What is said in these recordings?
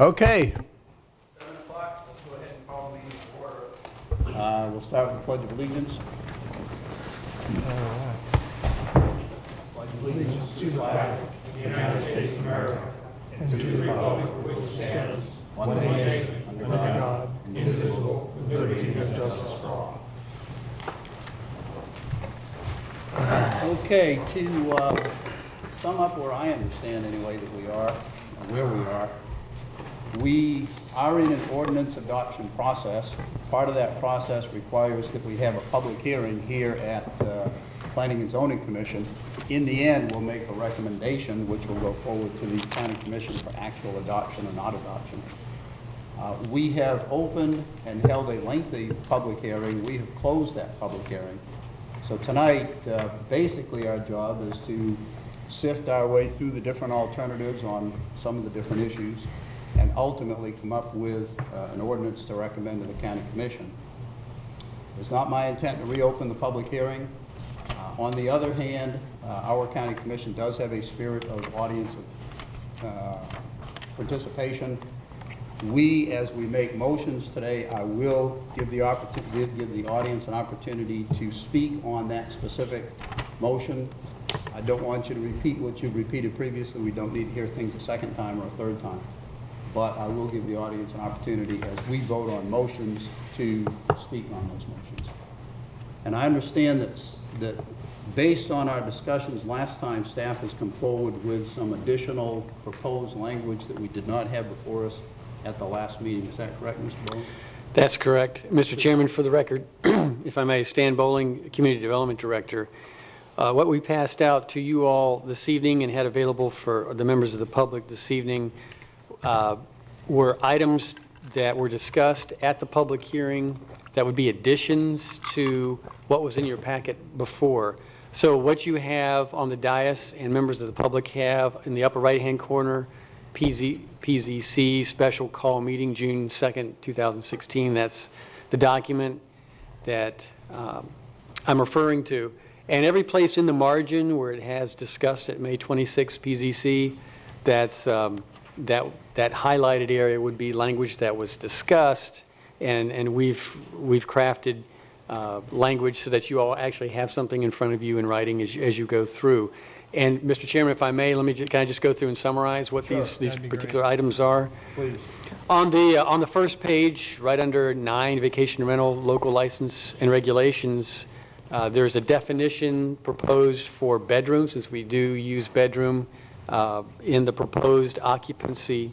Okay. 7 o'clock. Let's go ahead and call the meeting to order. We'll start with the Pledge of Allegiance. Pledge of allegiance to the flag of the United States of America and to the republic for which it stands, one nation, under God, indivisible, with liberty and justice for all. Okay, to sum up where I understand anyway that we are, and where we are in an ordinance adoption process. Part of that process requires that we have a public hearing here at Planning and Zoning Commission. In the end, we'll make a recommendation which will go forward to the County Commission for actual adoption or not adoption. We have opened and held a lengthy public hearing. We have closed that public hearing. So tonight, basically our job is to sift our way through the different alternatives on some of the different issues and ultimately come up with an ordinance to recommend to the County Commission. It's not my intent to reopen the public hearing. On the other hand, our County Commission does have a spirit of audience participation. We, as we make motions today, I will give the audience an opportunity to speak on that specific motion. I don't want you to repeat what you've repeated previously. We don't need to hear things a second time or a third time. But I will give the audience an opportunity as we vote on motions to speak on those motions. And I understand that based on our discussions last time, staff has come forward with some additional proposed language that we did not have before us at the last meeting. Is that correct, Mr. Bowling? That's correct. Mr. Chairman, for the record, if I may, Stan Bowling, Community Development Director. What we passed out to you all this evening and had available for the members of the public this evening were items that were discussed at the public hearing that would be additions to what was in your packet before. So what you have on the dais and members of the public have in the upper right-hand corner, PZC special call meeting, June 2nd, 2016. That's the document that I'm referring to. And every place in the margin where it has discussed at May 26 PZC, that's that highlighted area would be language that was discussed, and we've crafted language so that you all actually have something in front of you in writing as you go through. And Mr. Chairman, if I may, can I just go through and summarize what these particular items are? Please. On the first page, right under 9, vacation rental, local license and regulations, there's a definition proposed for bedroom, since we do use bedroom in the proposed occupancy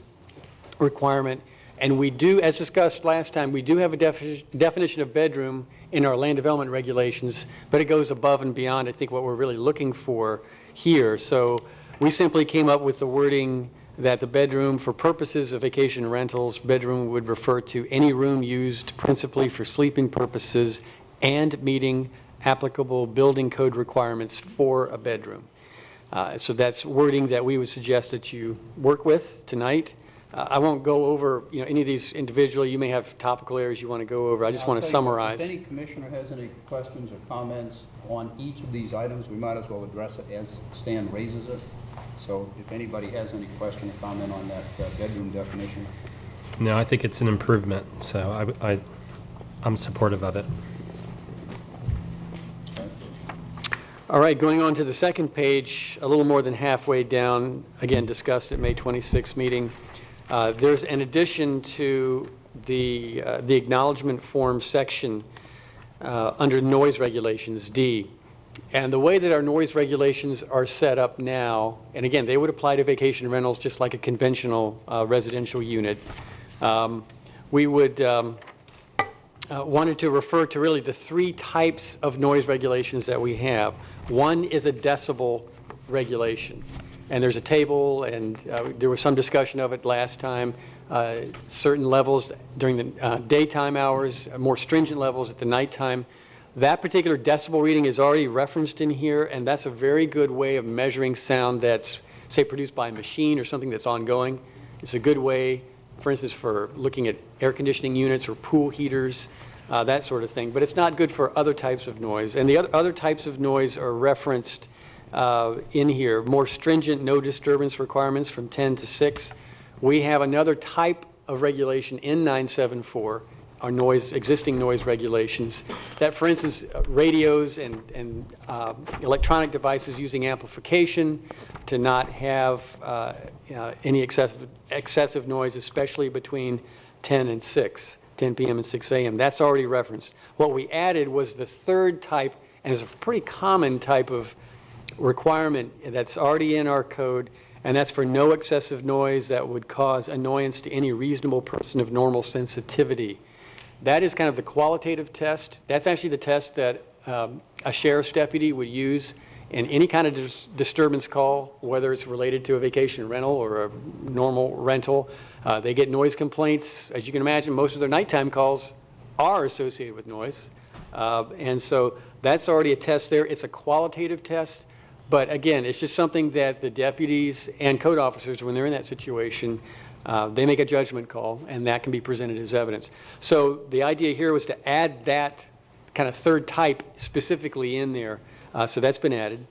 requirement. And we do, as discussed last time, we do have a definition of bedroom in our land development regulations, but it goes above and beyond, I think, what we're really looking for here. So we simply came up with the wording that the bedroom, for purposes of vacation rentals, bedroom would refer to any room used principally for sleeping purposes and meeting applicable building code requirements for a bedroom. So that's wording that we would suggest that you work with tonight. I won't go over any of these individually. You may have topical areas you want to go over. I just want to summarize. If any commissioner has any questions or comments on each of these items, we might as well address it as Stan raises it. So if anybody has any question or comment on that bedroom definition. No, I think it's an improvement, so I'm supportive of it. All right, going on to the second page, a little more than halfway down, again discussed at May 26th meeting. There's an addition to the acknowledgement form section under noise regulations, D. And the way that our noise regulations are set up now, and again, they would apply to vacation rentals just like a conventional residential unit. We would wanted to refer to really the 3 types of noise regulations that we have. One is a decibel regulation. And there's a table, and there was some discussion of it last time. Certain levels during the daytime hours, more stringent levels at the nighttime. That particular decibel reading is already referenced in here, and that's a very good way of measuring sound that's, say, produced by a machine or something that's ongoing. It's a good way, for instance, for looking at air conditioning units or pool heaters, that sort of thing. But it's not good for other types of noise. And the other types of noise are referenced in here. More stringent no disturbance requirements from 10 to 6. We have another type of regulation in 974, our existing noise regulations, that, for instance, radios and electronic devices using amplification to not have any excessive noise, especially between 10 p.m. and 6 a.m. That's already referenced. What we added was the third type, and it's a pretty common type of requirement that's already in our code, and that's for no excessive noise that would cause annoyance to any reasonable person of normal sensitivity. That is kind of the qualitative test. That's actually the test that a sheriff's deputy would use in any kind of disturbance call, whether it's related to a vacation rental or a normal rental. They get noise complaints. As you can imagine, most of their nighttime calls are associated with noise. And so that's already a test there. It's a qualitative test. But again, it's just something that the deputies and code officers, when they're in that situation, they make a judgment call, and that can be presented as evidence. So the idea here was to add that kind of third type specifically in there. So that's been added.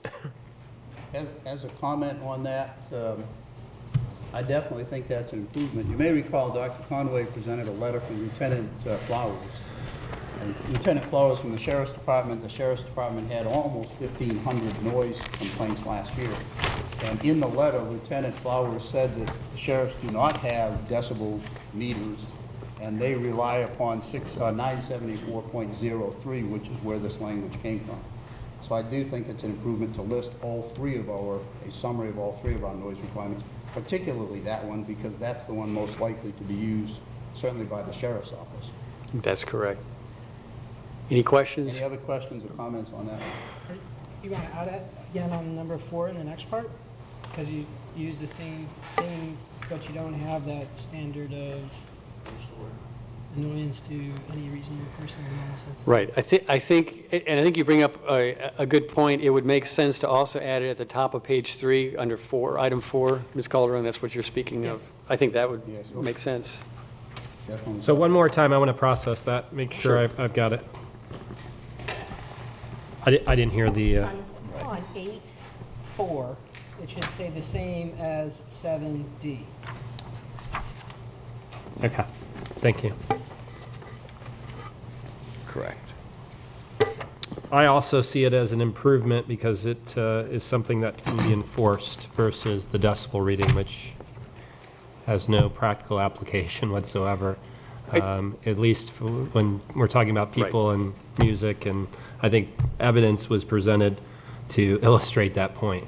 As a comment on that, I definitely think that's an improvement. You may recall Dr. Conway presented a letter from Lieutenant Flowers. And Lieutenant Flowers from the Sheriff's Department had almost 1,500 noise complaints last year. And in the letter, Lieutenant Flowers said that the sheriffs do not have decibel meters, and they rely upon 974.03, which is where this language came from. So I do think it's an improvement to list a summary of all three of our noise requirements, particularly that one, because that's the one most likely to be used, certainly by the sheriff's office. That's correct. Any questions? Any other questions or comments on that? You want to add that again on number 4 in the next part? Because you use the same thing, but you don't have that standard of annoyance to any reasonable person in normal sense. Right. I think you bring up a good point. It would make sense to also add it at the top of page 3 under 4, item 4. Ms. Calderon, that's what you're speaking of. I think that would make sense. Definitely. So one more time, I want to process that, make sure I've got it. I didn't hear the... On 8.4, it should say the same as 7D. Okay, thank you. Correct. I also see it as an improvement because it is something that can be enforced versus the decibel reading, which has no practical application whatsoever, at least when we're talking about people and music, and I think evidence was presented to illustrate that point.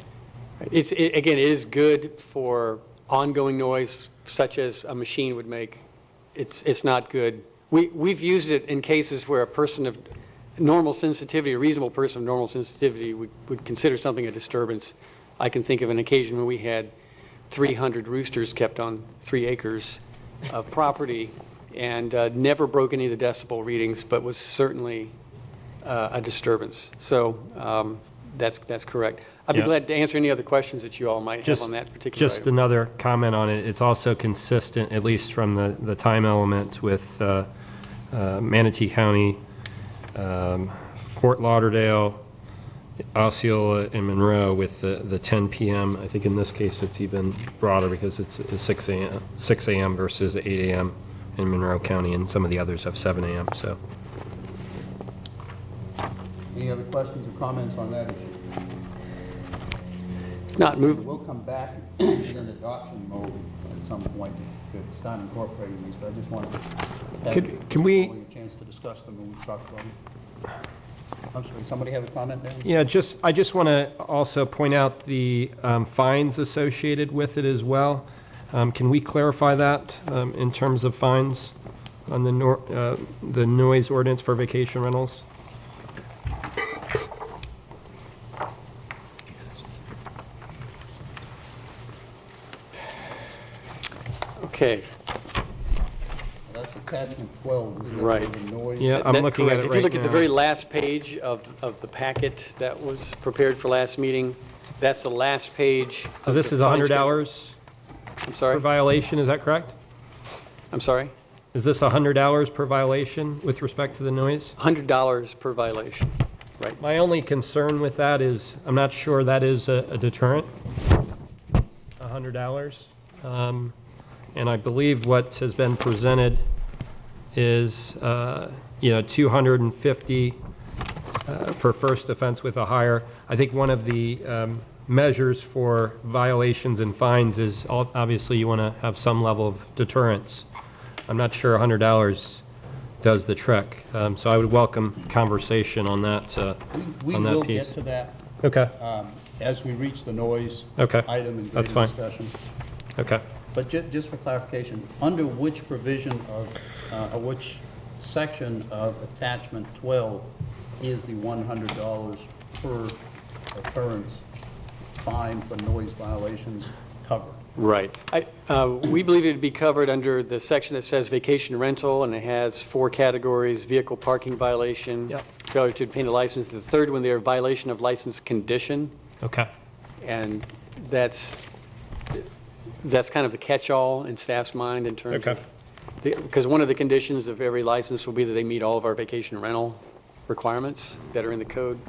Again, it is good for ongoing noise, such as a machine would make. It's not good. We've used it in cases where a person of normal sensitivity, a reasonable person of normal sensitivity, would consider something a disturbance. I can think of an occasion when we had 300 roosters kept on 3 acres of property, and never broke any of the decibel readings, but was certainly a disturbance. So that's correct. I'd be glad to answer any other questions that you all might have on that particular item. Another comment on it. It's also consistent, at least from the time element, with Manatee County, Fort Lauderdale, Osceola, and Monroe with the 10 p.m. I think in this case it's even broader because it's 6 a.m. versus 8 a.m. in Monroe County, and some of the others have 7 a.m. So. Any other questions or comments on that issue? Not move. We'll come back in adoption mode at some point to start incorporating these, but I just wanted to have Can we a chance to discuss them when we talk about them. I'm sorry, somebody have a comment there? Yeah, I just want to also point out the fines associated with it as well. Can we clarify that in terms of fines on the noise ordinance for vacation rentals? Okay. That's attachment 12. Isn't it? Right. The noise. Yeah, I'm looking at it right now. If you look at the very last page of the packet that was prepared for last meeting, that's the last page. So this is $100 I'm per sorry? violation, is that correct? I'm sorry? Is this $100 per violation with respect to the noise? $100 per violation, right? My only concern with that is I'm not sure that is a deterrent, $100. and I believe what has been presented is, 250 for first offense with a higher. I think one of the measures for violations and fines is obviously you want to have some level of deterrence. I'm not sure $100 does the trick, so I would welcome conversation on that. We on that will piece. get to that Okay. as we reach the noise Okay. item in That's greater fine. discussion. Okay. But just for clarification, under which provision of, or which section of attachment 12 is the $100 per occurrence fine for noise violations covered? Right. We believe it would be covered under the section that says vacation rental, and it has 4 categories: vehicle parking violation, failure to obtain a license. The third one there, violation of license condition, Okay. and that's kind of the catch-all in staff's mind in terms Okay. of, because one of the conditions of every license will be that they meet all of our vacation rental requirements that are in the code.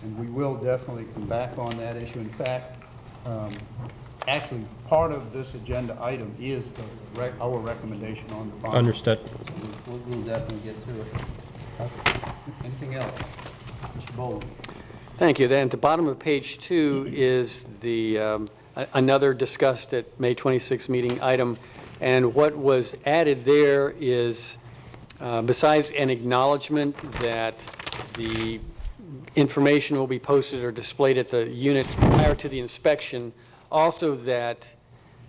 And we will definitely come back on that issue. In fact, actually, part of this agenda item is our recommendation on the fine. Understood. We'll definitely get to it. Anything else? Mr. Bowles? Thank you. Then at the bottom of page 2 is the another discussed at May 26 meeting item, and what was added there is, besides an acknowledgement that the information will be posted or displayed at the unit prior to the inspection, also that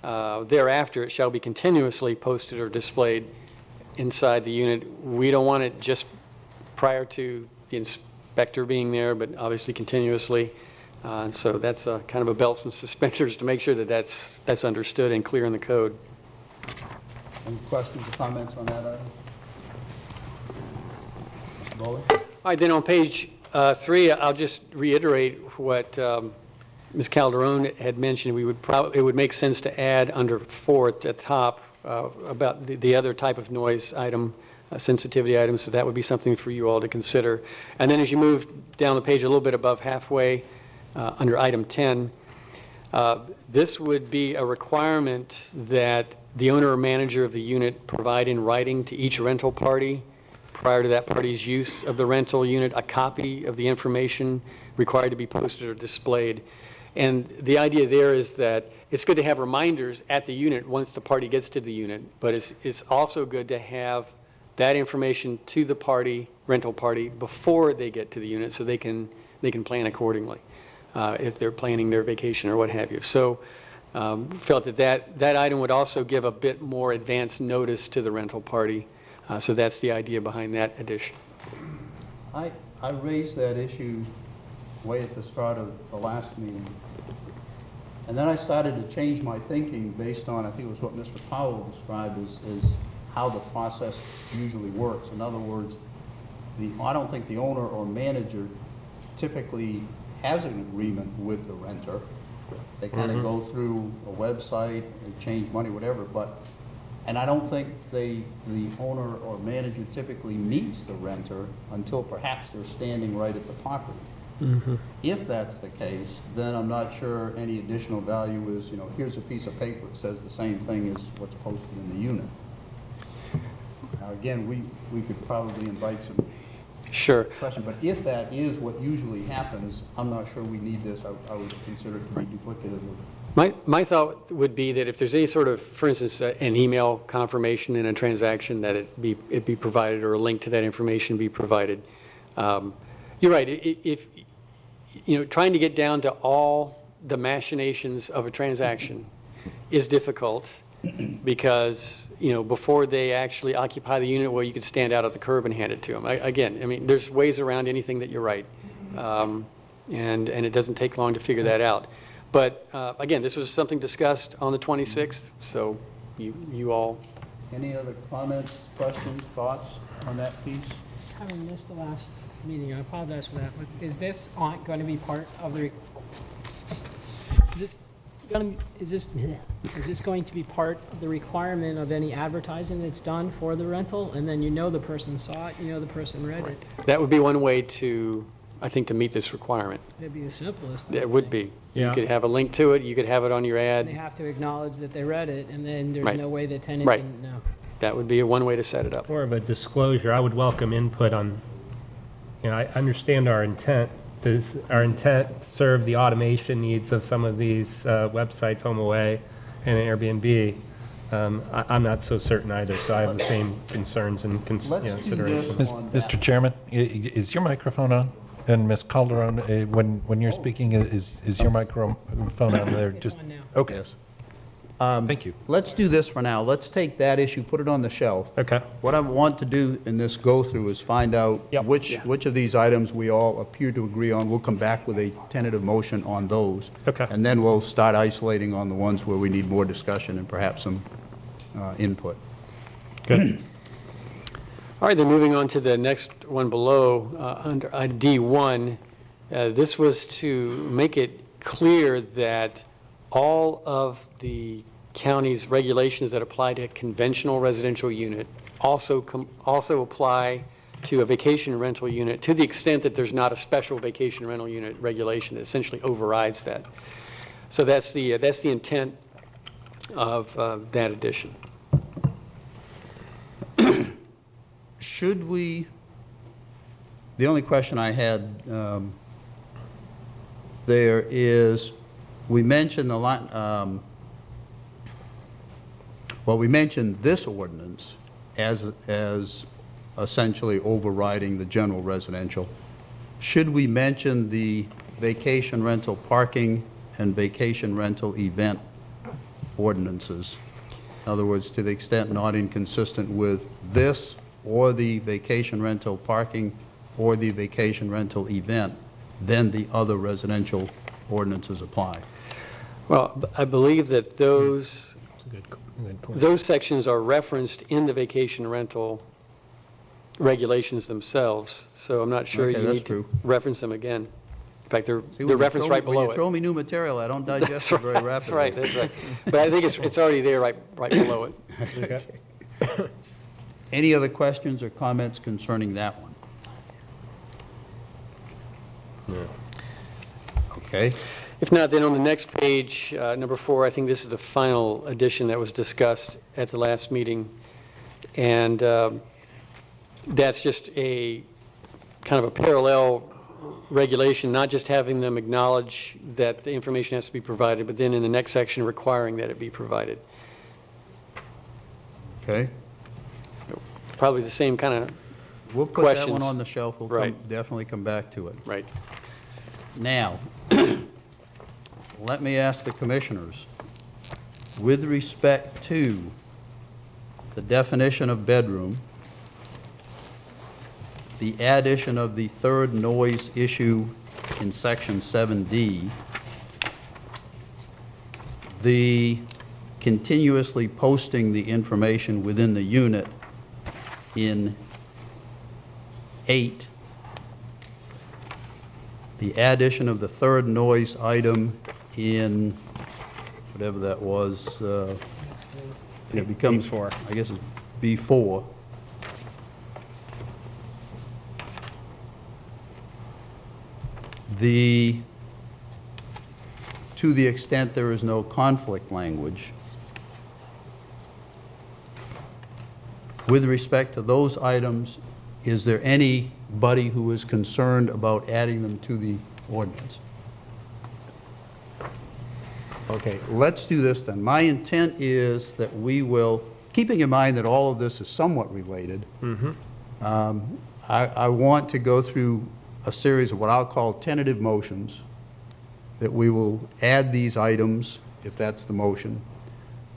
thereafter it shall be continuously posted or displayed inside the unit. We don't want it just prior to the inspector being there, but obviously continuously. So that's kind of a belts and suspenders to make sure that that's understood and clear in the code. Any questions or comments on that item? Mr. Bowley? All right, then on page 3, I'll just reiterate what Ms. Calderon had mentioned. It would make sense to add under 4 at the top about the other type of noise item, sensitivity item, so that would be something for you all to consider. And then as you move down the page a little bit above halfway, under item 10, this would be a requirement that the owner or manager of the unit provide in writing to each rental party prior to that party's use of the rental unit a copy of the information required to be posted or displayed. And the idea there is that it's good to have reminders at the unit once the party gets to the unit, but it's also good to have that information to the party, rental party, before they get to the unit so they can plan accordingly if they're planning their vacation or what have you. So felt that item would also give a bit more advance notice to the rental party. So that's the idea behind that addition. I raised that issue way at the start of the last meeting. And then I started to change my thinking based on, I think it was what Mr. Powell described as how the process usually works. In other words, I don't think the owner or manager typically has an agreement with the renter. They kind of go through a website, they change money, whatever, and I don't think the owner or manager typically meets the renter until perhaps they're standing right at the property. If that's the case, then I'm not sure any additional value is, here's a piece of paper that says the same thing as what's posted in the unit. Now again, we could probably invite some Sure. questions, but if that is what usually happens, I'm not sure we need this. I would consider it to be duplicative of. My thought would be that if there's any sort of, for instance, an email confirmation in a transaction, that it be provided, or a link to that information be provided. You're right. If trying to get down to all the machinations of a transaction is difficult because before they actually occupy the unit, well, you could stand out at the curb and hand it to them. Again, there's ways around anything that you're right, and it doesn't take long to figure that out. But again, this was something discussed on the 26th, so you all. Any other comments, questions, thoughts on that piece? Having missed the last meeting, I apologize for that, but is this going to be part of the, is this going to be part of the requirement of any advertising that's done for the rental? And then the person saw it, the person read it. That would be one way to I think, to meet this requirement. It'd be the simplest. It would be. You Yeah. could have a link to it, you could have it on your They ad. have to acknowledge that they read it, and then there's Right. no way the tenant Right. can know. That would be one way to set it up. More of a disclosure, I would welcome input on, I understand our intent. Does our intent serve the automation needs of some of these websites, HomeAway and Airbnb? I'm not so certain either, so I have the same concerns and Let's do considerations. this on that. Mr. Chairman, is your microphone on? And Ms. Calderon, when you're speaking, is your microphone on there? It's Just on now. Okay, Yes. thank you. Let's do this for now. Let's take that issue, put it on the shelf. Okay. What I want to do in this go-through is find out Yep. which of these items we all appear to agree on. We'll come back with a tentative motion on those. Okay. And then we'll start isolating on the ones where we need more discussion and perhaps some input. Good. All right, then moving on to the next one below, under D1, this was to make it clear that all of the county's regulations that apply to a conventional residential unit also apply to a vacation rental unit, to the extent that there's not a special vacation rental unit regulation that essentially overrides that. So that's the intent of that addition. Should we, the only question I had there is, we mentioned the line, well, we mentioned this ordinance as essentially overriding the general residential. Should we mention the vacation rental parking and vacation rental event ordinances? In other words, to the extent not inconsistent with this or the vacation rental parking or the vacation rental event, then the other residential ordinances apply. Well, I believe that those That's a good point. those sections are referenced in the vacation rental regulations themselves, so I'm not sure Okay, you that's need true. to reference them again. In fact, they're See, when you referenced throw- right below When you it. throw me new material, I don't digest it very rapidly. That's right, that's right. But I think it's already there right below it. Okay. Any other questions or comments concerning that one? Okay. If not, then on the next page, number 4, I think this is the final addition that was discussed at the last meeting. And that's just a kind of a parallel regulation, not just having them acknowledge that the information has to be provided, but then in the next section requiring that it be provided. Okay. Probably the same kind of, We'll put that one Questions? on the shelf. We'll Right. definitely come back to it. right. Now, let me ask the commissioners, with respect to the definition of bedroom, the addition of the third noise issue in section 7D, the continuously posting the information within the unit in 8, the addition of the third noise item in whatever that was, it becomes, I guess it's B4. To the extent there is no conflict language, with respect to those items, is there anybody who is concerned about adding them to the ordinance? Okay, let's do this then. My intent is that we will, keeping in mind that all of this is somewhat related, I want to go through a series of what I'll call tentative motions, that we will add these items, if that's the motion.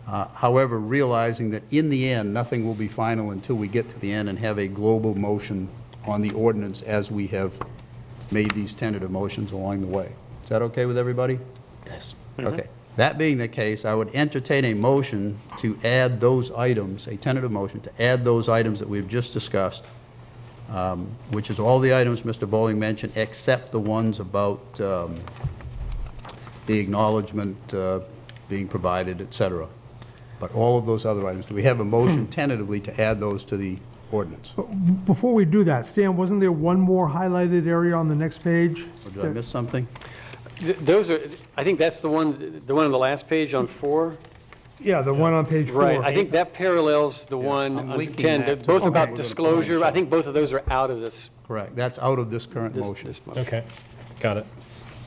However, realizing that in the end, nothing will be final until we get to the end and have a global motion on the ordinance as we have made these tentative motions along the way. Is that okay with everybody? Yes. Okay. That being the case, I would entertain a motion to add those items, a tentative motion to add those items that we've just discussed, which is all the items Mr. Bowling mentioned, except the ones about the acknowledgement being provided, et cetera. But all of those other items, do we have a motion tentatively to add those to the ordinance. Before we do that, Stan, wasn't there one more highlighted area on the next page? Or did I miss something? Those are, I think that's the one on the last page on 4. Yeah, the one on page 4. Right, I think that parallels the one I'm on linking 10. that They're to both what about we're gonna disclosure. put on. I think both of those are out of this. Correct. That's out of this current this motion. motion. Okay, got it.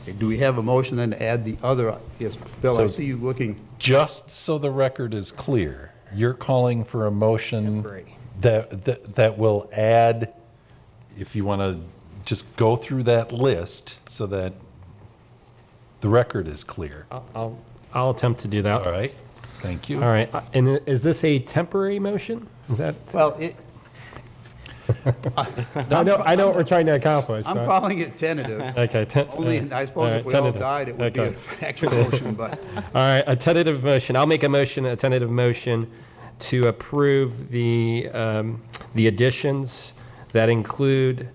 Okay, do we have a motion then to add the other? Yes, Bill, I So- see you looking. Just so the record is clear, you're calling for a motion that will add, if you want to just go through that list so that the record is clear. I'll attempt to do that. All right, thank you. All right, and is this a temporary motion? Is that? Well, I know what we're trying to accomplish. I'm so- calling it tentative. Okay. Only, I suppose if we all died, it would be an actual motion, but All right, a tentative motion. I'll make a tentative motion to approve the additions that include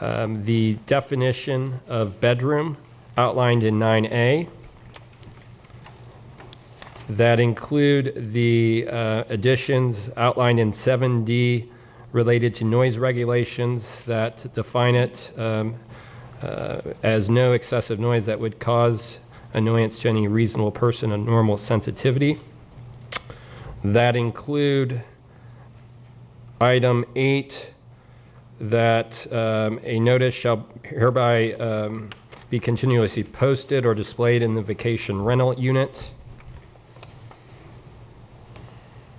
the definition of bedroom outlined in 9A, that include the additions outlined in 7D related to noise regulations that define it as no excessive noise that would cause annoyance to any reasonable person of normal sensitivity. That include item 8, that a notice shall hereby be continuously posted or displayed in the vacation rental unit.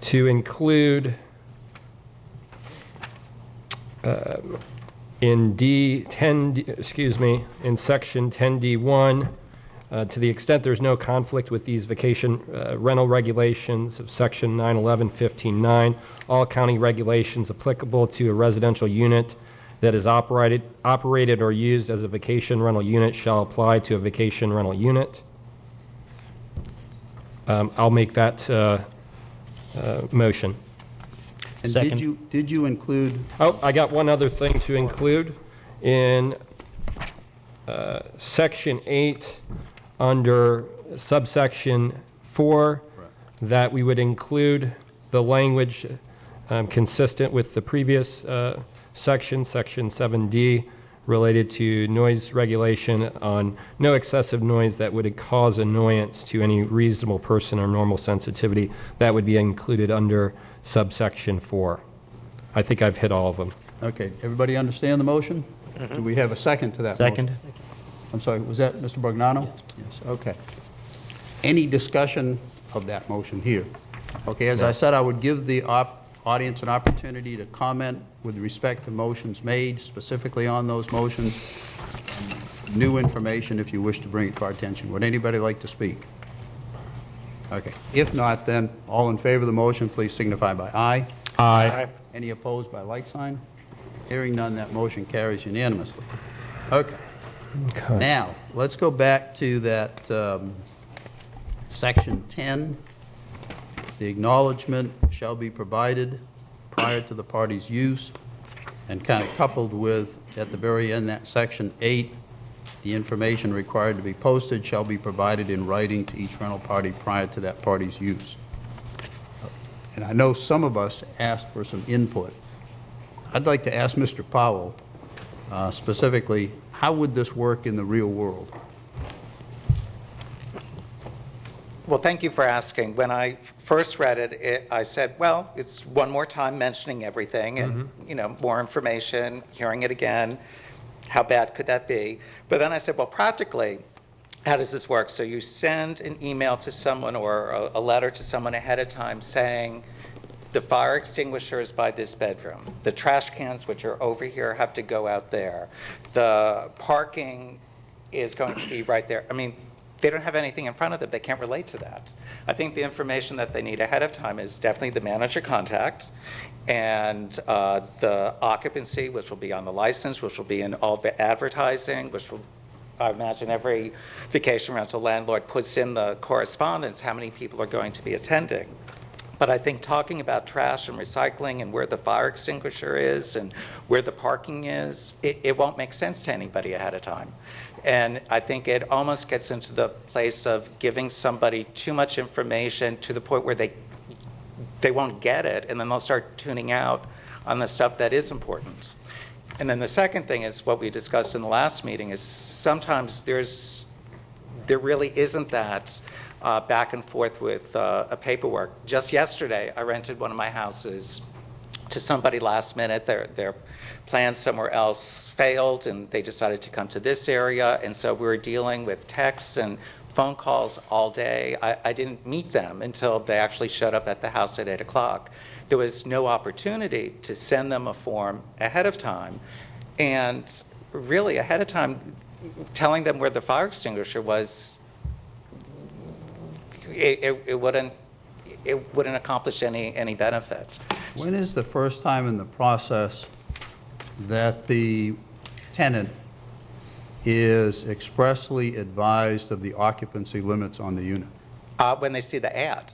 To include in in section 10D1, to the extent there's no conflict with these vacation rental regulations of section 911-15-9, all county regulations applicable to a residential unit that is operated or used as a vacation rental unit shall apply to a vacation rental unit. I'll make that motion. and Second. did you include, Oh, I got one other thing to include. In section 8, under subsection 4, that we would include the language consistent with the previous section 7D, related to noise regulation on no excessive noise that would cause annoyance to any reasonable person or normal sensitivity. That would be included under subsection 4. I think I've hit all of them. okay, everybody understand the motion? Do we have a second to that motion? Second. I'm sorry, was that Mr. Borgnano? Yes. Okay. Any discussion of that motion here? Okay, as I said, I would give the audience an opportunity to comment with respect to motions made, specifically on those motions, and new information if you wish to bring it to our attention. Would anybody like to speak? Okay. If not, then all in favor of the motion, please signify by aye. Aye. Any opposed by like sign? Hearing none, that motion carries unanimously. Okay. Now, let's go back to that section 10. The acknowledgement shall be provided prior to the party's use, and kind of coupled with, at the very end, that section 8, the information required to be posted shall be provided in writing to each rental party prior to that party's use. And I know some of us asked for some input. I'd like to ask Mr. Powell specifically, how would this work in the real world? Well, thank you for asking. When I first read it, I said, well, it's one more time mentioning everything and, more information, hearing it again. How bad could that be? But then I said, well, practically, how does this work? So you send an email to someone or a letter to someone ahead of time saying, the fire extinguisher is by this bedroom. The trash cans, which are over here, have to go out there. The parking is going to be right there. I mean, they don't have anything in front of them. They can't relate to that. I think the information that they need ahead of time is definitely the manager contact and the occupancy, which will be on the license, which will be in all the advertising, which will, I imagine every vacation rental landlord puts in the correspondence how many people are going to be attending. But I think talking about trash and recycling and where the fire extinguisher is and where the parking is, it won't make sense to anybody ahead of time. And I think it almost gets into the place of giving somebody too much information to the point where they won't get it, and then they'll start tuning out on the stuff that is important. And then the second thing is what we discussed in the last meeting is sometimes there really isn't that back and forth with a paperwork. Just yesterday, I rented one of my houses to somebody last minute. Their plans somewhere else failed, and they decided to come to this area. And so we were dealing with texts and phone calls all day. I didn't meet them until they actually showed up at the house at 8 o'clock. There was no opportunity to send them a form ahead of time. And really, ahead of time, telling them where the fire extinguisher was, it wouldn't accomplish any benefit. When is the first time in the process that the tenant is expressly advised of the occupancy limits on the unit? When they see the ad.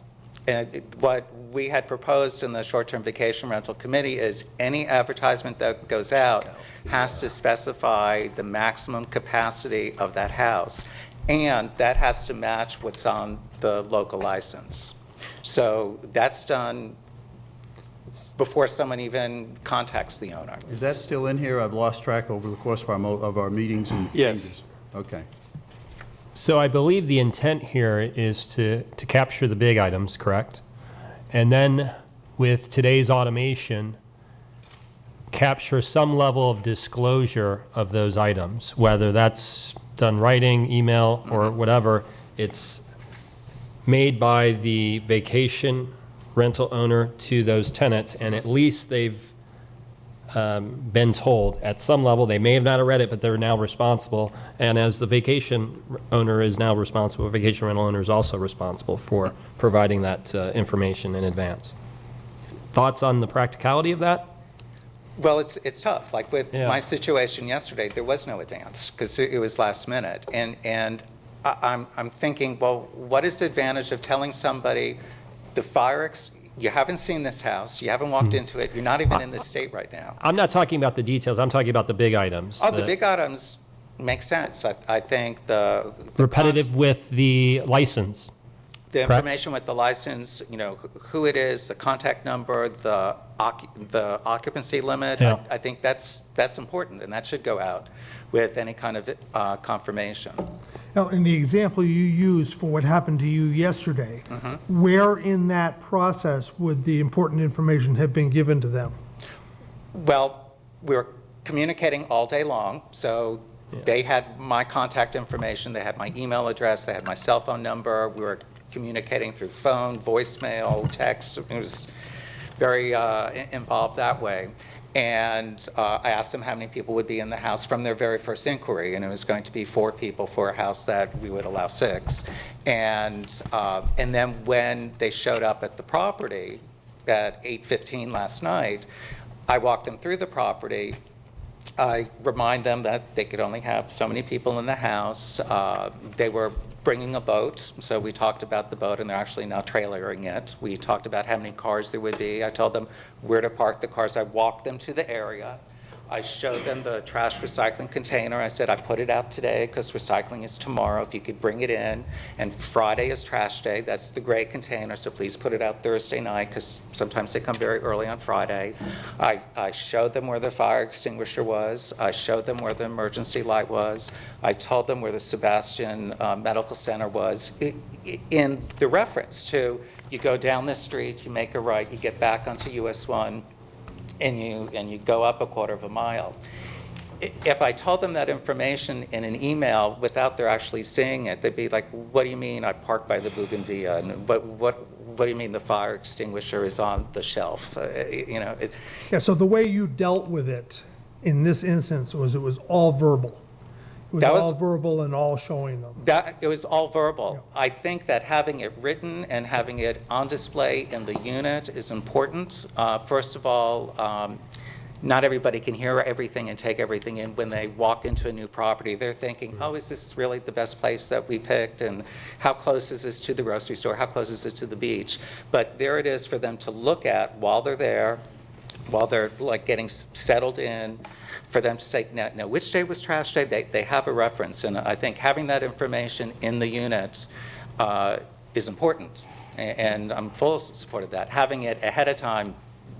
And what we had proposed in the short-term vacation rental committee is any advertisement that goes out has to specify the maximum capacity of that house, and that has to match what's on the local license. So that's done before someone even contacts the owner. Is that still in here? I've lost track over the course of our meetings and Yes. changes. Okay. So I believe the intent here is to capture the big items, correct? And then with today's automation, capture some level of disclosure of those items, whether that's done writing, email, or whatever. It's made by the vacation rental owner to those tenants, and at least they've been told at some level. They may have not read it, but they're now responsible. And as the vacation owner is now responsible, vacation rental owner is also responsible for providing that information in advance. Thoughts on the practicality of that? Well, it's tough. Like with Yeah. my situation yesterday, there was no advance because it was last minute. And I'm thinking, well, what is the advantage of telling somebody you haven't seen this house, you haven't walked into it, you're not even in this state right now. I'm not talking about the details. I'm talking about the big items. Oh, the big items make sense. I think the repetitive with the license. the correct? information with the license, who it is, the contact number, the occupancy limit. Yeah. I think that's important, and that should go out with any kind of confirmation. Now, in the example you used for what happened to you yesterday, where in that process would the important information have been given to them? Well, we were communicating all day long, so they had my contact information, they had my email address, they had my cell phone number. We were communicating through phone, voicemail, text. It was very involved that way. And I asked them how many people would be in the house from their very first inquiry, and it was going to be 4 people for a house that we would allow 6. And then when they showed up at the property at 8:15 last night, I walked them through the property. I remind them that they could only have so many people in the house. They were bringing a boat, so we talked about the boat, and they're actually now trailering it. We talked about how many cars there would be. I told them where to park the cars. I walked them to the area. I showed them the trash recycling container. I said, I put it out today because recycling is tomorrow. If you could bring it in. And Friday is trash day. That's the gray container, so please put it out Thursday night because sometimes they come very early on Friday. I showed them where the fire extinguisher was. I showed them where the emergency light was. I told them where the Sebastian Medical Center was. In the reference to, you go down this street, you make a right, you get back onto US 1, and you go up a quarter of a mile. If I told them that information in an email without their actually seeing it, they'd be like, what do you mean I parked by the Bougainvillea? And what do you mean the fire extinguisher is on the shelf? Yeah, so the way you dealt with it in this instance was it was all verbal. It was That was- all verbal and all showing them. It was all verbal. I think that having it written and having it on display in the unit is important. First of all, not everybody can hear everything and take everything in when they walk into a new property. They're thinking, oh, is this really the best place that we picked? And how close is this to the grocery store? How close is it to the beach? But there it is for them to look at while they're there, while they're like getting settled in, for them to say, now which day was trash day? They have a reference, and I think having that information in the unit is important, and I'm full support of that. Having it ahead of time,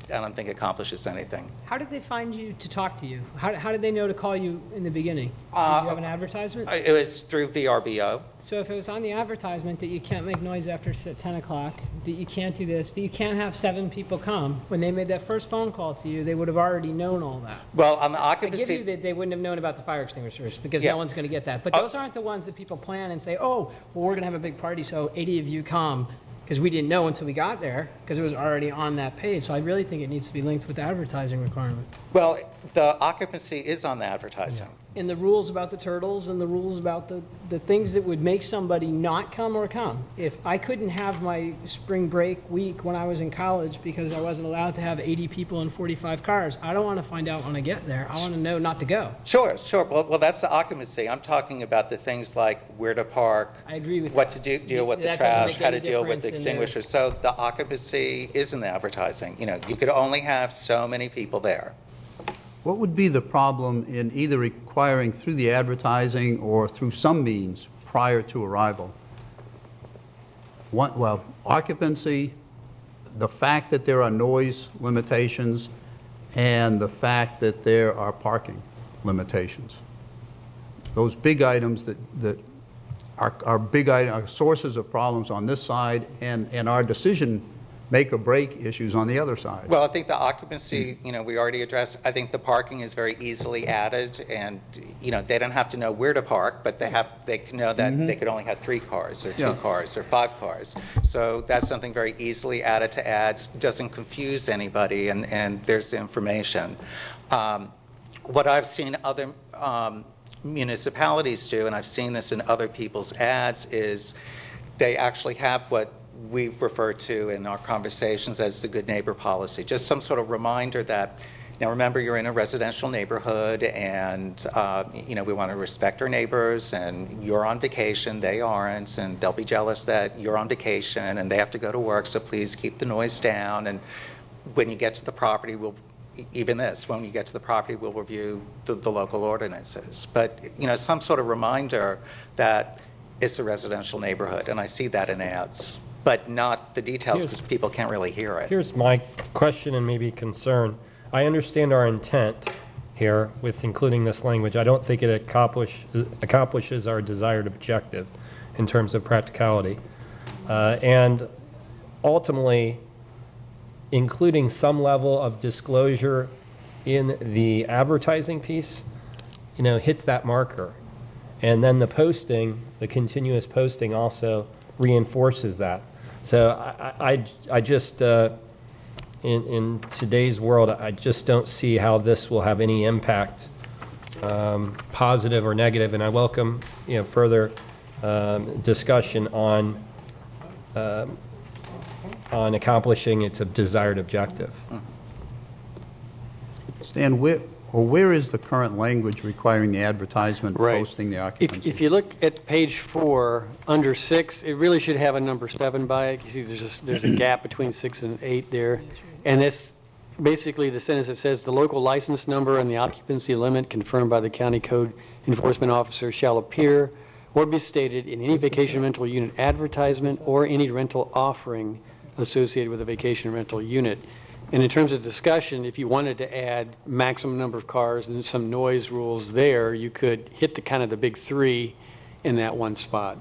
I don't think accomplishes anything. How did they find you to talk to you? How did they know to call you in the beginning? Did you have an advertisement? It was through VRBO. So if it was on the advertisement that you can't make noise after 10 o'clock, that you can't do this, that you can't have 7 people come, when they made that first phone call to you, they would have already known all that. Well, on the I give occupancy, you that they wouldn't have known about the fire extinguishers, because Yeah. no one's going to get that. But those aren't the ones that people plan and say, oh, well, we're going to have a big party, so 80 of you come, because we didn't know until we got there, because it was already on that page. So I really think it needs to be linked with the advertising requirement. well, the occupancy is on the advertising. And the rules about the turtles and the rules about the things that would make somebody not come or come. If I couldn't have my spring break week when I was in college because I wasn't allowed to have 80 people and 45 cars, I don't want to find out when I get there. I want to know not to go. Sure. Well, that's the occupancy. I'm talking about the things like where to park. I agree with what you. to deal with the That doesn't trash, make how to any deal with the difference in there. extinguishers. So the occupancy is in the advertising. You know, you could only have so many people there. What would be the problem in either requiring through the advertising or through some means prior to arrival? Well, occupancy, the fact that there are noise limitations, and the fact that there are parking limitations. Those big items that are big item, are sources of problems on this side, and our decision make or break issues on the other side. Well, I think the occupancy, you know, we already addressed. I think the parking is very easily added, and, you know, they don't have to know where to park, but they can know that they could only have 3 cars or 2 Yeah. cars or 5 cars. So that's something very easily added to ads, doesn't confuse anybody, and there's the information. What I've seen other municipalities do, and I've seen this in other people's ads, is they actually have what we refer to in our conversations as the good neighbor policy, just some sort of reminder that, now remember, you're in a residential neighborhood, and you know, we want to respect our neighbors, and you're on vacation, they aren't, and they'll be jealous that you're on vacation and they have to go to work, so please keep the noise down. And when you get to the property, when you get to the property, we'll review the local ordinances. But, you know, some sort of reminder that it's a residential neighborhood, and I see that in ads, but not the details because people can't really hear it. Here's my question and maybe concern. I understand our intent here with including this language. I don't think it accomplishes our desired objective in terms of practicality. And ultimately, including some level of disclosure in the advertising piece, you know, hits that marker. And then the posting, the continuous posting also reinforces that. So I just, in today's world, I just don't see how this will have any impact, positive or negative. And I welcome, you know, further discussion on accomplishing its desired objective. Stan, where is the current language requiring the advertisement Right. posting the occupancy? If you look at page 4, under 6, it really should have a number 7 by it. You see there's a gap between 6 and 8 there. And this, basically the sentence that says, the local license number and the occupancy limit confirmed by the county code enforcement officer shall appear or be stated in any vacation rental unit advertisement or any rental offering associated with a vacation rental unit. And in terms of discussion, if you wanted to add maximum number of cars and some noise rules there, you could hit the kind of the big 3 in that one spot.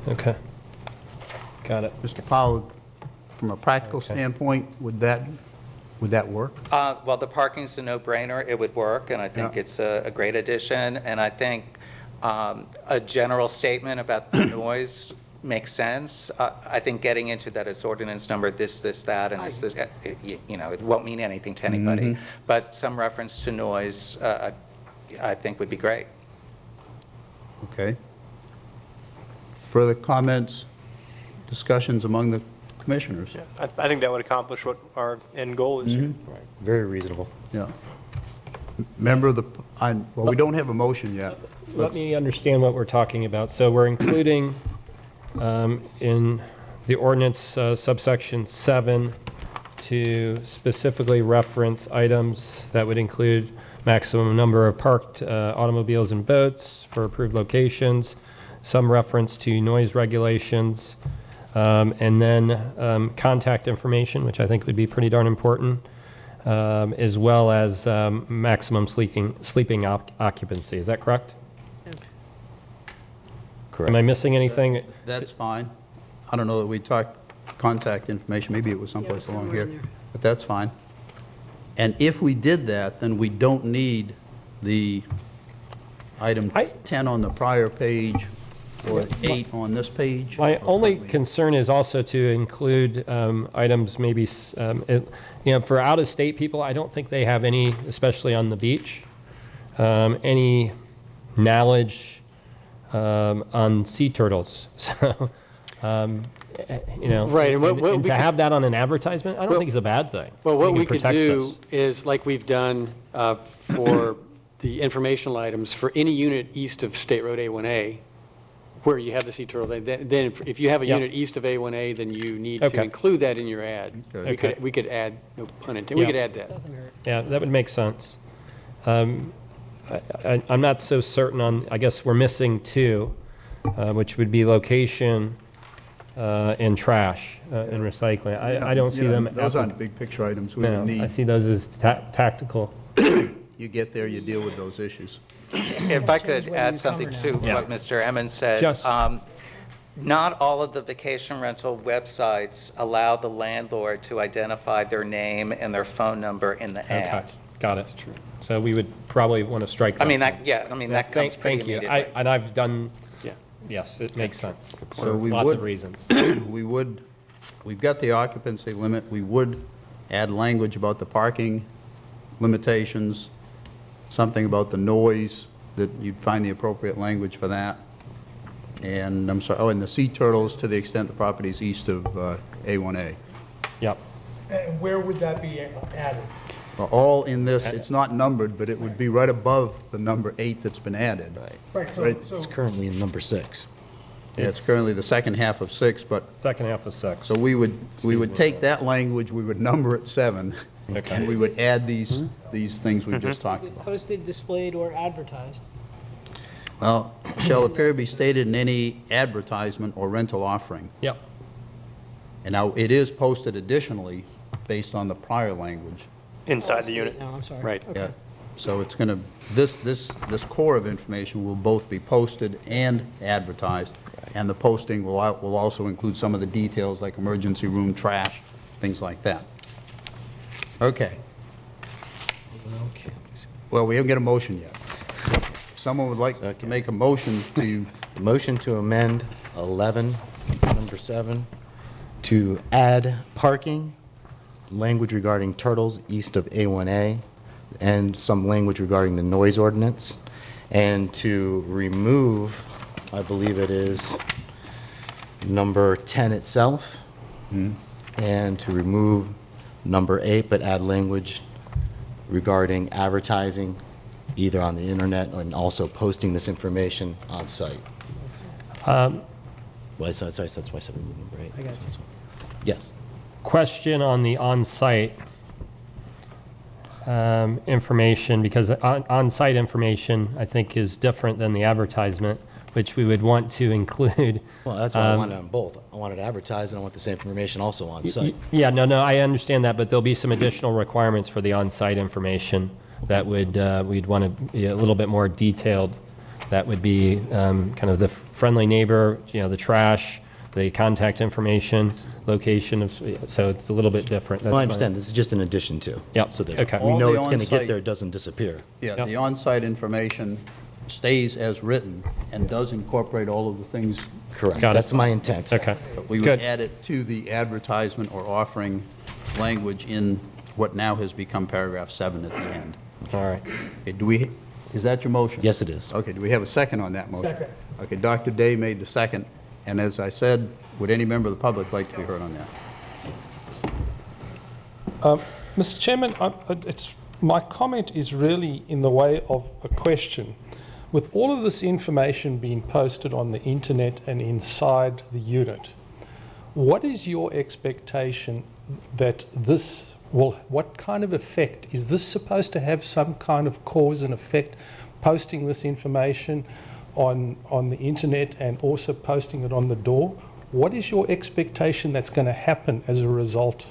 Okay. Got it. Mr. Powell, from a practical standpoint, would that work? Well, the parking's a no-brainer. It would work, and I think Yeah. it's a great addition. And I think a general statement about the noise makes sense. I think getting into that as ordinance number this, that, and this, you know, it won't mean anything to anybody. But some reference to noise, I think would be great. Okay. Further comments, discussions among the commissioners? I think that would accomplish what our end goal is here. Very reasonable. Yeah. Member of the, well, we don't have a motion yet. Let me understand what we're talking about. So we're including in the ordinance subsection 7 to specifically reference items that would include maximum number of parked automobiles and boats for approved locations, some reference to noise regulations, And then contact information, which I think would be pretty darn important, as well as maximum sleeping occupancy. Is that correct? Correct. Am I missing anything? That's fine. I don't know that we talked contact information, maybe it was someplace along here, but that's fine. And if we did that, then we don't need the item 10 on the prior page or 8 on this page. My only concern is also to include items maybe, for out-of-state people, I don't think they have any, especially on the beach, any knowledge on sea turtles. So, Right, and what we to could- have that on an advertisement, I don't think it's a bad thing. Well, I what think it we could protects do us. is, like we've done for the informational items, for any unit east of State Road A1A, where you have the sea turtles, then if you have a Yep. unit east of A1A, then you need Okay. to include that in your ad. Okay. We could add, no pun intended, we Yeah. could add that. Doesn't hurt. Yeah, that would make sense. I'm not so certain on, I guess we're missing 2, which would be location and trash and recycling. I don't see them. Those aren't big picture items we would No, I need. see those as tactical. You get there, you deal with those issues. If I could what add you something cover to now. what Mr. Emmons said. Just- Not all of the vacation rental websites allow the landlord to identify their name and their phone number in the Okay, ad. got it. So we would probably want to strike that. I mean, that comes pretty Thank you. immediately. And I've done, Yeah. yes, it makes sense. So For we lots would- of reasons. We've got the occupancy limit, we would add language about the parking limitations, something about the noise, that you'd find the appropriate language for that. And I'm sorry, and the sea turtles to the extent the property's east of A1A. Yep. And where would that be added? All in this, it's not numbered, but it would be right above the number 8 that's been added. Right, Right. so It's currently in number 6. Yeah, it's currently the second half of 6, but, Second half of 6. so we would take that language, we would number it 7, and we would add these things we've just talked Is it about. posted, displayed, or advertised? Well, shall appear to be stated in any advertisement or rental offering. Yep. And now, it is posted additionally based on the prior language. Inside the unit. No, I'm sorry. Right. Yeah. So it's going to, this core of information will both be posted and advertised. And the posting will also include some of the details like emergency room, trash, things like that. Okay. Well, we haven't got a motion yet. Someone would like to make a motion to, Motion to amend 11, number 7, to add parking, language regarding turtles east of A1A, and some language regarding the noise ordinance, and to remove, I believe it is number 10 itself, and to remove number 8, but add language regarding advertising, either on the internet and also posting this information on site. Well, that's why I said remove number 8. I got you. Yes. Question on the on-site information, because on-site information, I think, is different than the advertisement, which we would want to include. Well, that's why I wanted it on both. I wanted to advertise, and I want the same information also on site. Yeah, no, I understand that, but there'll be some additional requirements for the on-site information that would, we'd want to be a little bit more detailed. That would be kind of the friendly neighbor, the trash, the contact information, location of, so it's a little bit different. Well, I That's understand, this is just an addition to. Yep, So that okay. we know All the it's going to get on-site- there, it doesn't disappear. yeah, Yep. the on-site information stays as written and does incorporate all of the things. Correct. Got it. That's my intent. Okay, We would good. add it to the advertisement or offering language in what now has become paragraph 7 at the end. All right. Okay, is that your motion? Yes, it is. Okay, do we have a second on that motion? Second. Okay, Dr. Day made the second, and as I said, would any member of the public like to be heard on that? Mr. Chairman, my comment is really in the way of a question. With all of this information being posted on the internet and inside the unit, what is your expectation that this will, what kind of effect, is this supposed to have some kind of cause and effect, posting this information on the internet and also posting it on the door? what is your expectation that's going to happen as a result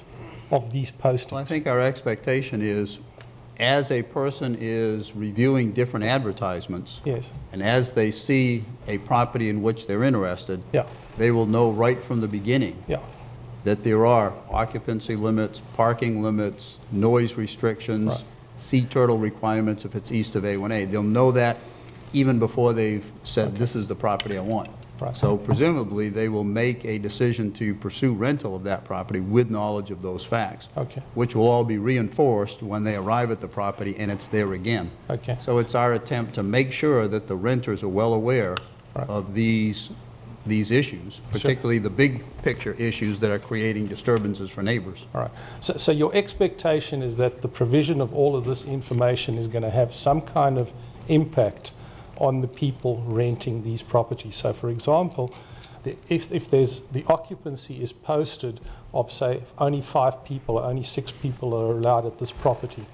of these postings? Well, I think our expectation is, as a person is reviewing different advertisements, Yes. and as they see a property in which they're interested, Yeah. they will know right from the beginning Yeah. that there are occupancy limits, parking limits, noise restrictions, Right. sea turtle requirements if it's east of A1A. They'll know that even before they've said, this is the property I want. Right. So presumably, they will make a decision to pursue rental of that property with knowledge of those facts. Okay. Which will all be reinforced when they arrive at the property and it's there again. Okay. So it's our attempt to make sure that the renters are well aware Right. of these issues, particularly the big picture issues that are creating disturbances for neighbors. All right. So your expectation is that the provision of all of this information is going to have some kind of impact on the people renting these properties. So, for example, if there's the occupancy is posted of, say, only 5 people or only 6 people are allowed at this property,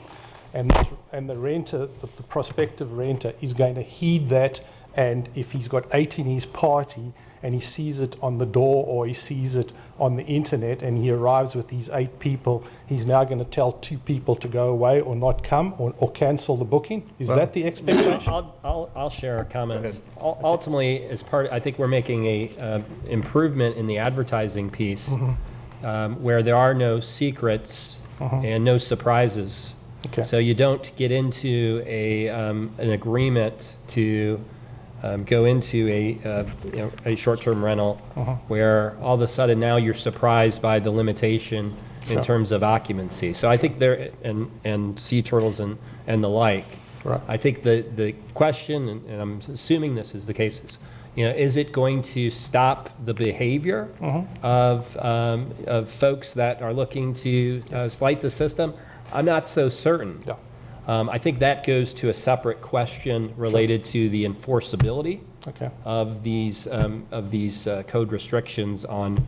and the renter, the prospective renter, is going to heed that, and if he's got 8 in his party and he sees it on the door or he sees it on the internet and he arrives with these 8 people, he's now going to tell 2 people to go away or not come or cancel the booking? Is that the expectation? I'll share comments. Ultimately, as part, I think we're making a improvement in the advertising piece, where there are no secrets and no surprises. Okay. So you don't get into an agreement to go into a short-term rental where all of a sudden now you're surprised by the limitation in terms of occupancy. So I think there, and sea turtles and the like. Right. I think the question, and I'm assuming this is the case, is it going to stop the behavior of folks that are looking to slight the system? I'm not so certain. Yeah. I think that goes to a separate question related to the enforceability of these code restrictions on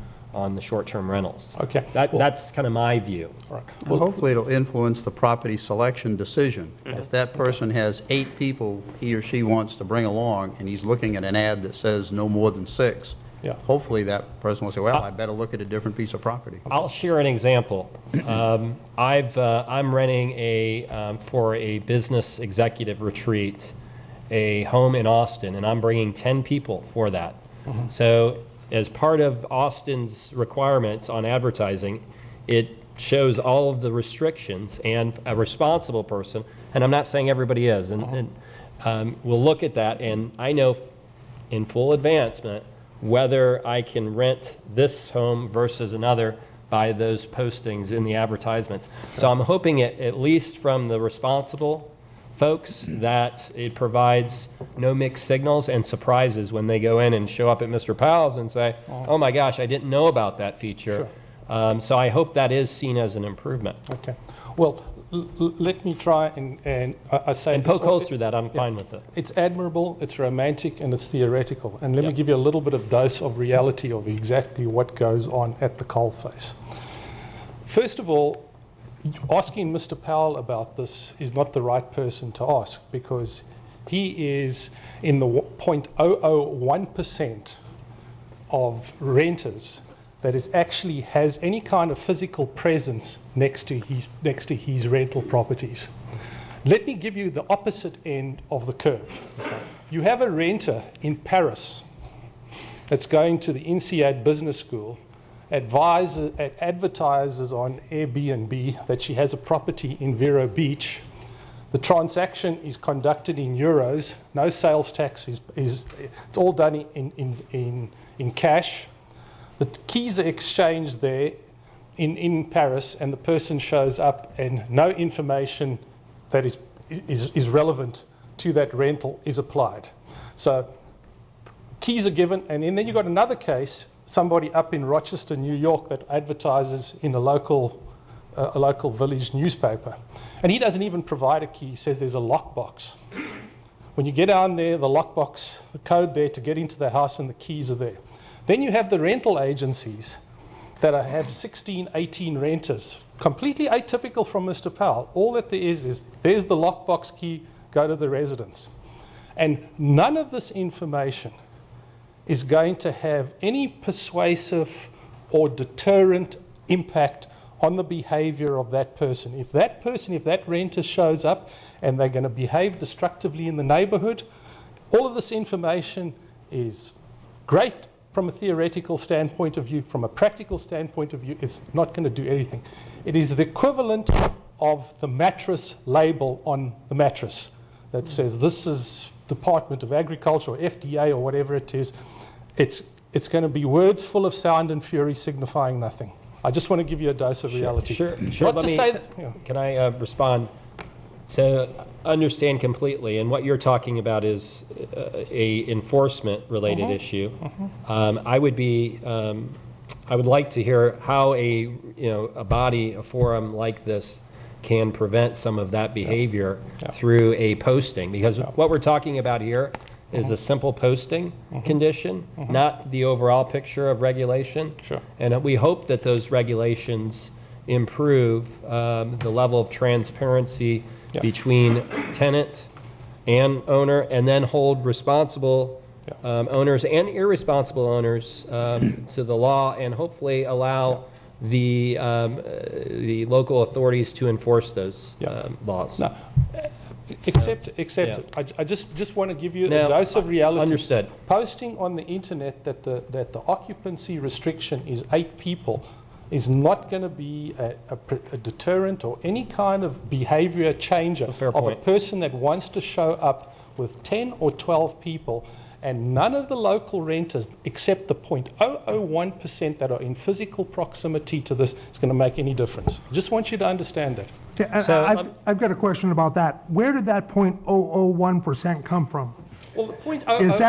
the short-term rentals. Okay. That's kind of my view. All right. Well, hopefully it'll influence the property selection decision. If that person has 8 people he or she wants to bring along, and he's looking at an ad that says no more than 6, Yeah. hopefully that person will say, well, I better look at a different piece of property. I'll share an example. I'm renting for a business executive retreat, a home in Austin, and I'm bringing 10 people for that. So as part of Austin's requirements on advertising, it shows all of the restrictions, and a responsible person, and I'm not saying everybody is, and we'll look at that, and I know in full advancement whether I can rent this home versus another by those postings in the advertisements. So I'm hoping at least from the responsible folks that it provides no mixed signals and surprises when they go in and show up at Mr. Powell's and say, oh my gosh, I didn't know about that feature. So I hope that is seen as an improvement. Okay. Well, let me try and I say... And poke holes through that, I'm fine with it. It's admirable, it's romantic, and it's theoretical. And let me give you a little bit of dose of reality of exactly what goes on at the coalface. First of all, asking Mr. Powell about this is not the right person to ask, because he is in the 0.001% of renters that is actually has any kind of physical presence next to his rental properties. Let me give you the opposite end of the curve. You have a renter in Paris that's going to the INSEAD Business School, advertises on Airbnb that she has a property in Vero Beach. The transaction is conducted in euros. No sales tax it's all done in cash. The keys are exchanged there in Paris, and the person shows up, and no information that is relevant to that rental is applied. So keys are given, and then you've got another case, somebody up in Rochester, New York, that advertises in a local village newspaper. And he doesn't even provide a key. He says there's a lockbox. When you get down there, the lockbox, the code there to get into the house, and the keys are there. Then you have the rental agencies that have 16, 18 renters, completely atypical from Mr. Powell. All that there is there's the lockbox key, go to the residence. And none of this information is going to have any persuasive or deterrent impact on the behavior of that person. If that renter shows up and they're going to behave destructively in the neighborhood, all of this information is great from a theoretical standpoint of view. From a practical standpoint of view, it's not going to do anything. It is the equivalent of the mattress label on the mattress that says this is Department of Agriculture or FDA or whatever it is. It's going to be words full of sound and fury signifying nothing. I just want to give you a dose of reality. Sure. Not to say that, Can I respond? So understand completely, and what you're talking about is a enforcement related issue. I would like to hear how a body, a forum like this can prevent some of that behavior through a posting, because what we're talking about here is a simple posting condition, not the overall picture of regulation. Sure. And we hope that those regulations improve the level of transparency between tenant and owner, and then hold responsible owners and irresponsible owners to the law, and hopefully allow the local authorities to enforce those laws. No. Accept it. I just want to give you a dose of reality. Understood. Posting on the internet that the occupancy restriction is 8 people is not going to be a deterrent or any kind of behavior changer of a person that wants to show up with 10 or 12 people, and none of the local renters, except the 0.001% that are in physical proximity to this, is going to make any difference. I just want you to understand that. Yeah, I've got a question about that. Where did that 0.001% come from? Well, the point Is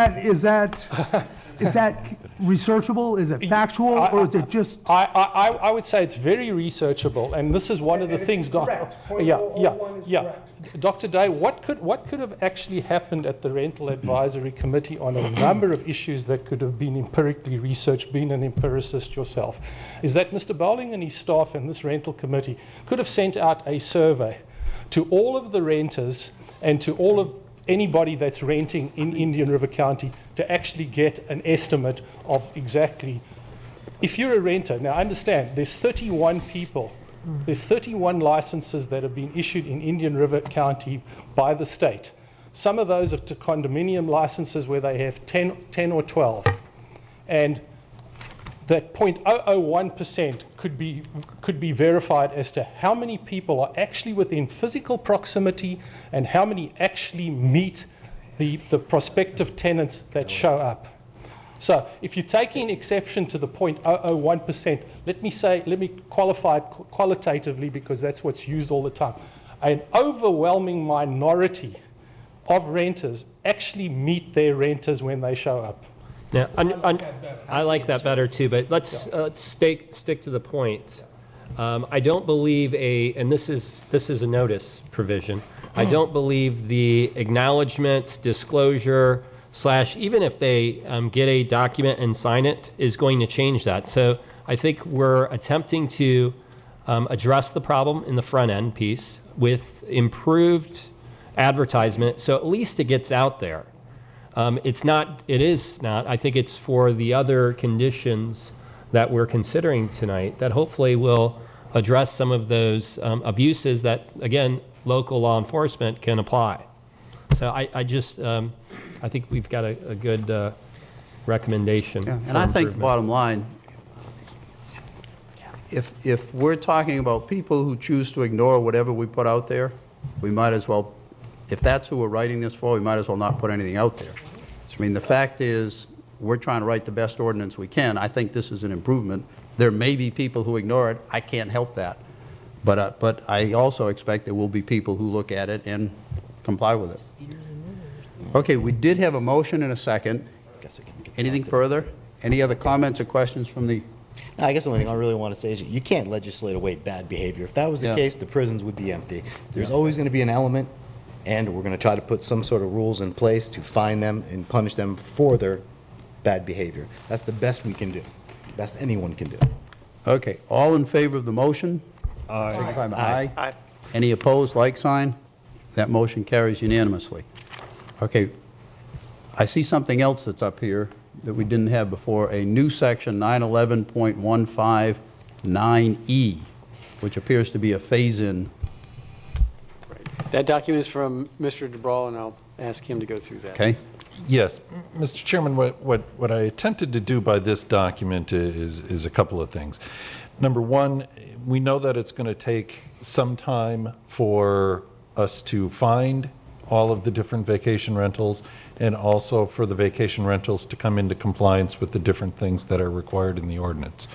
that researchable? Is it factual, or is it just? I would say it's very researchable, and this is one of the things. Dr. Day, what could have actually happened at the Rental Advisory Committee on a number of issues that could have been empirically researched, being an empiricist yourself, is that Mr. Bowling and his staff and this rental committee could have sent out a survey to all of the renters and to all of anybody that's renting in Indian River County to actually get an estimate of exactly, if you're a renter, now understand, there's 31 people, there's 31 licenses that have been issued in Indian River County by the state. Some of those are to condominium licenses where they have 10 or 12. And that 0.001% could be verified as to how many people are actually within physical proximity and how many actually meet the prospective tenants that show up. So if you're taking exception to the 0.001%, let me qualify it qualitatively, because that's what's used all the time. An overwhelming minority of renters actually meet their renters when they show up. Now, I like that better too, but let's stick to the point. I don't believe and this is a notice provision. I don't believe the acknowledgement, disclosure, / even if they get a document and sign it, is going to change that. So I think we're attempting to address the problem in the front end piece with improved advertisement, so at least it gets out there. It is not. I think it's for the other conditions that we're considering tonight that hopefully will address some of those abuses that, again, local law enforcement can apply. So I think we've got a good recommendation. Yeah, and I think bottom line, if we're talking about people who choose to ignore whatever we put out there, we might as well, if that's who we're writing this for, we might as well not put anything out there. I mean, the fact is, we're trying to write the best ordinance we can. I think this is an improvement. There may be people who ignore it. I can't help that. But I also expect there will be people who look at it and comply with it. Okay, we did have a motion and a second. Anything further? Any other comments or questions from the? No, I guess the only thing I really want to say is you can't legislate away bad behavior. If that was the case, the prisons would be empty. There's always going to be an element, and we're going to try to put some sort of rules in place to fine them and punish them for their bad behavior. That's the best we can do, best anyone can do. Okay, all in favor of the motion? Aye. Aye. Any opposed, like sign? That motion carries unanimously. Okay, I see something else that's up here. that we didn't have before, a new section 911.159E, which appears to be a phase-in. That document is from Mr. DeBrawl, and I'll ask him to go through that. Okay? Yes, Mr. Chairman, what I attempted to do by this document is a couple of things. Number one, we know that it's going to take some time for us to find all of the different vacation rentals and also for the vacation rentals to come into compliance with the different things that are required in the ordinance.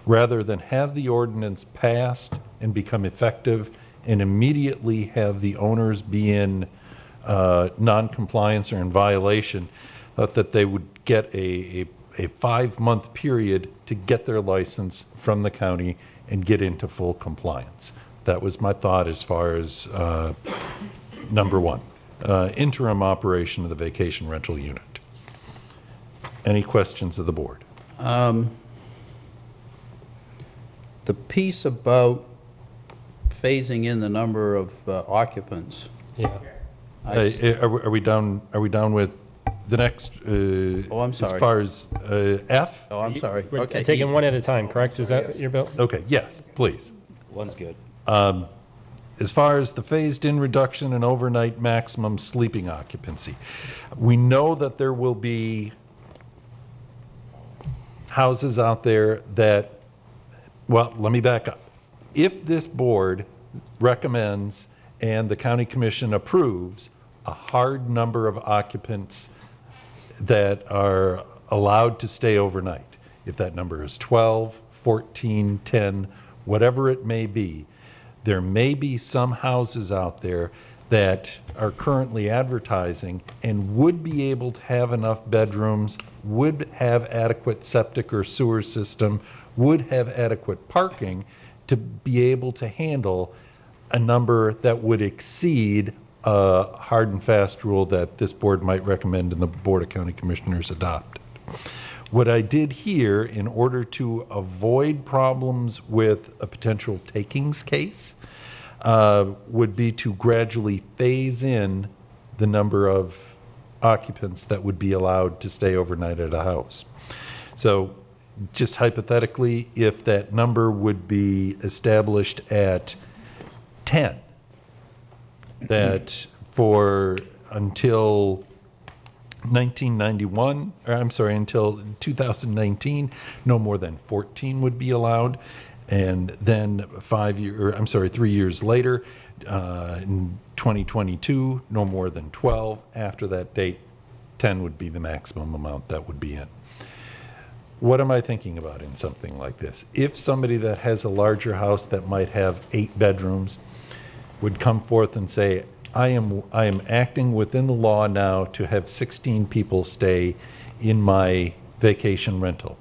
Rather than have the ordinance passed and become effective and immediately have the owners be in non-compliance or in violation, that they would get a 5-month period to get their license from the county and get into full compliance. That was my thought as far as number one, interim operation of the vacation rental unit. Any questions of the board? The piece about phasing in the number of occupants. Yeah. Are we down with the next? Oh, I'm sorry. As far as F? Oh, I'm sorry. We're Okay. taking one at a time, correct? Is that your bill? Okay, yes, please. One's good. As far as the phased-in reduction and overnight maximum sleeping occupancy, we know that there will be houses out there that, well, let me back up. If this board recommends and the county commission approves a hard number of occupants that are allowed to stay overnight, if that number is 12, 14, 10, whatever it may be, there may be some houses out there that are currently advertising and would be able to have enough bedrooms, would have adequate septic or sewer system, would have adequate parking to be able to handle a number that would exceed a hard and fast rule that this board might recommend and the Board of County Commissioners adopt. What I did here, in order to avoid problems with a potential takings case, would be to gradually phase in the number of occupants that would be allowed to stay overnight at a house. So just hypothetically, if that number would be established at 10, that for until 1991, or I'm sorry, until 2019, no more than 14 would be allowed. And then 3 years later, in 2022, no more than 12. After that date, 10 would be the maximum amount that would be in. What am I thinking about in something like this? If somebody that has a larger house that might have 8 bedrooms would come forth and say, I am acting within the law now to have 16 people stay in my vacation rental.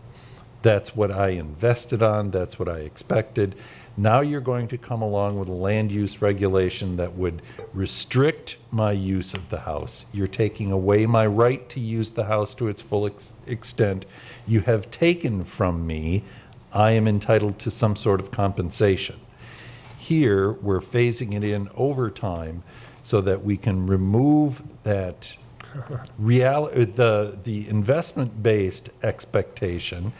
That's what I invested on. That's what I expected. Now you're going to come along with a land use regulation that would restrict my use of the house. You're taking away my right to use the house to its full extent. You have taken from me. I am entitled to some sort of compensation. Here, we're phasing it in over time so that we can remove that the investment-based expectation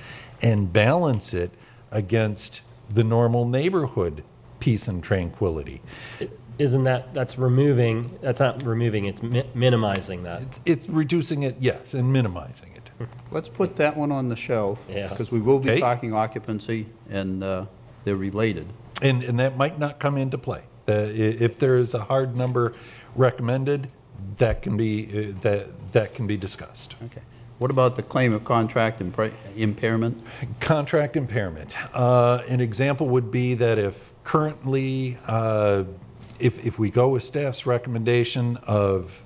and balance it against the normal neighborhood peace and tranquility. Isn't that's removing, that's not removing, it's minimizing that. It's reducing it, yes, and minimizing it. Let's put that one on the shelf, Yeah. because we will be Okay. talking occupancy, and they're related. And that might not come into play. If there is a hard number recommended, that can be discussed. Okay. What about the claim of contract impairment? Contract impairment. An example would be that if currently, if we go with staff's recommendation of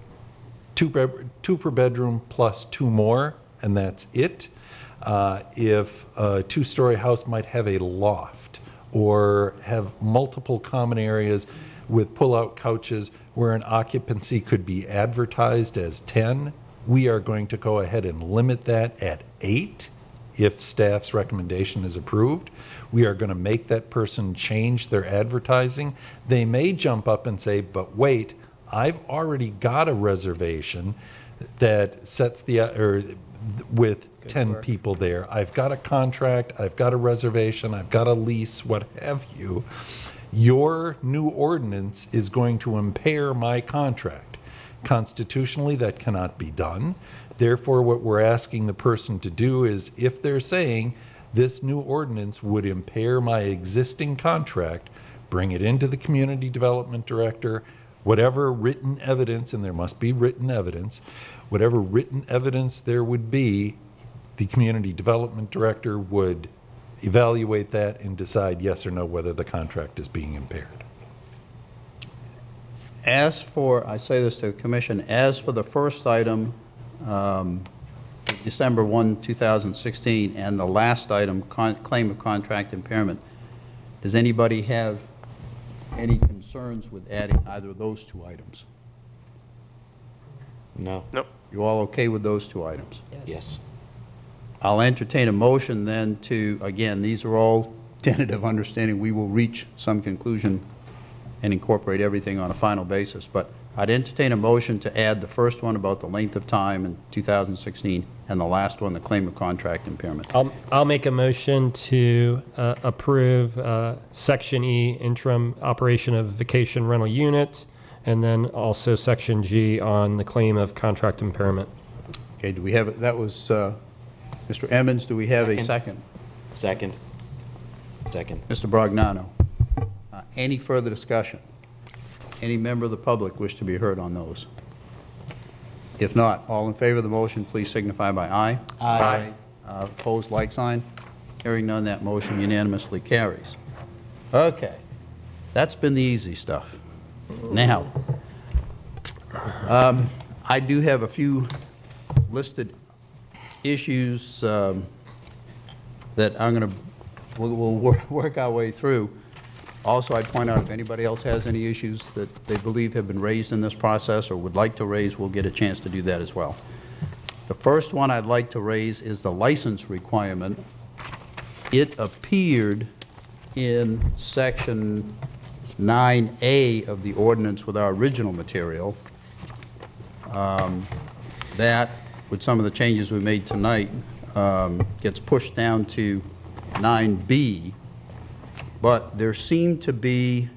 two per bedroom plus 2 more, and that's it. If a 2-story house might have a loft or have multiple common areas with pull-out couches where an occupancy could be advertised as 10, we are going to go ahead and limit that at 8 if staff's recommendation is approved. We are going to make that person change their advertising. They may jump up and say, but wait, I've already got a reservation that sets with 10 people there. I've got a contract, I've got a reservation, I've got a lease, what have you. Your new ordinance is going to impair my contract. Constitutionally, that cannot be done. Therefore, what we're asking the person to do is, if they're saying this new ordinance would impair my existing contract, bring it into the community development director, whatever written evidence, and there must be written evidence, whatever written evidence there would be, the community development director would evaluate that and decide yes or no whether the contract is being impaired. As for, I say this to the commission, as for the first item, December 1, 2016, and the last item, claim of contract impairment, does anybody have any concerns with adding either of those two items? No. Nope. You all okay with those two items? Yes. I'll entertain a motion then to, again, these are all tentative understanding. We will reach some conclusion and incorporate everything on a final basis. But I'd entertain a motion to add the first one about the length of time in 2016 and the last one, the claim of contract impairment. I'll make a motion to approve Section E, interim operation of vacation rental unit, and then also Section G on the claim of contract impairment. Okay, do we have, that was Mr. Emmons, do we have a second? Second. Second. Mr. Brognano. Any further discussion? Any member of the public wish to be heard on those? If not, all in favor of the motion, please signify by aye. Aye. Opposed, like sign. Hearing none, that motion unanimously carries. Okay, that's been the easy stuff. Now, I do have a few listed issues that we'll work our way through. Also, I'd point out if anybody else has any issues that they believe have been raised in this process or would like to raise, we'll get a chance to do that as well. The first one I'd like to raise is the license requirement. It appeared in Section 9A of the ordinance with our original material. That, with some of the changes we made tonight, gets pushed down to 9B. But there seem to be,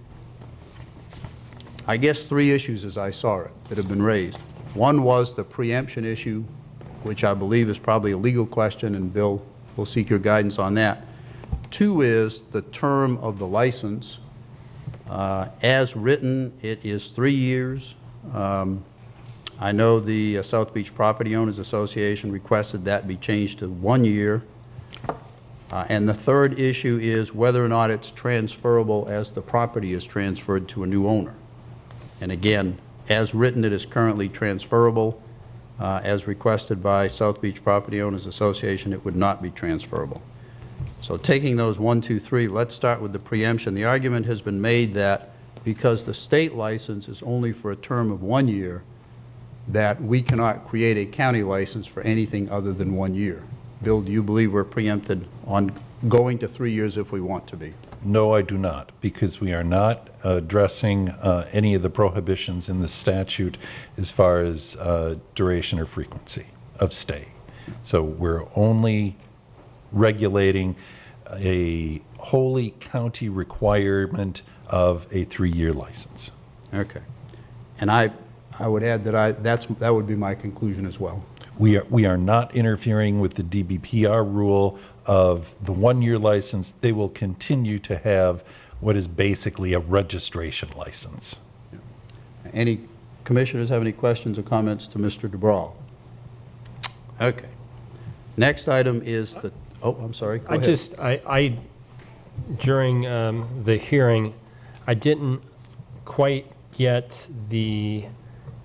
I guess, three issues as I saw it that have been raised. One was the preemption issue, which I believe is probably a legal question, and Bill will seek your guidance on that. Two is the term of the license. As written, it is 3 years. I know the South Beach Property Owners Association requested that be changed to 1 year. And the third issue is whether or not it's transferable as the property is transferred to a new owner. And again, as written, it is currently transferable. As requested by South Beach Property Owners Association, it would not be transferable. So taking those 1, 2, 3, let's start with the preemption. The argument has been made that because the state license is only for a term of 1 year, that we cannot create a county license for anything other than 1 year. Bill, do you believe we're preempted on going to 3 years if we want to be? No, I do not, because we are not addressing any of the prohibitions in the statute as far as duration or frequency of stay. So we're only regulating a wholly county requirement of a 3-year license. Okay. And I would add that that would be my conclusion as well. We are not interfering with the DBPR rule of the 1-year license. They will continue to have what is basically a registration license. Any commissioners have any questions or comments to Mr. DeBrawl? Okay. Next item is the, oh, I'm sorry, go ahead. During the hearing, I didn't quite get the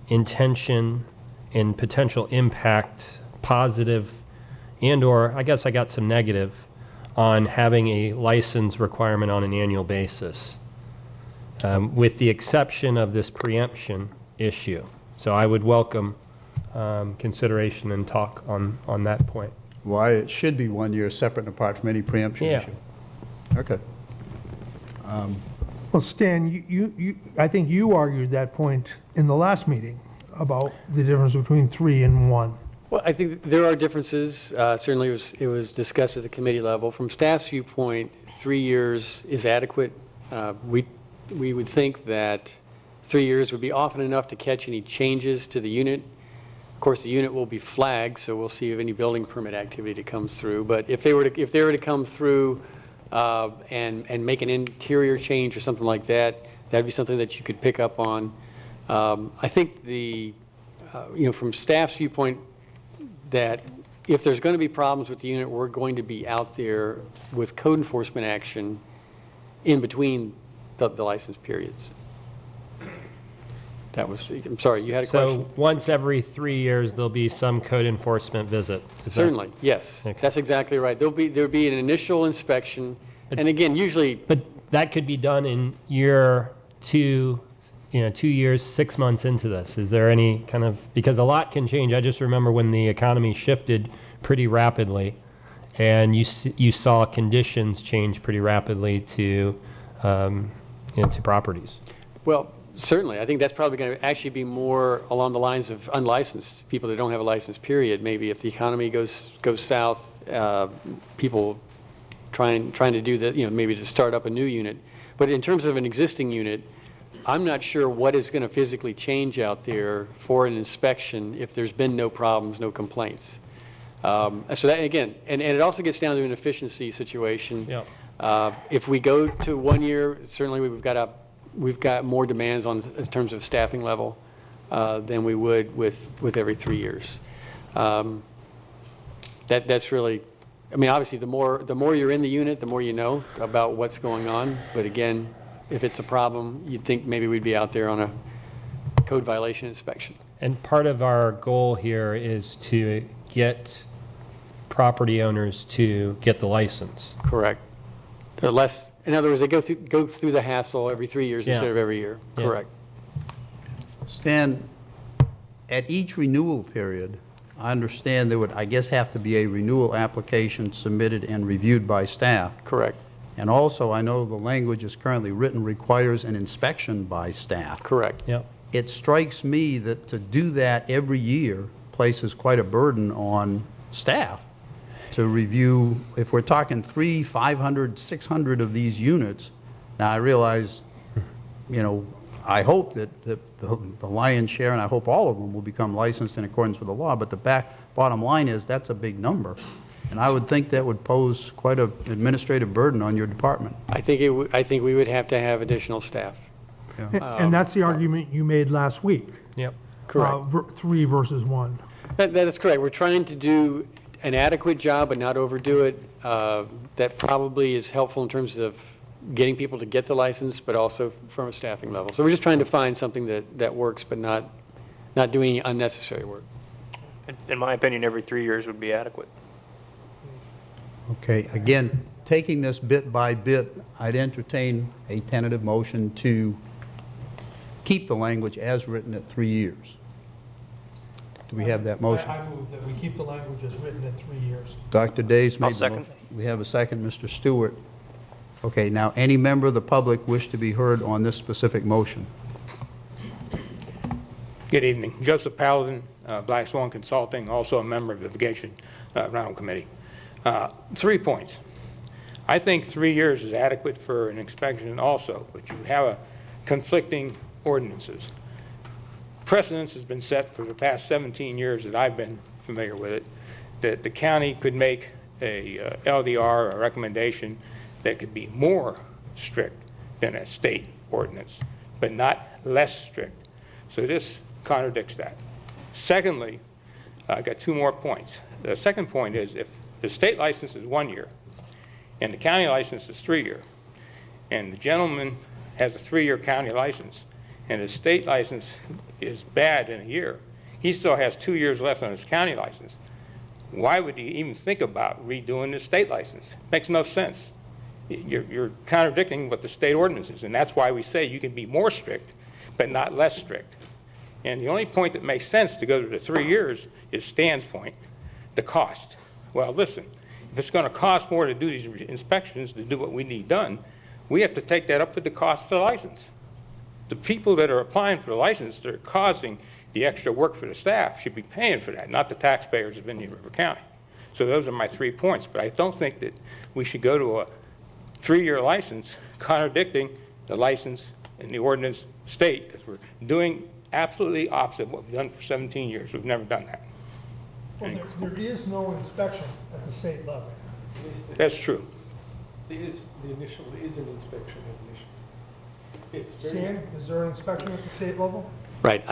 intention and potential impact, positive and or I guess I got some negative, on having a license requirement on an annual basis, with the exception of this preemption issue. So I would welcome consideration and talk on that point. Why it should be 1 year separate and apart from any preemption issue. Okay. Well, Stan, I think you argued that point in the last meeting about the difference between 3 and 1. Well, I think there are differences. Certainly, it was discussed at the committee level. From staff's viewpoint, 3 years is adequate. We would think that 3 years would be often enough to catch any changes to the unit. Of course, the unit will be flagged, so we'll see if any building permit activity comes through. But if they were to come through and make an interior change or something like that, that'd be something that you could pick up on. I think from staff's viewpoint, that if there's going to be problems with the unit, we're going to be out there with code enforcement action in between the license periods. I'm sorry, you had a question? So once every 3 years, there'll be some code enforcement visit? Certainly, yes. Okay. That's exactly right. There'll be an initial inspection, and again, usually... But that could be done in year 2, 2 years, 6 months into this. Is there any kind of, because a lot can change. I just remember when the economy shifted pretty rapidly, and you saw conditions change pretty rapidly to properties. Well, certainly. I think that's probably going to actually be more along the lines of unlicensed people that don't have a license period. Maybe if the economy goes south, people trying to do that, maybe to start up a new unit. But in terms of an existing unit, I'm not sure what is going to physically change out there for an inspection if there's been no problems, no complaints. So that, again, and it also gets down to an efficiency situation. Yeah. If we go to 1 year, certainly we've got more demands in terms of staffing level than we would with every 3 years. That's really, obviously the more you're in the unit, the more you know about what's going on. But again, if it's a problem, you'd think maybe we'd be out there on a code violation inspection. And part of our goal here is to get property owners to get the license. Correct. In other words, they go through the hassle every 3 years instead of every year. Yeah. Correct. Stan, at each renewal period, I understand there would, I guess, have to be a renewal application submitted and reviewed by staff. Correct. And also, I know the language is currently written requires an inspection by staff. Correct. Yep. It strikes me that to do that every year places quite a burden on staff to review. If we're talking 300, 500, 600 of these units, now I realize, I hope that the lion's share, and I hope all of them will become licensed in accordance with the law, but the bottom line is that's a big number. And I would think that would pose quite an administrative burden on your department. I think we would have to have additional staff. And that's the argument you made last week. Yep. Correct. 3 versus 1. That is correct. We're trying to do an adequate job but not overdo it. That probably is helpful in terms of getting people to get the license, but also from a staffing level. So we're just trying to find something that works, but not doing unnecessary work. In my opinion, every 3 years would be adequate. Okay, again, taking this bit by bit, I'd entertain a tentative motion to keep the language as written at 3 years. Do we have that motion? I move that we keep the language as written at 3 years. Dr. Days made I'll the second. motion. We have a second, Mr. Stewart. Okay, now, any member of the public wish to be heard on this specific motion? Good evening. Joseph Paladin, Black Swan Consulting, also a member of the Vacation Rental Committee. 3 points. I think 3 years is adequate for an inspection also, but you have conflicting ordinances. Precedence has been set for the past 17 years that I've been familiar with it, that the county could make a LDR, a recommendation that could be more strict than a state ordinance, but not less strict. So this contradicts that. Secondly, I got 2 more points. The second point is if the state license is 1 year and the county license is 3 year, and the gentleman has a 3-year county license and his state license is bad in a year, he still has 2 years left on his county license. Why would he even think about redoing the state license? Makes no sense. You're contradicting what the state ordinance is, and that's why we say you can be more strict, but not less strict. And the only point that makes sense to go to the 3 years is Stan's point, the cost. Well, listen, if it's going to cost more to do these inspections, to do what we need done, we have to take that up with the cost of the license. The people that are applying for the license, they're causing the extra work for the staff should be paying for that, not the taxpayers of Indian River County. So those are my 3 points, but I don't think that we should go to a 3-year license contradicting the license and the ordinance state, because we're doing absolutely opposite of what we've done for 17 years. We've never done that. Well, there is no inspection at the state level. That's true. There is an inspection initially. It's very. Stan, is there an inspection at the state level? Right.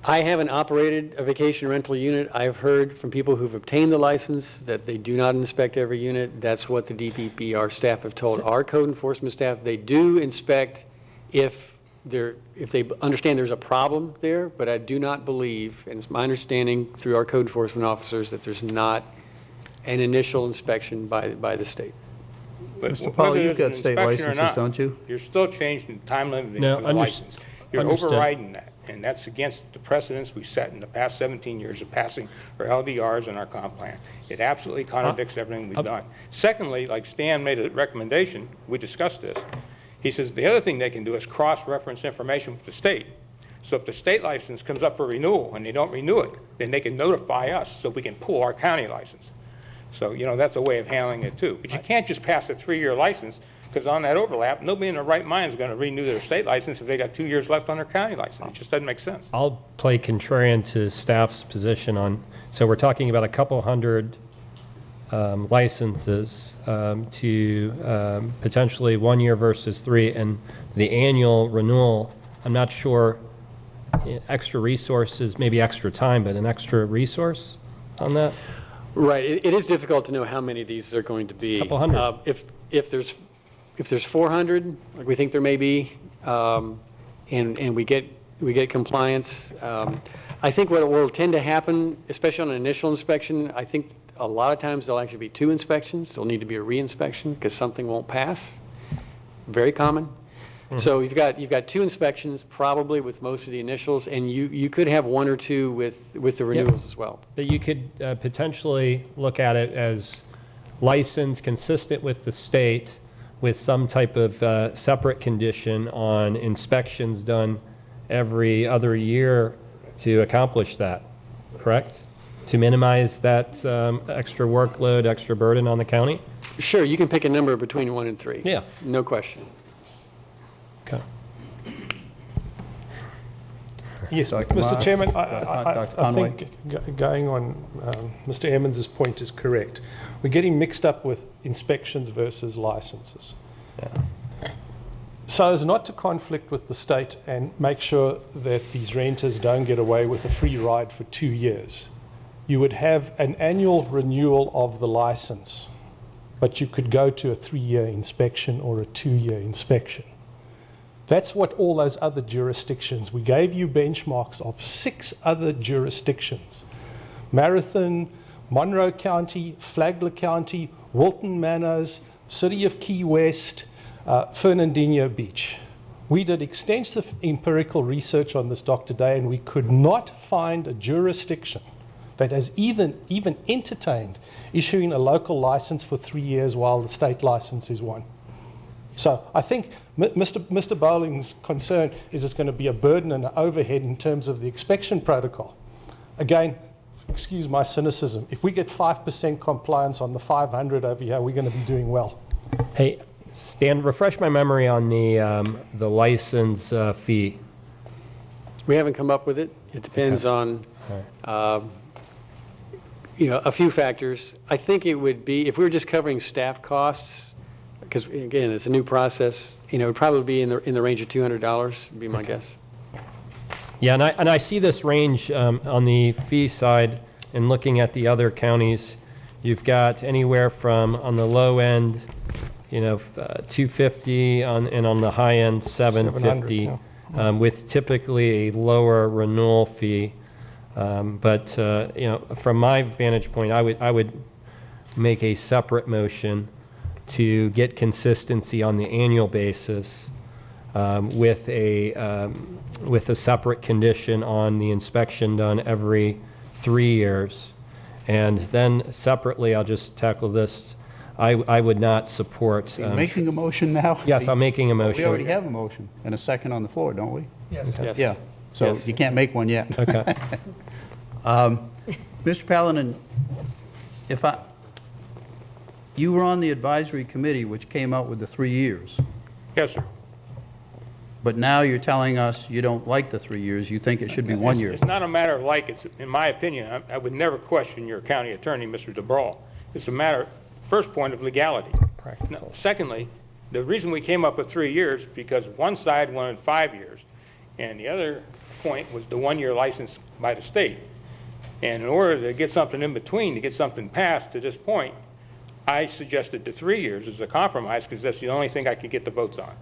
I haven't operated a vacation rental unit. I've heard from people who've obtained the license that they do not inspect every unit. That's what the DPPR staff have told our code enforcement staff. They do inspect if they understand there's a problem there, but I do not believe, and it's my understanding through our code enforcement officers, that there's not an initial inspection by the state. But Mr. Paul, whether you've there's an got state inspection or licenses, not, don't you? You're still changing the time limit No, of the license. You're understood. overriding that, and that's against the precedents we set in the past 17 years of passing our LDRs and our comp plan. It absolutely contradicts everything we've done. Secondly, like Stan made a recommendation, we discussed this. He says the other thing they can do is cross-reference information with the state. So if the state license comes up for renewal and they don't renew it, then they can notify us so we can pull our county license. So, that's a way of handling it too. But you can't just pass a 3-year license, because on that overlap, nobody in their right mind is going to renew their state license if they got 2 years left on their county license. It just doesn't make sense. I'll play contrarian to staff's position on, so we're talking about a couple hundred licenses to potentially 1 year versus 3, and the annual renewal, I'm not sure, extra resources, maybe extra time, but an extra resource on that? Right. It is difficult to know how many of these are going to be. Couple hundred. If there's 400, like we think there may be, and we get compliance, I think what will tend to happen, especially on an initial inspection, I think a lot of times there'll actually be 2 inspections. There'll need to be a re-inspection because something won't pass. Very common. So you've got 2 inspections probably with most of the initials, and you could have 1 or 2 with the renewals as well. But you could potentially look at it as license consistent with the state with some type of separate condition on inspections done every other year to accomplish that, correct? To minimize that extra workload, extra burden on the county? Sure, you can pick a number between 1 and 3. Yeah. No question. Okay. Yes, Dr. Mr. Mark, Chairman, Dr. I think going on Mr. Emmons' point is correct. We're getting mixed up with inspections versus licenses. Yeah. So as not to conflict with the state and make sure that these renters don't get away with a free ride for 2 years, you would have an annual renewal of the license, but you could go to a 3-year inspection or a 2-year inspection. That's what all those other jurisdictions, we gave you benchmarks of 6 other jurisdictions. Marathon, Monroe County, Flagler County, Wilton Manors, City of Key West, Fernandinho Beach. We did extensive empirical research on this, Dr. Day, and we could not find a jurisdiction that has even entertained issuing a local license for 3 years while the state license is 1. So I think Mr. Bowling's concern is it's going to be a burden and an overhead in terms of the inspection protocol. Again, excuse my cynicism, if we get 5% compliance on the 500 over here, we're going to be doing well. Hey, Stan, refresh my memory on the license fee. We haven't come up with it. It depends on a few factors. I think it would be, if we were just covering staff costs, because again, it's a new process, it would probably be in the range of $200, would be my guess. Yeah, and I see this range on the fee side, and looking at the other counties, you've got anywhere from, on the low end, $250, and on the high end, $750, with typically a lower renewal fee. But from my vantage point, I would make a separate motion to get consistency on the annual basis with a separate condition on the inspection done every 3 years. And then separately, I'll just tackle this. I would not support. Are you making a motion now? Yes, I'm making a motion. We already have a motion and a second on the floor, don't we? Yes. Yes. Yeah. so Yes. you can't make one yet. Okay. Mr. Paladin, you were on the advisory committee which came out with the 3 years, Yes, sir. but now you're telling us you don't like the 3 years, you think it should be 1 year. It's not a matter of like, it's, in my opinion, I would never question your county attorney, Mr. DeBrawl. It's a matter, first point, of legality. Practical. Now, secondly, the reason we came up with 3 years, because one side wanted 5 years, and the other point was the 1-year license by the state. And in order to get something in between, to get something passed to this point, I suggested the 3 years as a compromise, because that's the only thing I could get the votes on.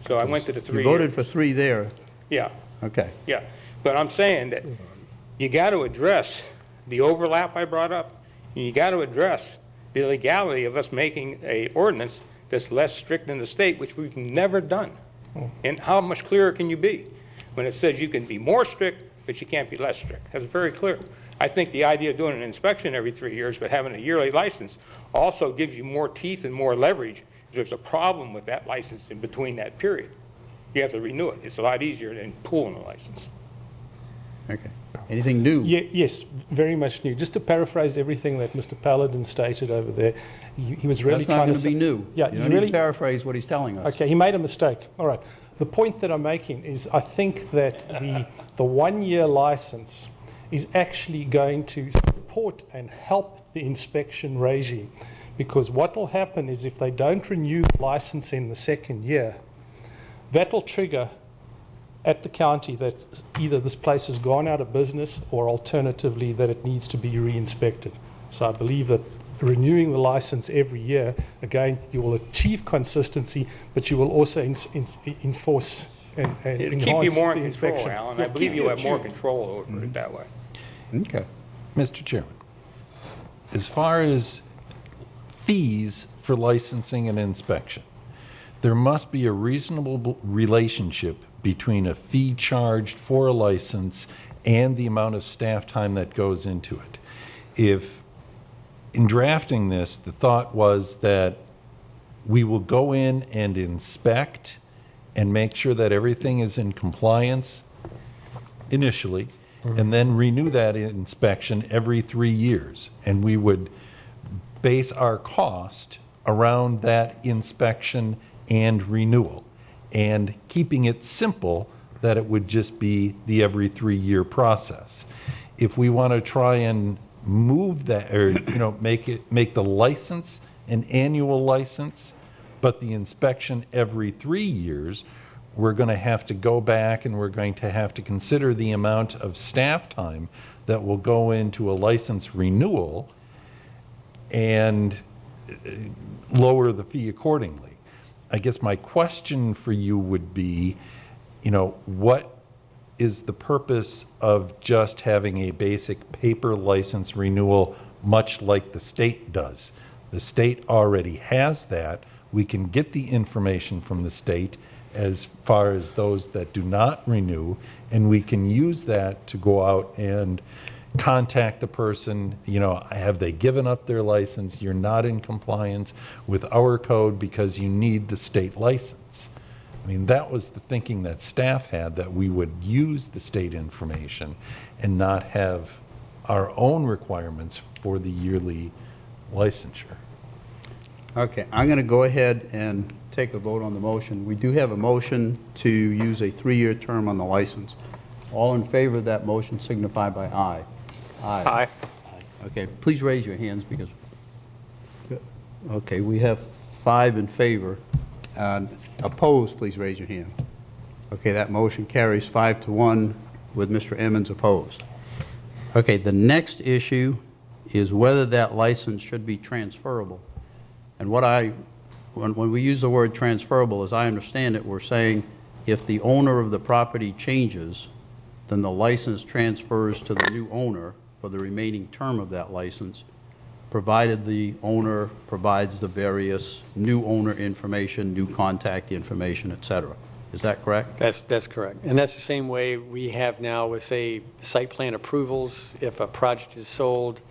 So I went to the 3 You years. voted for 3 there, Yeah. okay. Yeah, but I'm saying that you got to address the overlap I brought up, and you got to address the legality of us making a ordinance that's less strict than the state, which we've never done. And how much clearer can you be when it says you can be more strict, but you can't be less strict? That's very clear. I think the idea of doing an inspection every 3 years, but having a yearly license also gives you more teeth and more leverage if there's a problem with that license in between that period. You have to renew it. It's a lot easier than pulling a license. Okay. Anything new? Yes, very much new. Just to paraphrase everything that Mr. Paladin stated over there, he was really That's not trying going to to be new. Yeah, You he don't need really to paraphrase what he's telling us. Okay, he made a mistake. All right. The point that I'm making is I think that the 1-year license is actually going to support and help the inspection regime, because what will happen is if they don't renew the license in the 2nd year, that will trigger at the county that either this place has gone out of business or alternatively that it needs to be re-inspected. So I believe that renewing the license every year, again, you will achieve consistency, but you will also enforce and It'll enhance keep you more the in control, inspection. Alan. Yeah, I believe keep you you have more attuned. control over it that way. Okay. Mr. Chairman, as far as fees for licensing and inspection, there must be a reasonable relationship between a fee charged for a license and the amount of staff time that goes into it. If in drafting this, the thought was that we will go in and inspect and make sure that everything is in compliance initially, and then renew that inspection every 3 years. And we would base our cost around that inspection and renewal, and keeping it simple that it would just be the every 3-year process. If we want to try and move that, or make the license an annual license, but the inspection every 3 years, we're going to have to go back and we're going to have to consider the amount of staff time that will go into a license renewal and lower the fee accordingly. I guess my question for you would be, what is the purpose of just having a basic paper license renewal, much like the state does? The state already has that. We can get the information from the state as far as those that do not renew, and we can use that to go out and contact the person, have they given up their license? You're not in compliance with our code because you need the state license. I mean, that was the thinking that staff had, that we would use the state information and not have our own requirements for the yearly licensure. Okay, I'm going to go ahead and take a vote on the motion. We do have a motion to use a 3-year term on the license. All in favor of that motion signify by aye. Aye. Okay, please raise your hands because, okay, we have 5 in favor. Opposed, please raise your hand. Okay, that motion carries 5-1 with Mr. Emmons opposed. Okay, the next issue is whether that license should be transferable. And when we use the word transferable, as I understand it, we're saying if the owner of the property changes, then the license transfers to the new owner for the remaining term of that license, provided the owner provides the various new owner information, new contact information, etc. Is that correct? That's correct. And that's the same way we have now with, say, site plan approvals. If a project is sold,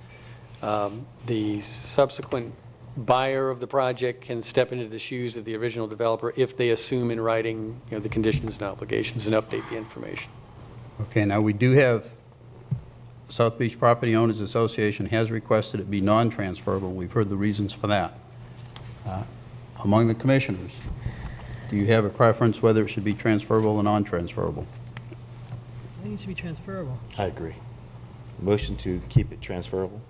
the subsequent buyer of the project can step into the shoes of the original developer if they assume in writing the conditions and obligations and update the information. Okay, now we do have, South Beach Property Owners Association has requested it be non-transferable. We've heard the reasons for that. Among the commissioners, do you have a preference whether it should be transferable or non-transferable? I think it should be transferable. I agree. Motion to keep it transferable.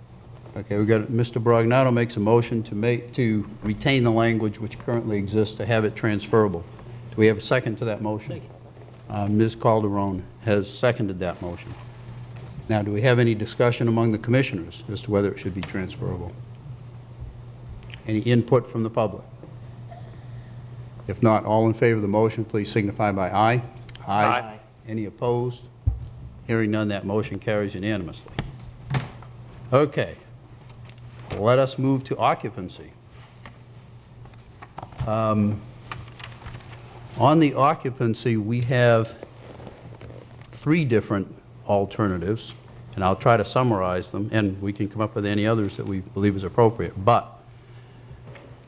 Okay, we got, Mr. Brognato makes a motion to retain the language which currently exists, to have it transferable. Do we have a second to that motion? Ms. Calderon has seconded that motion. Now, do we have any discussion among the commissioners as to whether it should be transferable? Any input from the public? If not, all in favor of the motion, please signify by aye. Aye. Any opposed? Hearing none, that motion carries unanimously. Okay. Let us move to occupancy. On the occupancy, we have 3 different alternatives, and I'll try to summarize them, and we can come up with any others that we believe is appropriate. But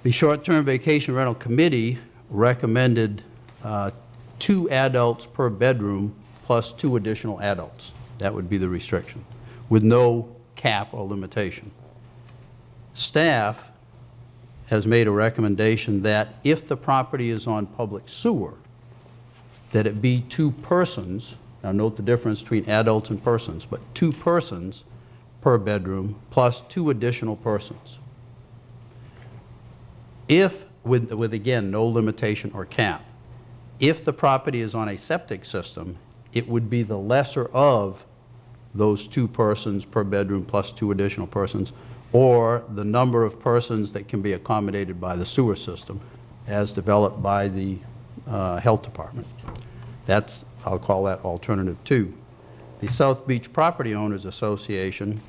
the Short-Term Vacation Rental Committee recommended 2 adults per bedroom plus 2 additional adults. That would be the restriction, with no cap or limitation. Staff has made a recommendation that if the property is on public sewer, that it be 2 persons. Now note the difference between adults and persons, but 2 persons per bedroom plus 2 additional persons. If, with again, no limitation or cap, if the property is on a septic system, it would be the lesser of those 2 persons per bedroom plus 2 additional persons, or the number of persons that can be accommodated by the sewer system as developed by the health department. That's, I'll call that alternative 2. The South Beach Property Owners Association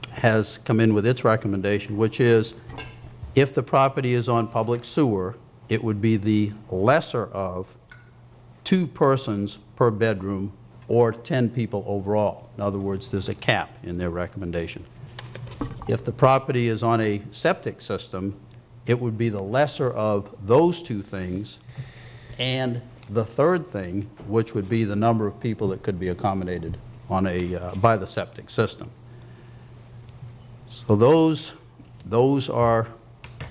has come in with its recommendation, which is if the property is on public sewer, it would be the lesser of 2 persons per bedroom or 10 people overall. In other words, there's a cap in their recommendation. If the property is on a septic system, it would be the lesser of those 2 things and the third thing, which would be the number of people that could be accommodated on a by the septic system. So those are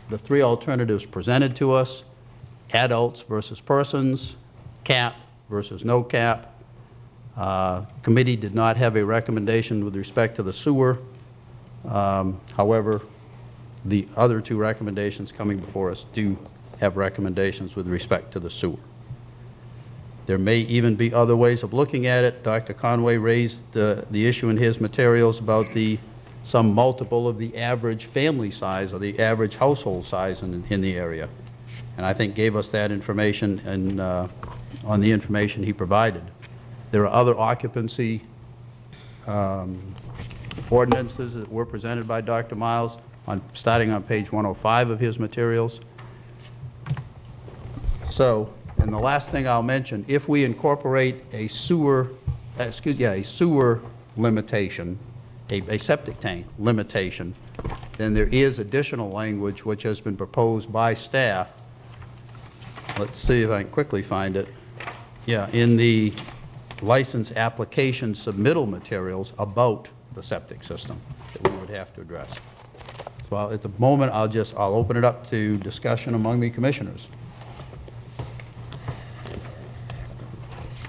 the 3 alternatives presented to us: adults versus persons, cap versus no cap. Committee did not have a recommendation with respect to the sewer. However, the other 2 recommendations coming before us do have recommendations with respect to the sewer. There may even be other ways of looking at it. Dr. Conway raised the issue in his materials about some multiple of the average family size or the average household size in the area, and I think gave us that information and on the information he provided. There are other occupancy ordinances that were presented by Dr. Miles, starting on page 105 of his materials. So, and the last thing I'll mention, if we incorporate a sewer limitation, a septic tank limitation, then there is additional language which has been proposed by staff. Let's see if I can quickly find it. Yeah, in the license application submittal materials about the septic system that we would have to address. So at the moment, I'll open it up to discussion among the commissioners.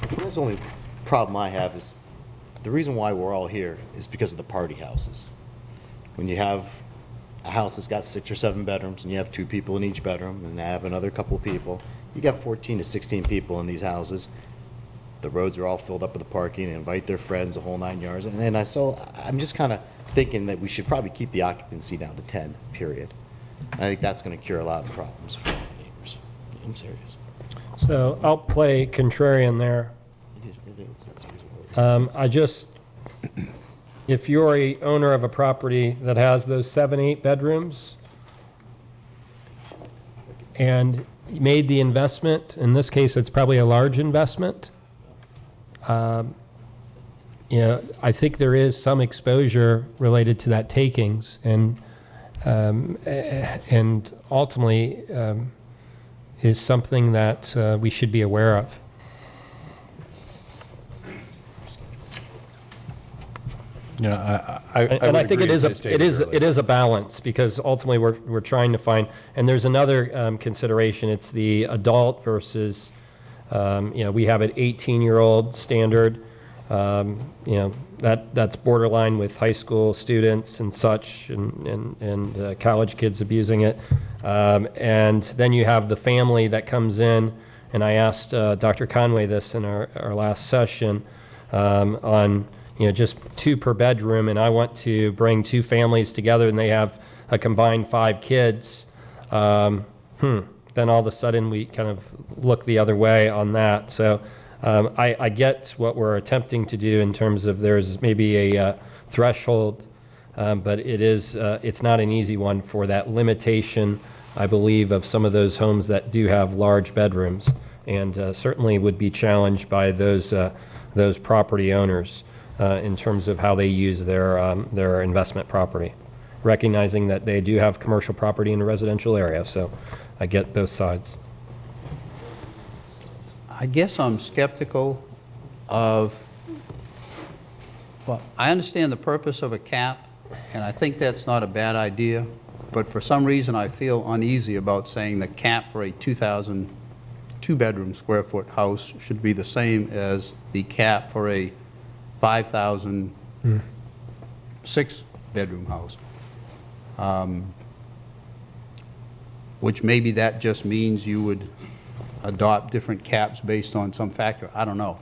The only problem I have is the reason why we're all here is because of the party houses. When you have a house that's got 6 or 7 bedrooms and you have 2 people in each bedroom and have another couple people, you got 14 to 16 people in these houses. The roads are all filled up with the parking, they invite their friends, the whole 9 yards. And I'm just kind of thinking that we should probably keep the occupancy down to 10, period. And I think that's going to cure a lot of problems for all the neighbors. I'm serious. So I'll play contrarian there. It is. That's the reason why. If you're a owner of a property that has those 7, 8 bedrooms and made the investment, in this case it's probably a large investment, I think there is some exposure related to that takings, and ultimately is something that we should be aware of. You know, I And I would think agree, it as I stated earlier. is a balance, because ultimately we're trying to find, and there's another consideration. It's the adult versus, we have an 18-year-old standard. That's borderline with high school students and such, and college kids abusing it. And then you have the family that comes in, and I asked Dr. Conway this in our last session on just 2 per bedroom, and I want to bring 2 families together and they have a combined 5 kids. Then all of a sudden we kind of look the other way on that. So I get what we're attempting to do in terms of there's maybe a threshold, but it's not an easy one for that limitation, I believe, of some of those homes that do have large bedrooms, and certainly would be challenged by those property owners in terms of how they use their investment property, recognizing that they do have commercial property in a residential area. So I get both sides. I guess I'm skeptical of, well, I understand the purpose of a cap, and I think that's not a bad idea, but for some reason I feel uneasy about saying the cap for a 2,000 2-bedroom square foot house should be the same as the cap for a 5,000 6-bedroom house. Which maybe that just means you would adopt different caps based on some factor. I don't know.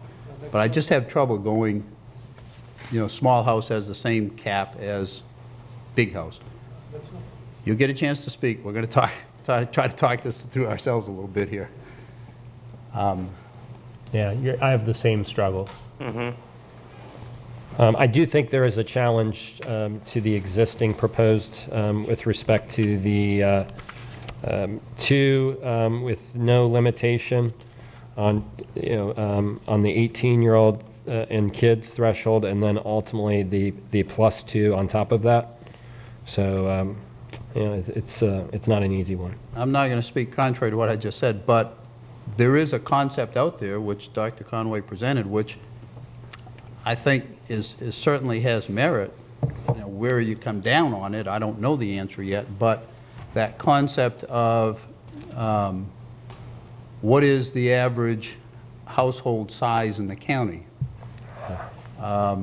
But I just have trouble going, small house has the same cap as big house. You'll get a chance to speak. We're going to try to talk this through ourselves a little bit here. I have the same struggles. I do think there is a challenge to the existing proposed with respect to the 2 with no limitation on on the 18-year-old and kids threshold, and then ultimately the +2 on top of that. So it's not an easy one. I'm not going to speak contrary to what I just said, but there is a concept out there which Dr. Conway presented, which I think is certainly has merit. Where you come down on it, I don't know the answer yet, but that concept of what is the average household size in the county? At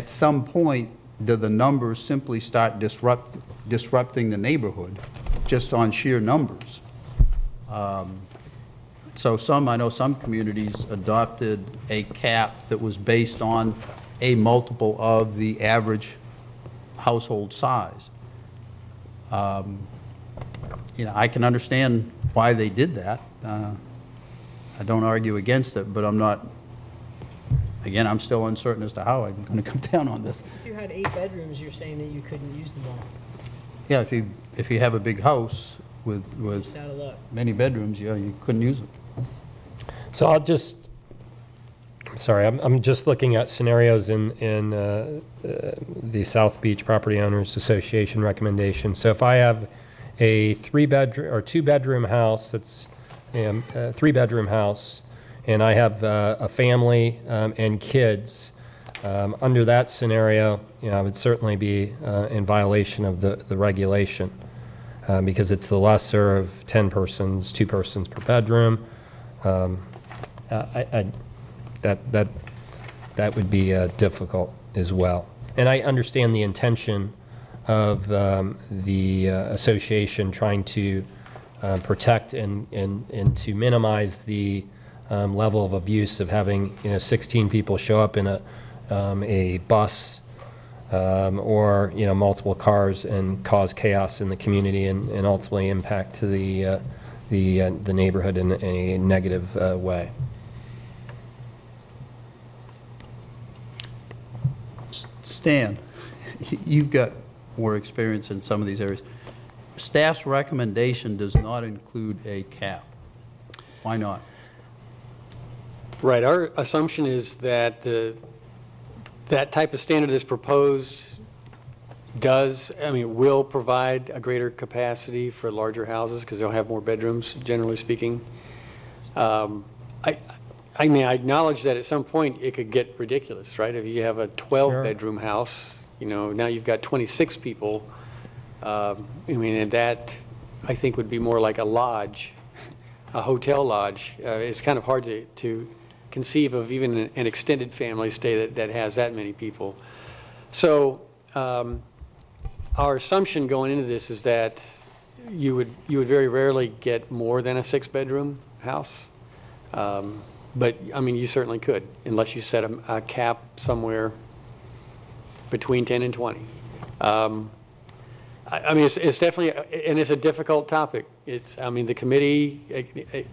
some point, do the numbers simply start disrupting the neighborhood just on sheer numbers? So I know some communities adopted a cap that was based on a multiple of the average household size. I can understand why they did that. I don't argue against it, but I'm still uncertain as to how I'm going to come down on this. If you had 8 bedrooms, you're saying that you couldn't use them all. Yeah, if you have a big house with Just out of luck. many bedrooms, you couldn't use it. So I'm just looking at scenarios in the South Beach Property Owners Association recommendation. So if I have a 3-bedroom or 2-bedroom house, that's a 3-bedroom house, and I have a family and kids, under that scenario, I would certainly be in violation of the regulation because it's the lesser of 10 persons, 2 persons per bedroom. That would be difficult as well. And I understand the intention of the association trying to protect and to minimize the level of abuse of having 16 people show up in a bus or multiple cars and cause chaos in the community and ultimately impact to the neighborhood in a negative way. Stan, you've got more experience in some of these areas. Staff's recommendation does not include a cap. Why not? Right. Our assumption is that that type of standard is proposed will provide a greater capacity for larger houses because they'll have more bedrooms, generally speaking. I I mean, I acknowledge that at some point it could get ridiculous, right? If you have a 12-bedroom house, now you've got 26 people. I mean, and that, I think, would be more like a lodge, a hotel lodge. It's kind of hard to conceive of even an extended family stay that has that many people. So our assumption going into this is that you would very rarely get more than a 6-bedroom house. But, I mean, you certainly could, unless you set a cap somewhere between 10 and 20. I mean, it's definitely, and it's a difficult topic. I mean, the committee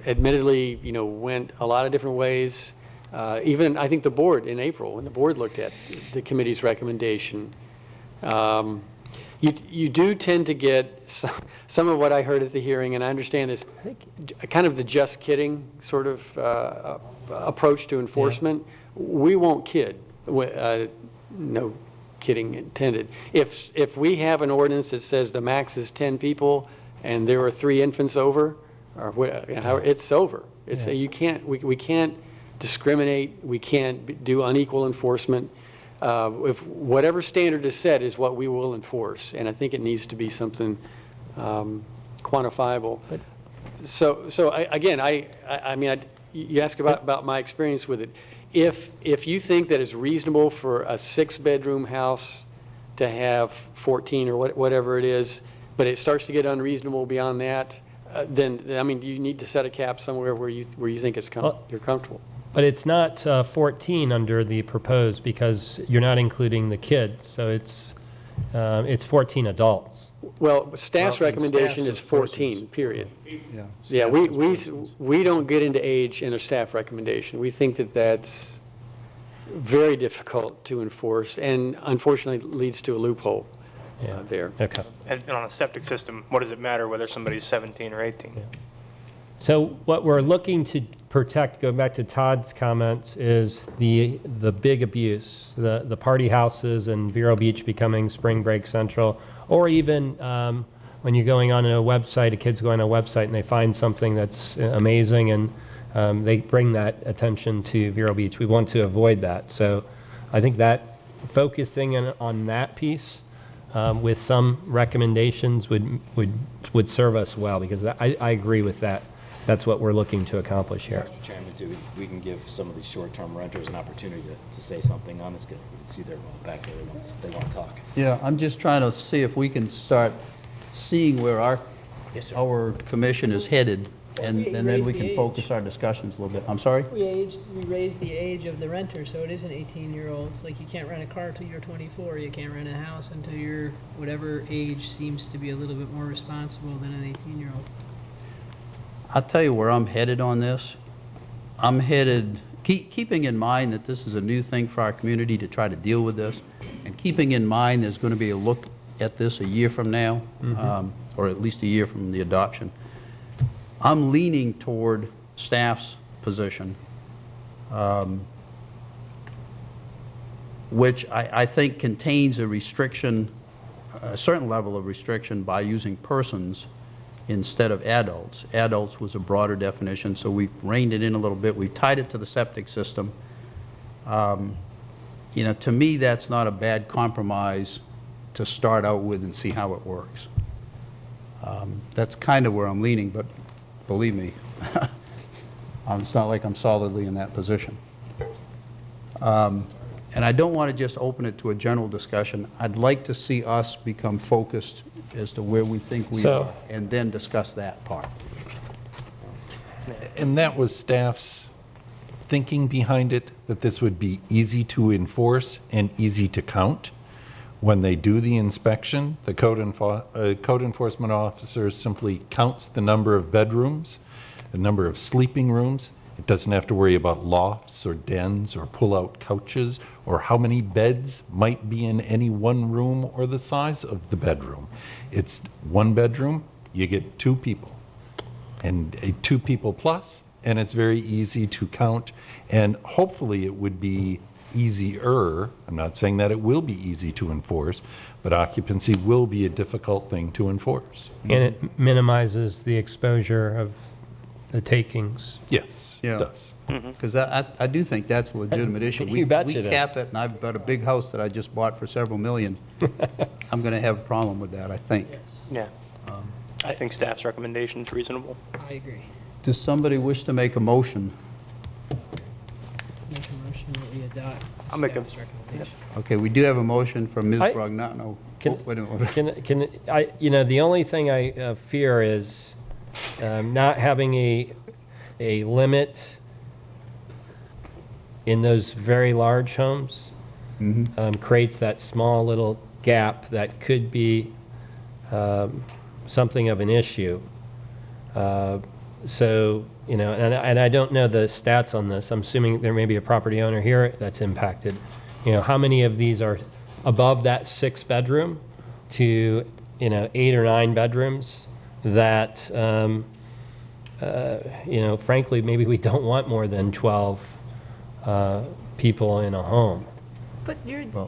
admittedly, went a lot of different ways. Even, I think, the board in April, when the board looked at the committee's recommendation, you do tend to get some of what I heard at the hearing, and I understand this, kind of the just kidding sort of approach to enforcement. Yeah. We won't kid. No kidding intended. If we have an ordinance that says the max is 10 people and there are 3 infants over, it's over. It's we can't discriminate. We can't do unequal enforcement. If whatever standard is set is what we will enforce, and I think it needs to be something quantifiable. So I mean, you ask about my experience with it. If you think that it's reasonable for a 6-bedroom house to have 14 or whatever it is, but it starts to get unreasonable beyond that, then I mean, you need to set a cap somewhere where you think you're comfortable. But it's not 14 under the proposed because you're not including the kids, so it's 14 adults. Well, staff's recommendation is 14, period. Yeah, we don't get into age in a staff recommendation. We think that that's very difficult to enforce and unfortunately leads to a loophole there. Okay. And on a septic system, what does it matter whether somebody's 17 or 18? Yeah. So what we're looking to protect, going back to Todd's comments, is the big abuse, the party houses and Vero Beach becoming Spring Break Central, or even when you're going on a website, a kid's going on a website and they find something that's amazing and they bring that attention to Vero Beach. We want to avoid that. So I think that focusing on that piece with some recommendations would serve us well, because I agree with that. That's what we're looking to accomplish here. Mr. Chairman, too, we can give some of these short-term renters an opportunity to say something on this. We can see they're going back there. They want to talk. Yeah, I'm just trying to see if we can start seeing where our commission is headed, and then we can focus our discussions a little bit. I'm sorry? We raised the age of the renter, so it is an 18-year-old. It's like you can't rent a car till you're 24. You can't rent a house until you're whatever age seems to be a little bit more responsible than an 18-year-old. I'll tell you where I'm headed on this. I'm headed, keeping in mind that this is a new thing for our community to try to deal with this, and keeping in mind there's going to be a look at this a year from now, or at least a year from the adoption. I'm leaning toward staff's position, which I think contains a restriction, a certain level of restriction by using persons instead of adults. Adults was a broader definition, so we've reined it in a little bit. We've tied it to the septic system. To me, that's not a bad compromise to start out with and see how it works. That's kind of where I'm leaning, but believe me, it's not like I'm solidly in that position. And I don't want to just open it to a general discussion. I'd like to see us become focused as to where we think we are, and then discuss that part. And that was staff's thinking behind it, that this would be easy to enforce and easy to count. When they do the inspection, the code enforcement officer simply counts the number of bedrooms, the number of sleeping rooms. It doesn't have to worry about lofts or dens or pull-out couches or how many beds might be in any one room or the size of the bedroom. It's one bedroom, you get 2 people, and a 2 people plus, and it's very easy to count, and hopefully it would be easier. I'm not saying that it will be easy to enforce, but occupancy will be a difficult thing to enforce. And it minimizes the exposure of the takings. Yes, Yeah. it does. Because I do think that's a legitimate issue. You betcha We it is. cap it, and I've got a big house that I just bought for several million. I'm going to have a problem with that, I think. Yeah. I think staff's recommendation is reasonable. I agree. Does somebody wish to make a motion? Make a motion that we adopt I'll make a- staff's recommendation. Okay, we do have a motion from Ms. I- Brognano. Can- Oh, wait a minute. Can I, the only thing I fear is not having a limit in those very large homes creates that small little gap that could be something of an issue. So, and I don't know the stats on this. I'm assuming there may be a property owner here that's impacted. How many of these are above that 6-bedroom to, 8 or 9 bedrooms that, frankly, maybe we don't want more than 12 people in a home. But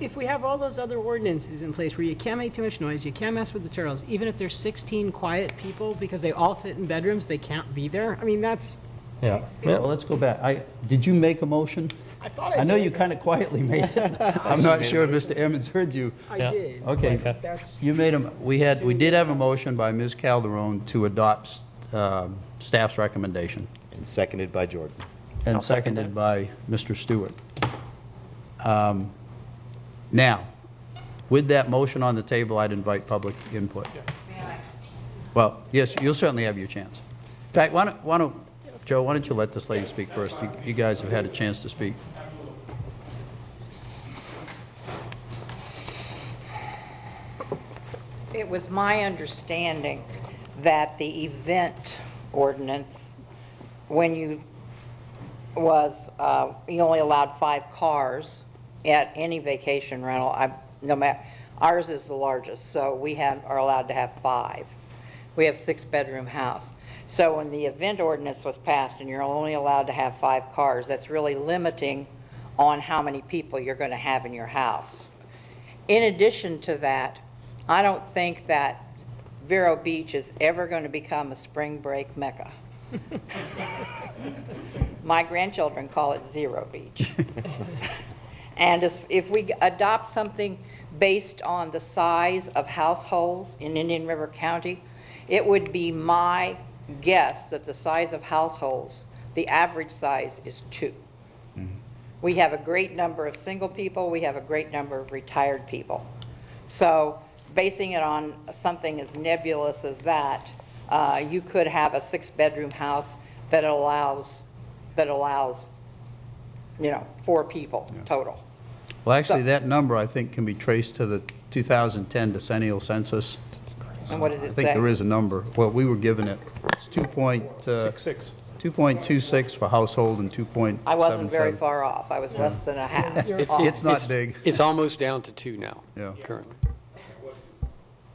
if we have all those other ordinances in place where you can't make too much noise, you can't mess with the turtles, even if there's 16 quiet people because they all fit in bedrooms, they can't be there. I mean, that's, Yeah. Well, let's go back. Did you make a motion? I thought I I know did. you kind of quietly made it. I'm not sure if Mr. Emmons heard you. I Yeah. did. Okay. but That's, You made we did have a motion by Ms. Calderon to adopt staff's recommendation, And seconded by Jordan. and seconded by Mr. Stewart. Now, with that motion on the table, I'd invite public input. Well, yes, you'll certainly have your chance. In fact, Joe, why don't you let this lady speak first? You guys have had a chance to speak. It was my understanding that the event ordinance, when you only allowed 5 cars at any vacation rental. No matter, ours is the largest, so we are allowed to have 5. We have 6-bedroom house. So when the event ordinance was passed and you're only allowed to have 5 cars, that's really limiting on how many people you're going to have in your house. In addition to that, I don't think that Vero Beach is ever going to become a spring break mecca. My grandchildren call it Zero Beach. And if we adopt something based on the size of households in Indian River County, it would be my guess that the size of households, the average size is 2. We have a great number of single people. We have a great number of retired people. So basing it on something as nebulous as that, you could have a 6-bedroom house that allows 4 people total. Well, actually, So- that number, I think, can be traced to the 2010 decennial census. And what does it I think say? there is a number. Well, we were given it. It's 2.26 for household and 2.77. I wasn't very far off. I was less than a half. off. It's not big. It's almost down to 2 now, Yeah. currently.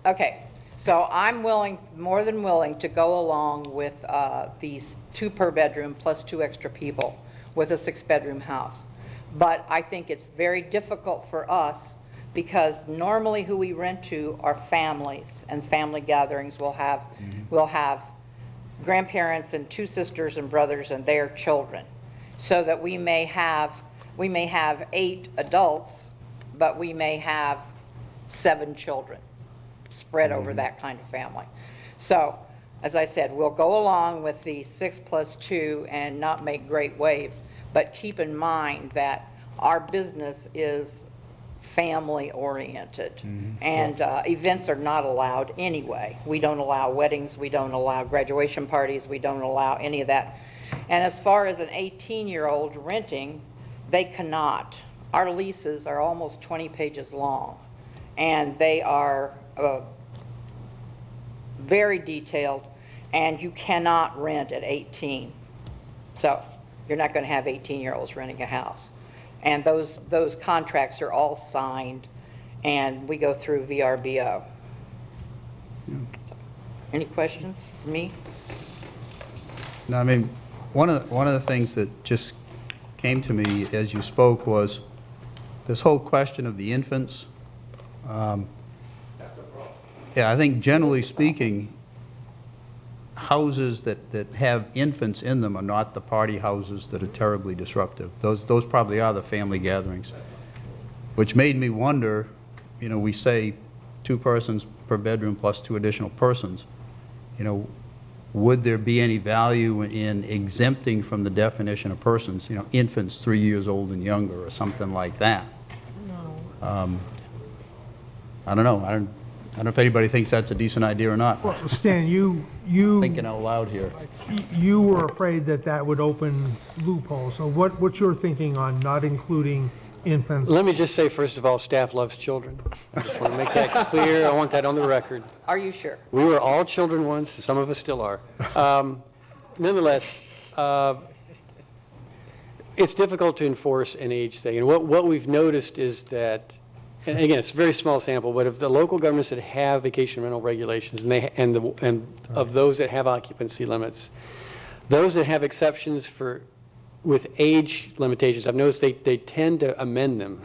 Okay, so I'm more than willing to go along with these 2 per bedroom plus 2 extra people with a 6-bedroom house. But I think it's very difficult for us because normally who we rent to are families, and family gatherings will have grandparents and 2 sisters and brothers and their children, so that we may have 8 adults, but we may have 7 children spread over that kind of family. So, as I said, we'll go along with the 6 plus 2 and not make great waves, but keep in mind that our business is family oriented, and events are not allowed anyway. We don't allow weddings, we don't allow graduation parties, we don't allow any of that. And as far as an 18-year-old renting, they cannot. Our leases are almost 20 pages long, and they are very detailed, and you cannot rent at 18. So you're not going to have 18-year-olds renting a house. And those contracts are all signed, and we go through VRBO. Any questions for me? No, I mean, one of the things that just came to me as you spoke was this whole question of the infants. Yeah, I think generally speaking, houses that have infants in them are not the party houses that are terribly disruptive. Those probably are the family gatherings, which made me wonder, you know, we say 2 persons per bedroom plus 2 additional persons. You know, would there be any value in exempting from the definition of persons, you know, infants 3 years old and younger or something like that? No. I don't know. I don't know if anybody thinks that's a decent idea or not. Well, Stan, you Thinking out loud here. you were afraid that that would open loopholes. So what's your thinking on not including infants? Let me just say, first of all, staff loves children. I just want to make that clear. I want that on the record. Are you sure? We were all children once. Some of us still are. Nonetheless, it's difficult to enforce an age thing. And what we've noticed is that, and again, it's a very small sample, but of the local governments that have vacation rental regulations and of those that have occupancy limits, those that have exceptions with age limitations, I've noticed they tend to amend them,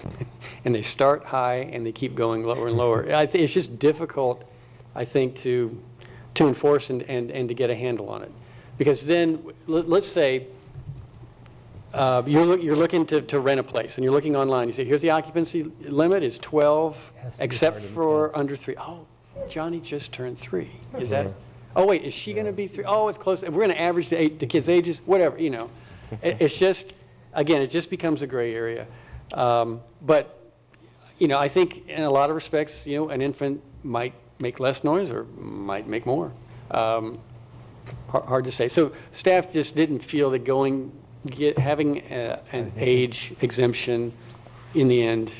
and they start high and they keep going lower and lower. It's just difficult, I think, to enforce and to get a handle on it, because then let's say you're looking to rent a place, and you're looking online. You say, here's the occupancy limit is 12, except for under 3. Oh, Johnny just turned 3. Is that? Oh wait, is she going to be 3? Oh, it's close. We're going to average the kids' ages, whatever, you know. It's just, again, it just becomes a gray area. But, you know, I think in a lot of respects, you know, an infant might make less noise or might make more. Hard to say. So staff just didn't feel that having an age exemption in the end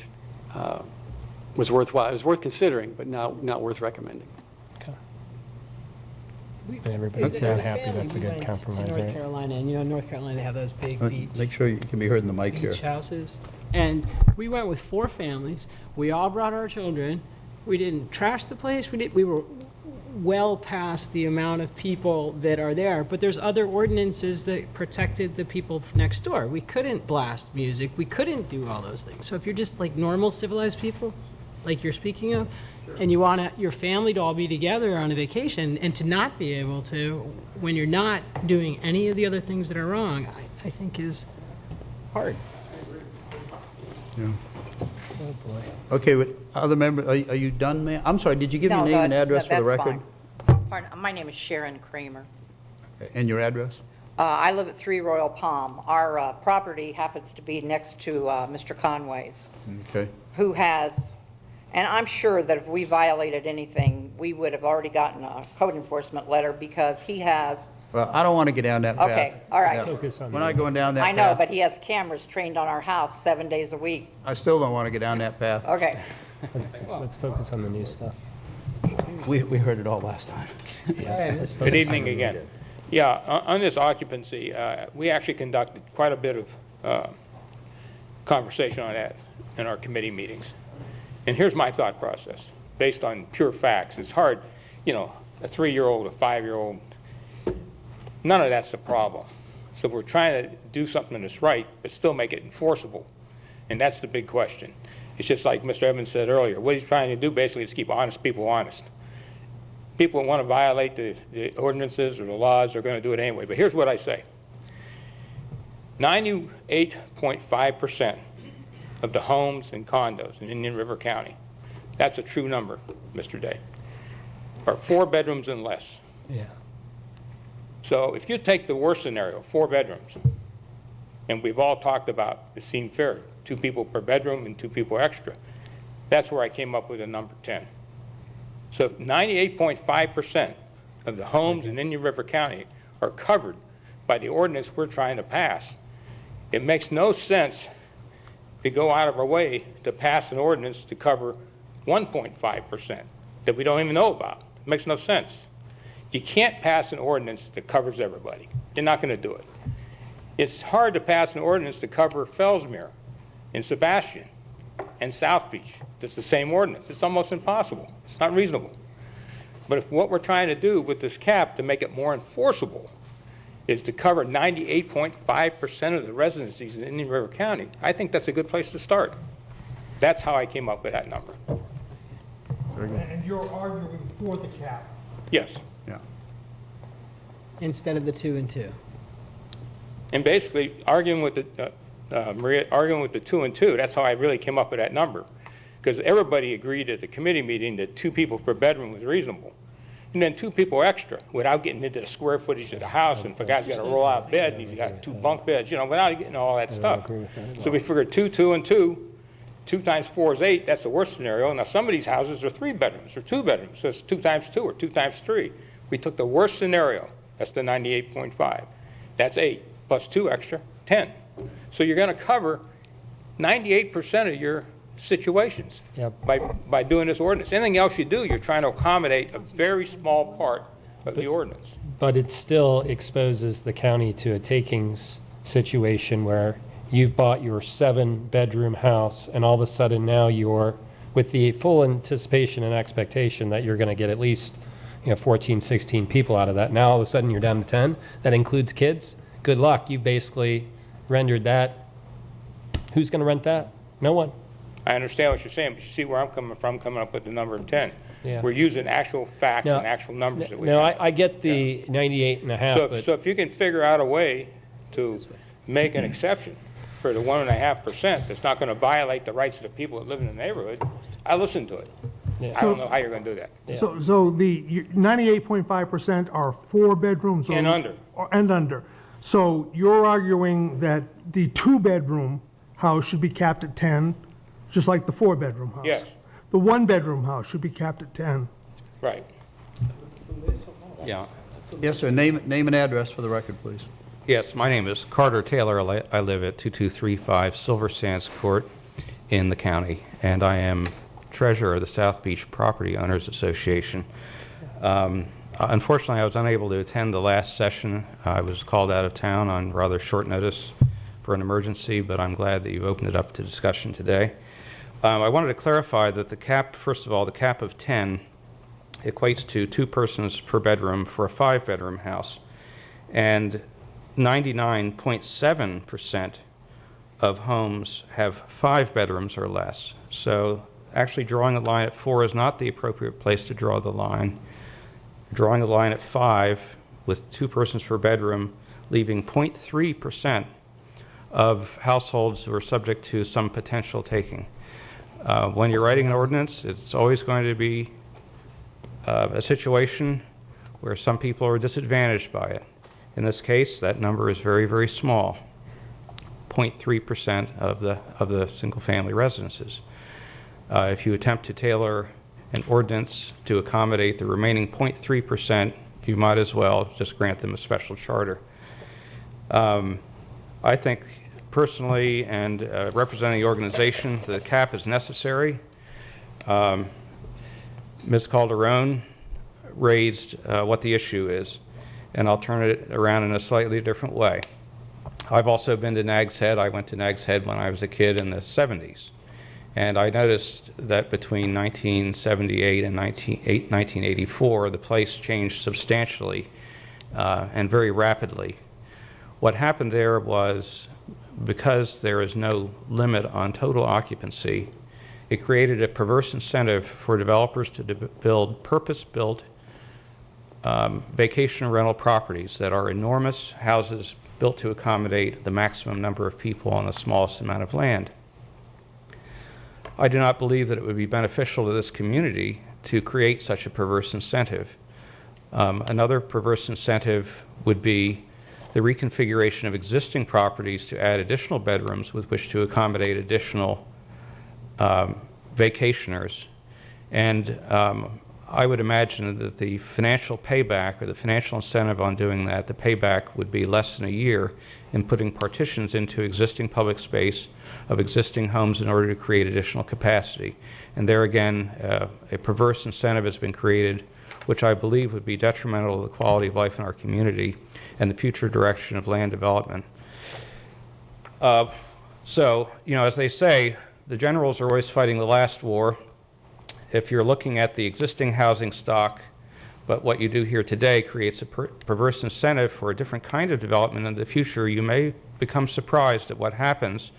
was worthwhile. It was worth considering, but not worth recommending. Everybody's not happy. That's a good To compromise, North right? Carolina, and you know, in North Carolina they have those big beach Make sure you can be heard in the mic here. houses, and we went with 4 families. We all brought our children. We didn't trash the place. We were well past the amount of people that are there, but there's other ordinances that protected the people next door. We couldn't blast music. We couldn't do all those things. So if you're just like normal civilized people, like you're speaking of, and you want your family to all be together on a vacation, and to not be able to when you're not doing any of the other things that are wrong, I think is hard. Yeah. Okay, but other members, are you done, ma'am? I'm sorry, did you give your name and address for the record? Pardon, my name is Sharon Kramer. And your address? I live at 3 Royal Palm. Our property happens to be next to Mr. Conway's, Okay. who has, and I'm sure that if we violated anything, we would have already gotten a code enforcement letter, because he has. Well, I don't want to get down that path. Okay, all right. Yeah. We're not going down that path. I know, but he has cameras trained on our house 7 days a week. I still don't want to get down that path. Okay. Let's focus on the new stuff. We heard it all last time. Good evening again. Yeah, on this occupancy, we actually conducted quite a bit of conversation on that in our committee meetings. And here's my thought process, based on pure facts. It's hard, you know, a 3-year-old, a 5-year-old, none of that's the problem. So we're trying to do something that's right, but still make it enforceable. And that's the big question. It's just like Mr. Evans said earlier. What he's trying to do basically is keep honest people honest. People that want to violate the ordinances or the laws are going to do it anyway. But here's what I say. 98.5% of the homes and condos in Indian River County, that's a true number, Mr. Day, are 4 bedrooms and less. Yeah. So if you take the worst scenario, 4 bedrooms, and we've all talked about it seemed fair, 2 people per bedroom and 2 people extra, that's where I came up with the number 10. So 98.5% of the homes in Indian River County are covered by the ordinance we're trying to pass. It makes no sense to go out of our way to pass an ordinance to cover 1.5% that we don't even know about. It makes no sense. You can't pass an ordinance that covers everybody. You're not going to do it. It's hard to pass an ordinance to cover Fellsmere and Sebastian and South Beach. It's the same ordinance. It's almost impossible. It's not reasonable. But if what we're trying to do with this cap to make it more enforceable is to cover 98.5% of the residencies in Indian River County, I think that's a good place to start. That's how I came up with that number. And you're arguing for the cap. Yes. Yeah. instead of the 2 and 2. And basically, arguing with the, Maria, arguing with the 2 and 2, that's how I really came up with that number. Because everybody agreed at the committee meeting that 2 people per bedroom was reasonable. And then 2 people extra, without getting into the square footage of the house, and if a guy's got a roll-out bed, and he's got 2 bunk beds, without getting all that stuff. So we figured 2, 2, and 2. 2 times 4 is 8, that's the worst scenario. Now some of these houses are 3 bedrooms or 2 bedrooms, so it's 2 times 2 or 2 times 3. We took the worst scenario, that's the 98.5. That's 8, plus 2 extra, 10. So you're gonna cover 98% of your situations by doing this ordinance. Anything else you do, you're trying to accommodate a very small part of the ordinance. But it still exposes the county to a takings situation where you've bought your 7-bedroom house, and all of a sudden now you're, with the full anticipation and expectation that you're going to get at least 14, 16 people out of that. Now all of a sudden you're down to 10. That includes kids. Good luck. You basically rendered that. Who's going to rent that? No one. I understand what you're saying, but you see where I'm coming from, coming up with the number of 10. Yeah. We're using actual facts No, and actual numbers that we No, have. I get the 98.5. So if you can figure out a way to make an exception for the 1.5% that's not going to violate the rights of the people that live in the neighborhood, I listen to it. I don't know how you're going to do that. Yeah. So the 98.5% are 4 bedrooms And under. and under. So you're arguing that the 2-bedroom house should be capped at 10, just like the 4-bedroom house? Yes. The 1-bedroom house should be capped at 10. Right. Yeah. Yes, sir. Name and address for the record, please. Yes, my name is Carter Taylor. I live at 2235 Silver Sands Court in the county, and I am treasurer of the South Beach Property Owners Association. Unfortunately, I was unable to attend the last session. I was called out of town on rather short notice for an emergency, but I'm glad that you've opened it up to discussion today. I wanted to clarify that the cap, first of all, the cap of 10 equates to 2 persons per bedroom for a 5-bedroom house, and 99.7% of homes have 5 bedrooms or less. So actually drawing a line at 4 is not the appropriate place to draw the line. Drawing a line at 5 with 2 persons per bedroom, leaving 0.3% of households who are subject to some potential taking. When you're writing an ordinance, it's always going to be a situation where some people are disadvantaged by it. In this case, that number is very, very small, 0.3% of the single-family residences. If you attempt to tailor an ordinance to accommodate the remaining 0.3%, you might as well just grant them a special charter. I think personally, and representing the organization, the cap is necessary. Ms. Calderon raised what the issue is, and I'll turn it around in a slightly different way. I've also been to Nag's Head. I went to Nag's Head when I was a kid in the 70s, and I noticed that between 1978 and 1984, the place changed substantially and very rapidly. What happened there was, because there is no limit on total occupancy, it created a perverse incentive for developers to build purpose-built vacation rental properties that are enormous houses built to accommodate the maximum number of people on the smallest amount of land. I do not believe that it would be beneficial to this community to create such a perverse incentive. Another perverse incentive would be the reconfiguration of existing properties to add additional bedrooms with which to accommodate additional vacationers. And I would imagine that the financial payback or the financial incentive on doing that, the payback would be less than a year in putting partitions into existing public space of existing homes in order to create additional capacity. And there again, a perverse incentive has been created, which I believe would be detrimental to the quality of life in our community and the future direction of land development. So, as they say, the generals are always fighting the last war. If you're looking at the existing housing stock, but what you do here today creates a perverse incentive for a different kind of development in the future, you may become surprised at what happens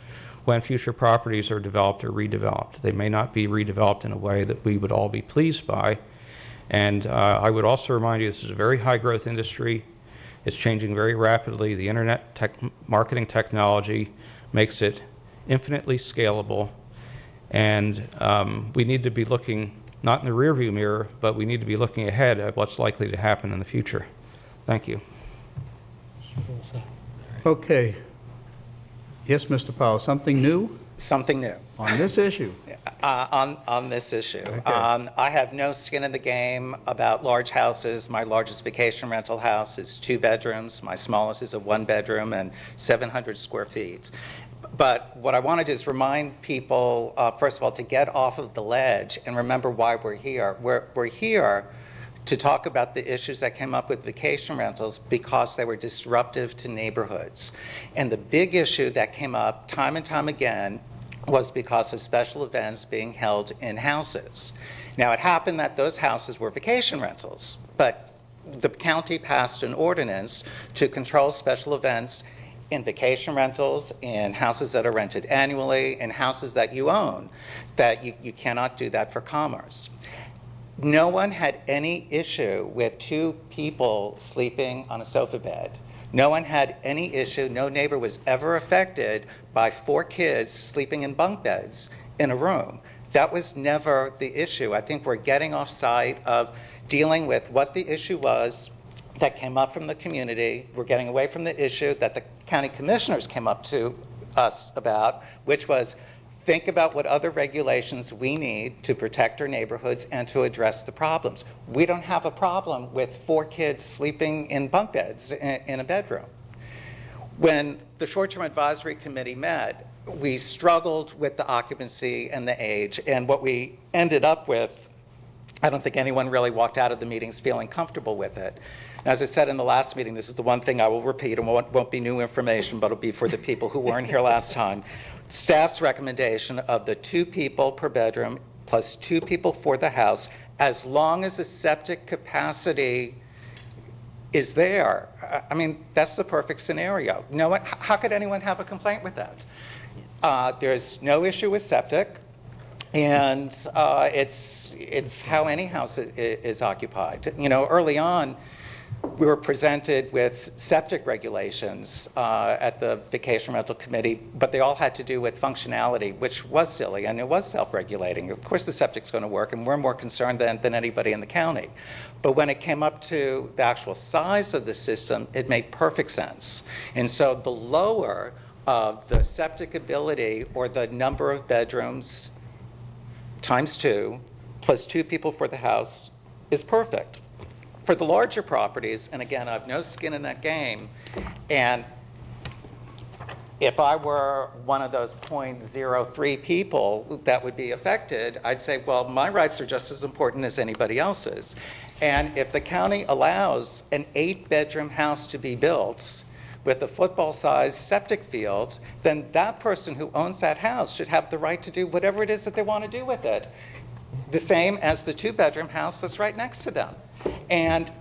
when future properties are developed or redeveloped. They may not be redeveloped in a way that we would all be pleased by. And I would also remind you, this is a very high growth industry. It's changing very rapidly. The internet marketing technology makes it infinitely scalable, and we need to be looking not in the rearview mirror, but we need to be looking ahead at what's likely to happen in the future. Thank you. Okay. Yes, Mr. Powell, something new Something new. on this issue? On this issue. I have no skin in the game about large houses. My largest vacation rental house is 2 bedrooms. My smallest is a 1-bedroom and 700 square feet. But what I want to do is remind people, first of all, to get off of the ledge and remember why we're here. We're here to talk about the issues that came up with vacation rentals because they were disruptive to neighborhoods. And the big issue that came up time and time again was because of special events being held in houses. Now, it happened that those houses were vacation rentals, but the county passed an ordinance to control special events in vacation rentals, in houses that are rented annually, in houses that you own, that you cannot do that for commerce. No one had any issue with 2 people sleeping on a sofa bed. No one had any issue, no neighbor was ever affected by 4 kids sleeping in bunk beds in a room. That was never the issue. I think we're getting off site of dealing with what the issue was that came up from the community. We're getting away from the issue that the county commissioners came up to us about, which was think about what other regulations we need to protect our neighborhoods and to address the problems. We don't have a problem with 4 kids sleeping in bunk beds in a bedroom. When the short-term advisory committee met, we struggled with the occupancy and the age, and what we ended up with, I don't think anyone really walked out of the meetings feeling comfortable with it. As I said in the last meeting, this is the one thing I will repeat, and won't be new information, but it'll be for the people who weren't here last time. Staff's recommendation of the 2 people per bedroom plus 2 people for the house, as long as the septic capacity is there. I mean, that's the perfect scenario. How could anyone have a complaint with that? There's no issue with septic, and it's how any house is occupied. You know, early on, we were presented with septic regulations at the Vacation Rental Committee, but they all had to do with functionality, which was silly, and it was self-regulating. Of course the septic's going to work, and we're more concerned than anybody in the county. But when it came up to the actual size of the system, it made perfect sense. And so the lower of the septic ability, or the number of bedrooms times 2, plus 2 people for the house, is perfect. For the larger properties, and again, I have no skin in that game, and if I were one of those 0.03 people that would be affected, I'd say, well, my rights are just as important as anybody else's. And if the county allows an 8-bedroom house to be built with a football-sized septic field, then that person who owns that house should have the right to do whatever it is that they want to do with it. The same as the 2-bedroom house that's right next to them. And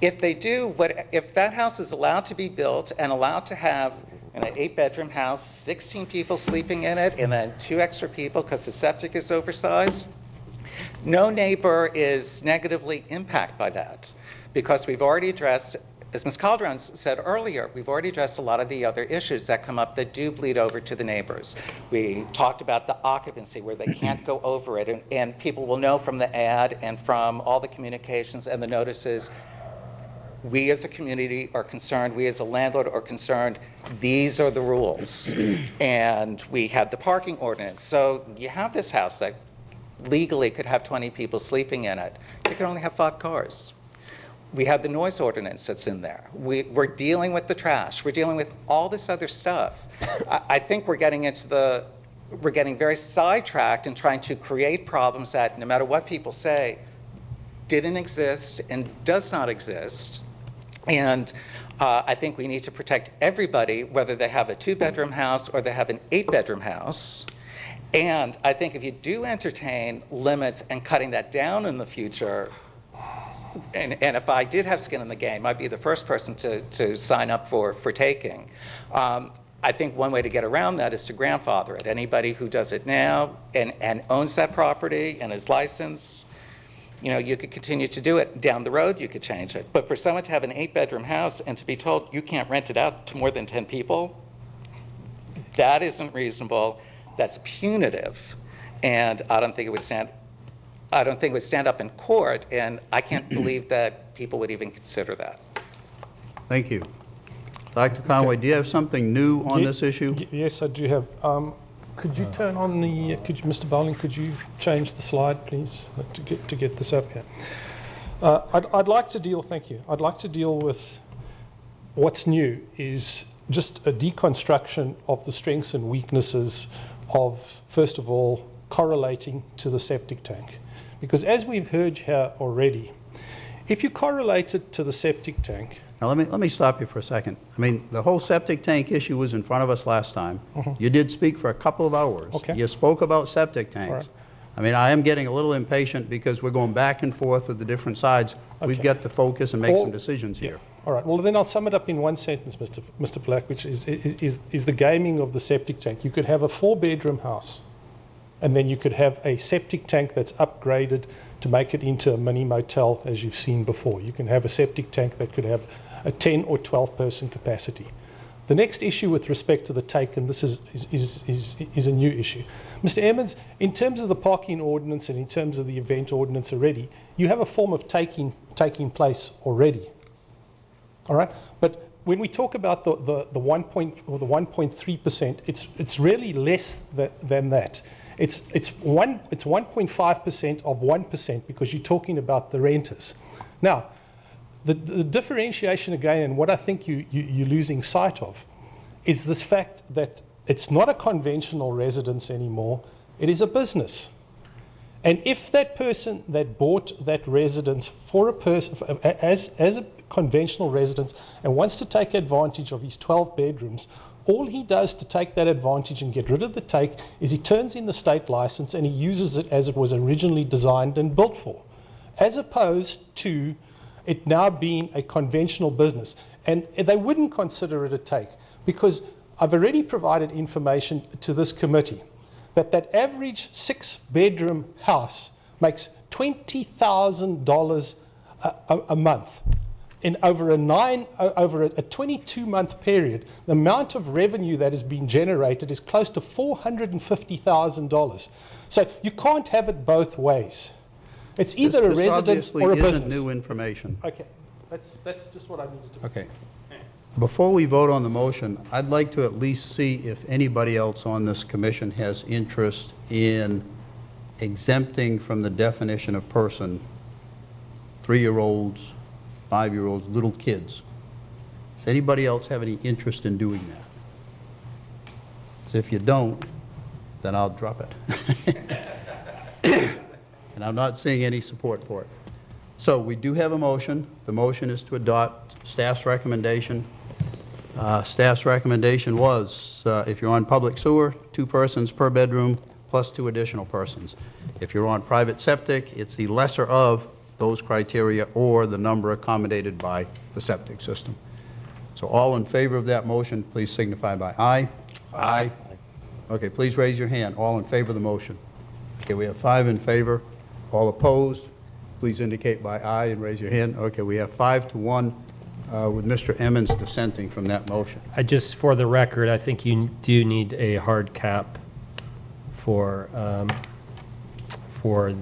if they do, if that house is allowed to be built and allowed to have an 8-bedroom house, 16 people sleeping in it, and then 2 extra people because the septic is oversized, no neighbor is negatively impacted by that, because we've already addressed, as Ms. Calderon said earlier, we've already addressed a lot of the other issues that come up that do bleed over to the neighbors. We talked about the occupancy, where they can't go over it, and people will know from the ad and from all the communications and the notices, we as a community are concerned, we as a landlord are concerned, these are the rules. And we had the parking ordinance. So you have this house that legally could have 20 people sleeping in it. They could only have 5 cars. We have the noise ordinance that's in there. We're dealing with the trash. We're dealing with all this other stuff. I think we're getting very sidetracked in trying to create problems that, no matter what people say, didn't exist and does not exist. And I think we need to protect everybody, whether they have a 2-bedroom house or they have an 8-bedroom house. And I think if you do entertain limits and cutting that down in the future, and if I did have skin in the game, I'd be the first person to sign up for taking. I think one way to get around that is to grandfather it. Anybody who does it now and owns that property and is licensed, you could continue to do it. Down the road, you could change it. But for someone to have an 8-bedroom house and to be told you can't rent it out to more than 10 people, that isn't reasonable. That's punitive. And I don't think it would stand up in court, and I can't believe that people would even consider that. Thank you. Dr. Conway, do you have something new on this issue? Yes, I do have. Could you turn on the, Mr. Bowling, could you change the slide, please, to get this up here? I'd like to deal, thank you, I'd like to deal with what's new is just a deconstruction of the strengths and weaknesses of, first of all, correlating to the septic tank. Because as we've heard here already, if you correlate it to the septic tank. Now let me stop you for a second. I mean, the whole septic tank issue was in front of us last time. You did speak for a couple of hours. Okay. You spoke about septic tanks. Right. I mean, I am getting a little impatient because we're going back and forth with the different sides. We've got to focus and make some decisions here. All right. Well, then I'll sum it up in one sentence, Mr. Black, which is the gaming of the septic tank. You could have a 4-bedroom house, and then you could have a septic tank that's upgraded to make it into a mini motel, as you've seen before. You can have a septic tank that could have a 10 or 12 person capacity. The next issue with respect to the take, and this is a new issue. Mr. Emmons, in terms of the parking ordinance and in terms of the event ordinance already, you have a form of taking place already. All right? But when we talk about the 1.3%, it's really less than that. It's 1.5% of 1% because you're talking about the renters. Now, the differentiation again, and what I think you're losing sight of, is this fact that it's not a conventional residence anymore, it is a business. And if that person that bought that residence for a person as a conventional residence and wants to take advantage of his 12 bedrooms, all he does to take that advantage and get rid of the take is he turns in the state license and he uses it as it was originally designed and built for, as opposed to it now being a conventional business. And they wouldn't consider it a take because I've already provided information to this committee that average 6-bedroom house makes $20,000 a month. In over a 22-month period, the amount of revenue that has been generated is close to $450,000. So you can't have it both ways. It's either a residence or a business. This obviously isn't new information. Okay, that's just what I needed to. Okay. Before we vote on the motion, I'd like to at least see if anybody else on this commission has interest in exempting from the definition of person 3-year-olds, 5-year-olds, little kids. Does anybody else have any interest in doing that? So if you don't, then I'll drop it. And I'm not seeing any support for it. So we do have a motion. The motion is to adopt staff's recommendation. Staff's recommendation was, if you're on public sewer, 2 persons per bedroom plus 2 additional persons. If you're on private septic, it's the lesser of those criteria or the number accommodated by the septic system. So all in favor of that motion, please signify by aye. Aye. Okay, please raise your hand. All in favor of the motion. Okay, we have 5 in favor. All opposed, please indicate by aye and raise your hand. Okay, we have 5-1 with Mr. Emmons dissenting from that motion. For the record, I think you do need a hard cap for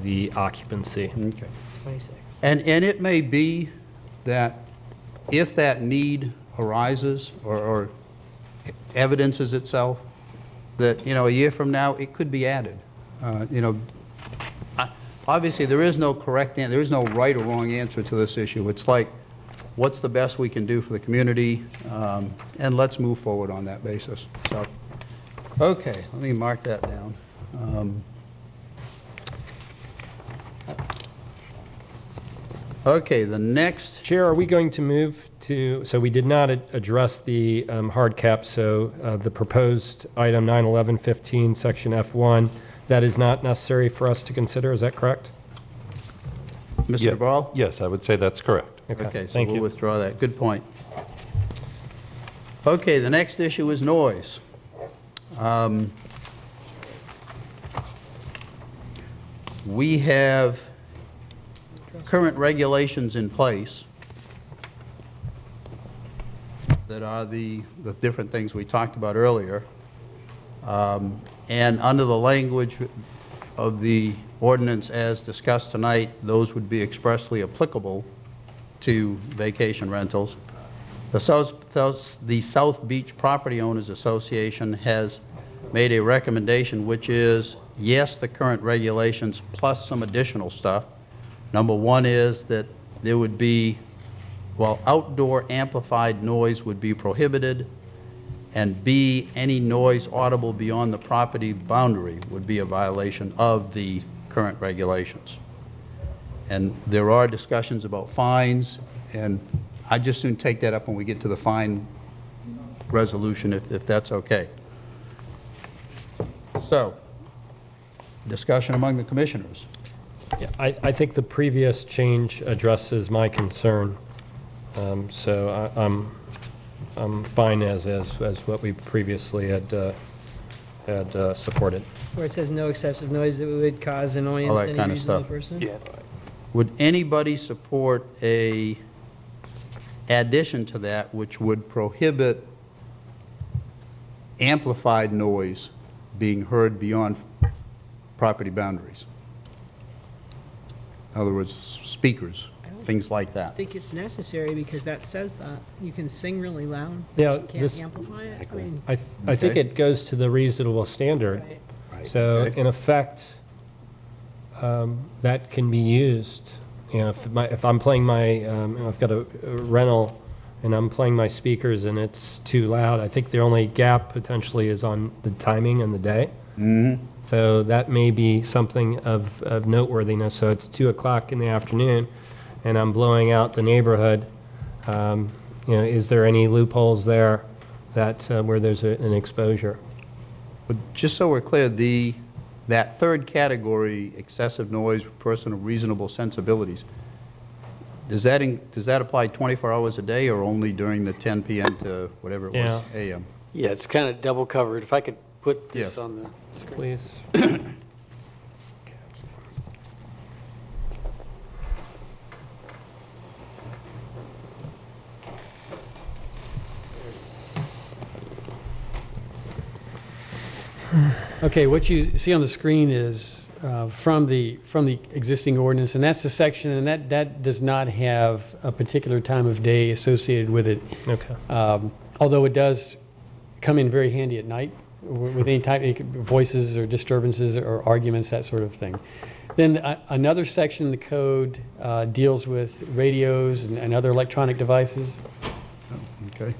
the occupancy. Okay. 26. And it may be that if that need arises or evidences itself, that, a year from now, it could be added. Obviously, there is no correct answer. There is no right or wrong answer to this issue. It's like, what's the best we can do for the community, and let's move forward on that basis. So, okay, let me mark that down. Okay, the next. Chair, are we going to move to, so we did not address the hard cap, so the proposed item 91115, section F1, that is not necessary for us to consider, is that correct? Mr. Ball? Yes, I would say that's correct. Okay, so we'll withdraw that. Good point. Okay, the next issue is noise. We have current regulations in place that are the different things we talked about earlier, and under the language of the ordinance as discussed tonight, those would be expressly applicable to vacation rentals. The South Beach Property Owners Association has made a recommendation, which is, yes, the current regulations plus some additional stuff. Number one is that there would be, well, outdoor amplified noise would be prohibited, and B, any noise audible beyond the property boundary would be a violation of the current regulations. And there are discussions about fines, and I just soon take that up when we get to the fine resolution, if that's okay. So, discussion among the commissioners. Yeah, I think the previous change addresses my concern, so I'm fine as what we previously had supported. Where it says no excessive noise that would cause annoyance that to kind any of reasonable stuff. person? Yeah. Would anybody support a addition to that which would prohibit amplified noise being heard beyond property boundaries? In other words, speakers, things like I that. think it's necessary because that says that. You can sing really loud. Yeah, You can't this- amplify it. I mean, I think Okay. it goes to the reasonable standard. right. So Okay. in effect, that can be used. You know, if I'm playing my, I've got a rental and I'm playing my speakers and it's too loud, I think the only gap potentially is on the timing and the day. Mm-hmm. So that may be something of noteworthiness. So it's 2 o'clock in the afternoon and I'm blowing out the neighborhood. You know, is there any loopholes there that where there's an exposure? But just so we're clear, that third category, excessive noise, person of reasonable sensibilities, does that apply 24 hours a day or only during the 10 p.m. to whatever it was, a.m.? Yeah, it's kind of double covered. If I could put this Yeah. on the screen. Please. Okay, what you see on the screen is from the existing ordinance, and that's the section, and that does not have a particular time of day associated with it. Okay. Although it does come in very handy at night with any type of voices or disturbances or arguments, that sort of thing. Then another section in the code deals with radios and other electronic devices. Okay.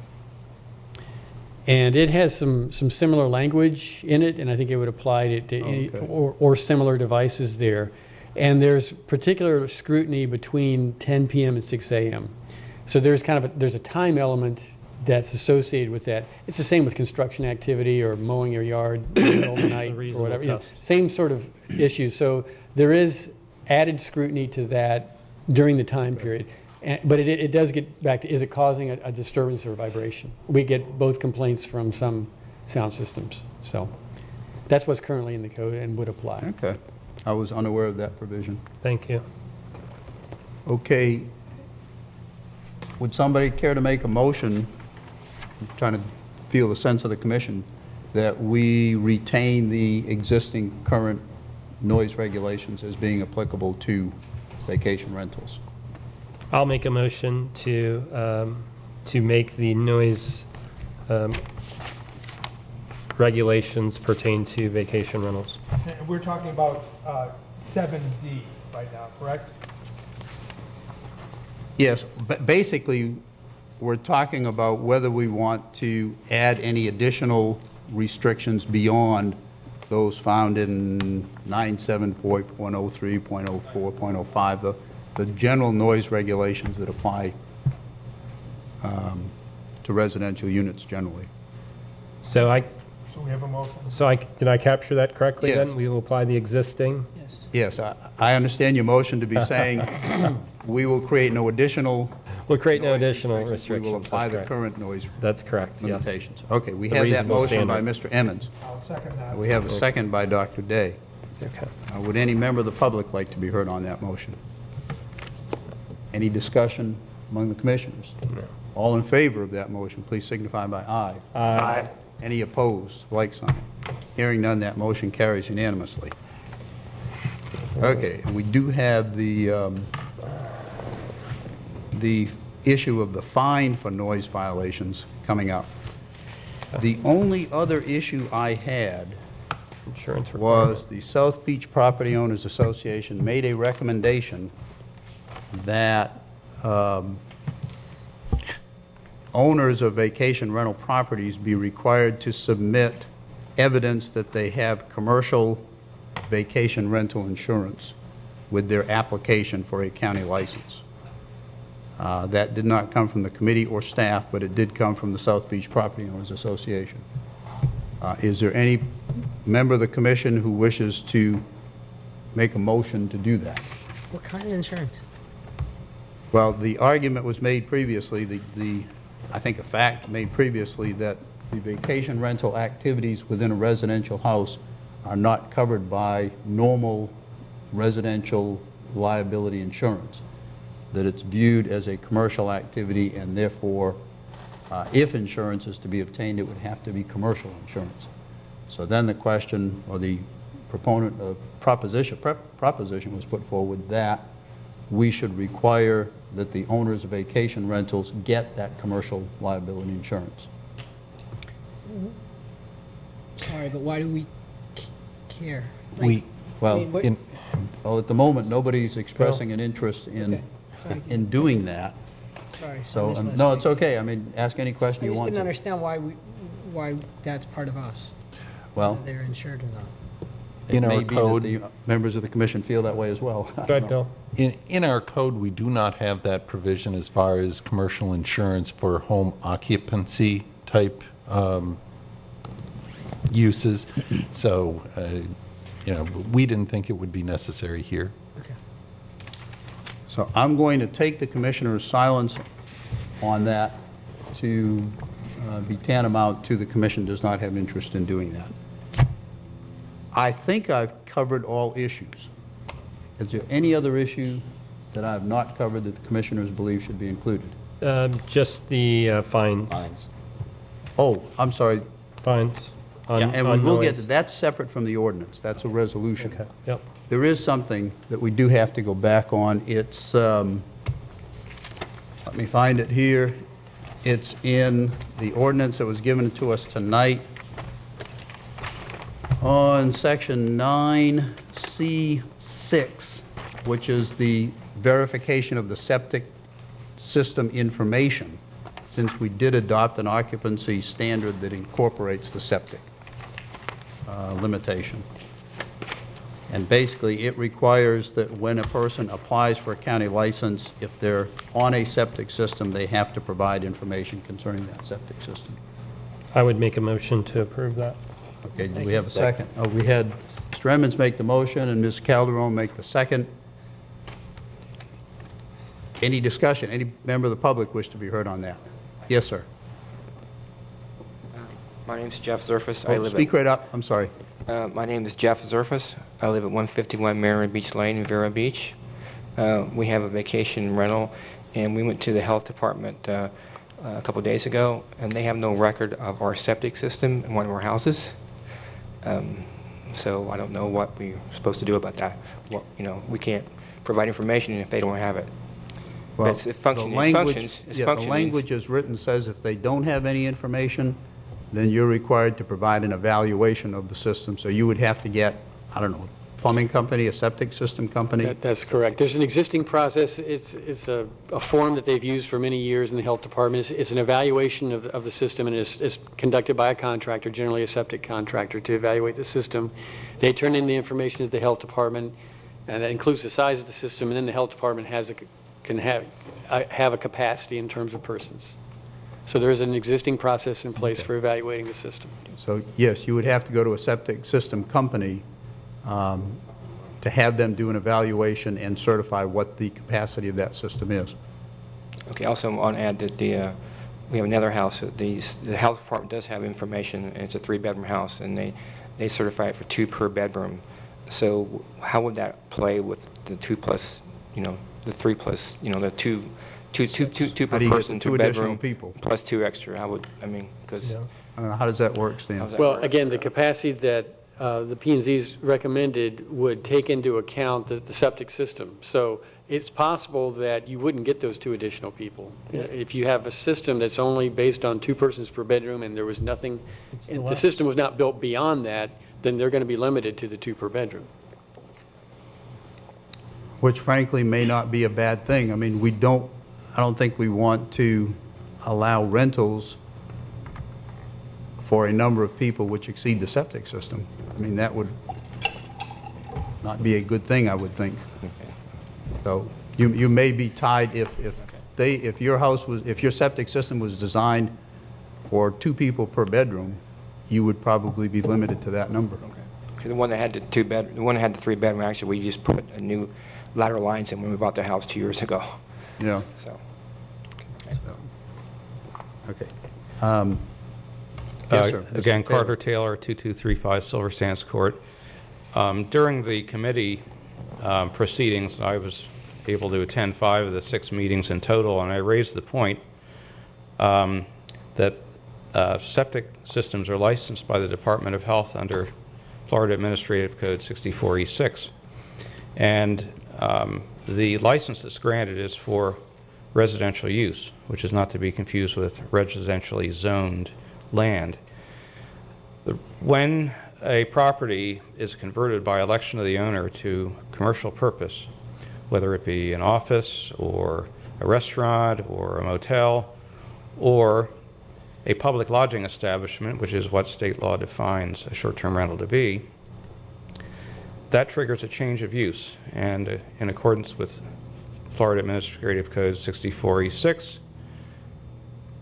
And it has some similar language in it, and I think it would apply to any, Okay. or similar devices there. And there's particular scrutiny between 10 p.m. and 6 a.m. So there's there's a time element that's associated with that. It's the same with construction activity or mowing your yard in the middle of the night or reasonable whatever. You know, test. same sort of issue. So there is added scrutiny to that during the time period. But it does get back to, is it causing a disturbance or vibration? We get both complaints from some sound systems. So that's what's currently in the code and would apply. Okay. I was unaware of that provision. Thank you. Okay. Would somebody care to make a motion, I'm trying to feel the sense of the commission, that we retain the existing current noise regulations as being applicable to vacation rentals? I'll make a motion to make the noise regulations pertain to vacation rentals. And we're talking about 7D right now, correct? Yes, but basically, we're talking about whether we want to add any additional restrictions beyond those found in 97.103, 0.04, 0.05, the general noise regulations that apply to residential units generally. So So we have a motion. did I capture that correctly Yes. then? We will apply the existing? Yes, I understand your motion to be saying we will create no additional We'll create no noise additional We will restrictions. apply That's the correct. current noise That's correct, yes. limitations. Okay, we The have that reasonable motion by standard. Mr. Emmons. I'll second that. We have a second by Dr. Day. Okay. Would any member of the public like to be heard on that motion? Any discussion among the commissioners? No. All in favor of that motion, please signify by aye. Aye. Any opposed, like sign. Hearing none, that motion carries unanimously. Okay, and we do have the issue of the fine for noise violations coming up. The only other issue I had Insurance was the South Beach Property Owners Association made a recommendation that owners of vacation rental properties be required to submit evidence that they have commercial vacation rental insurance with their application for a county license. That did not come from the committee or staff, but it did come from the South Beach Property Owners Association. Is there any member of the commission who wishes to make a motion to do that? What kind of insurance? Well, the argument was made previously, I think a fact made previously, that the vacation rental activities within a residential house are not covered by normal residential liability insurance, that it's viewed as a commercial activity, and therefore, if insurance is to be obtained, it would have to be commercial insurance. So then the question, or the proponent of proposition was put forward that we should require that the owners of vacation rentals get that commercial liability insurance. Sorry, but why do we care? Well, at the moment, nobody's expressing an interest in in doing that. Sorry. So, no, it's okay. I mean, ask any question you I just want didn't to. understand why that's part of us. Well, Whether they're insured or not. it In may our be that code- the members of the commission feel that way as well. I Go ahead, don't know. Bill. In our code, we do not have that provision as far as commercial insurance for home occupancy type uses. So, we didn't think it would be necessary here. Okay. So I'm going to take the commissioner's silence on that to be tantamount to the commission does not have interest in doing that. I think I've covered all issues. Is there any other issue that I have not covered that the commissioners believe should be included? Just the fines. Fines. Oh, I'm sorry. Fines. On, Yeah, and we on will noise. get to, that's separate from the ordinance. That's a resolution. Okay, yep. There is something that we do have to go back on. It's, let me find it here. It's in the ordinance that was given to us tonight on section 9C6, which is the verification of the septic system information, since we did adopt an occupancy standard that incorporates the septic limitation. And basically, it requires that when a person applies for a county license, if they're on a septic system, they have to provide information concerning that septic system. I would make a motion to approve that. Okay, do we have a second? Oh, we had Mr. Emmons make the motion and Ms. Calderon make the second. Any discussion? Any member of the public wish to be heard on that? Yes, sir. My name is Jeff Zerfus. Oh, speak right up. I'm sorry. My name is Jeff Zerfus. I live at 151 Marin Beach Lane in Vero Beach. We have a vacation rental, and we went to the health department a couple days ago, and they have no record of our septic system in one of our houses. So I don't know what we're supposed to do about that. Well, we can't provide information if they don't have it. Well, But it functions. the language as written says if they don't have any information, then you're required to provide an evaluation of the system. So you would have to get, I don't know, a plumbing company, a septic system company? That's correct. There's an existing process. It's a form that they've used for many years in the health department. It's an evaluation of the system, and it's conducted by a contractor, generally a septic contractor, to evaluate the system. They turn in the information to the health department, and that includes the size of the system, and then the health department can have a capacity in terms of persons. So there is an existing process in place for evaluating the system. So yes, you would have to go to a septic system company to have them do an evaluation and certify what the capacity of that system is. Okay, also I want to add that we have another house. The health department does have information, and it's a 3-bedroom house, and they certify it for 2 per bedroom. So how would that play with the 2 plus, the 3 plus, the two per How do you get person, the 2 2 additional bedroom, people? plus 2 extra. Because I don't know, how does that work, Stan? Well, again, the capacity that the P&Z's recommended would take into account the septic system. So it's possible that you wouldn't get those 2 additional people. If you have a system that's only based on 2 persons per bedroom and there was nothing, and the system was not built beyond that, then they're going to be limited to the 2 per bedroom. Which frankly may not be a bad thing. I mean, I don't think we want to allow rentals for a number of people which exceed the septic system. I mean, that would not be a good thing, I would think. So you may be tied if your septic system was designed for 2 people per bedroom, you would probably be limited to that number. Okay, the one that had the one that had the 3 bedroom, actually, we just put a new lateral lines in when we bought the house 2 years ago. Yeah. So. Okay. Yes, sir. Again, Mr. Taylor. Carter Taylor, 2235 Silver Sands Court. During the committee proceedings, I was able to attend 5 of the 6 meetings in total, and I raised the point that septic systems are licensed by the Department of Health under Florida Administrative Code 64E6. And the license that's granted is for residential use, which is not to be confused with residentially zoned land. When a property is converted by election of the owner to commercial purpose, whether it be an office or a restaurant or a motel or a public lodging establishment, which is what state law defines a short-term rental to be, that triggers a change of use. And in accordance with Florida Administrative Code 64E6,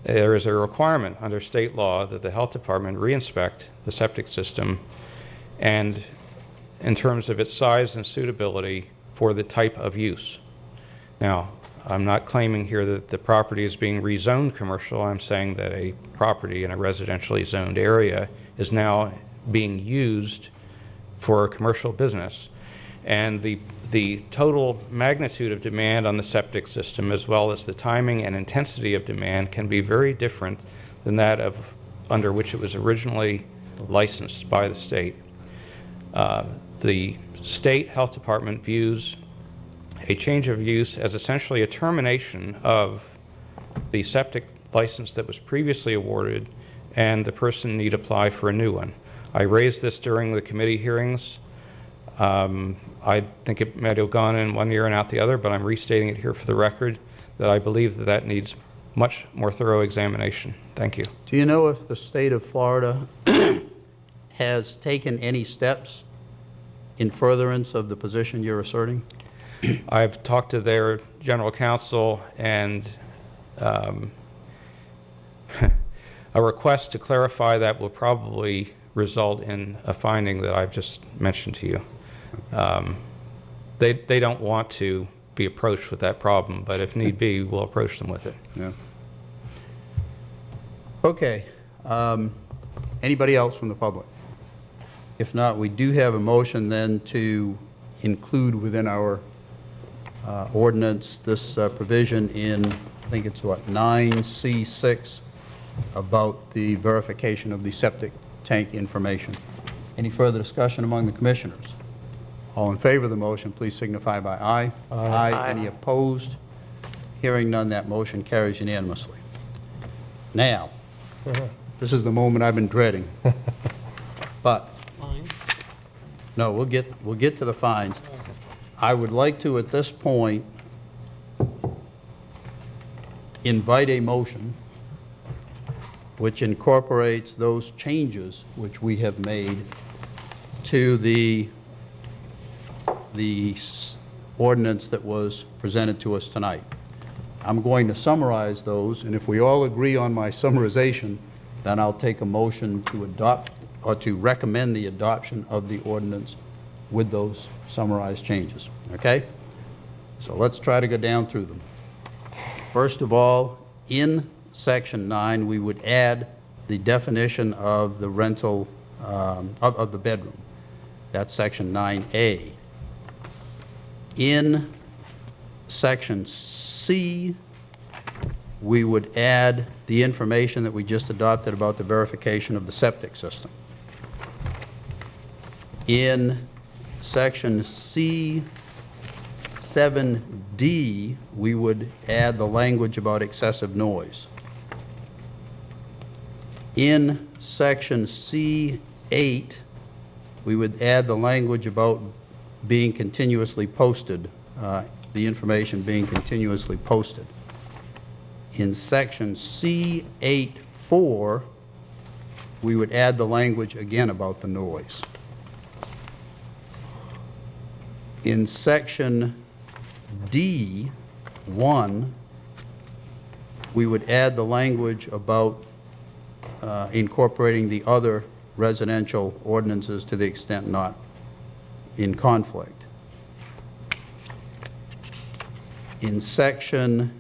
there is a requirement under state law that the health department reinspect the septic system and in terms of its size and suitability for the type of use. Now, I'm not claiming here that the property is being rezoned commercial. I'm saying that a property in a residentially zoned area is now being used for a commercial business. And the total magnitude of demand on the septic system, as well as the timing and intensity of demand, can be very different than that of under which it was originally licensed by the state. The state health department views a change of use as essentially a termination of the septic license that was previously awarded, and the person need apply for a new one. I raised this during the committee hearings. I think it might have gone in one ear and out the other, but I'm restating it here for the record that I believe that that needs much more thorough examination. Thank you. Do you know if the state of Florida has taken any steps in furtherance of the position you're asserting? I've talked to their general counsel, and a request to clarify that will probably result in a finding that I've just mentioned to you. They don't want to be approached with that problem, but if need be, we'll approach them with it. Yeah. Okay. Anybody else from the public? If not, we do have a motion then to include within our ordinance this provision in, I think it's what, 9C6, about the verification of the septic tank information. Any further discussion among the commissioners? All in favor of the motion, please signify by aye. Aye. Any opposed? Hearing none, that motion carries unanimously. Now, this is the moment I've been dreading. But no, we'll get to the fines. I would like to, at this point, invite a motion which incorporates those changes which we have made to the ordinance that was presented to us tonight. I'm going to summarize those, and if we all agree on my summarization, then I'll take a motion to adopt or to recommend the adoption of the ordinance with those summarized changes. Okay? So let's try to go down through them. First of all, in Section 9, we would add the definition of the rental of the bedroom. That's Section 9A. In section C, we would add the information that we just adopted about the verification of the septic system. In section C7D, we would add the language about excessive noise. In section C8, we would add the language about being continuously posted, the information being continuously posted. In section C8.4, we would add the language again about the noise. In section D1, we would add the language about incorporating the other residential ordinances to the extent not in conflict. In section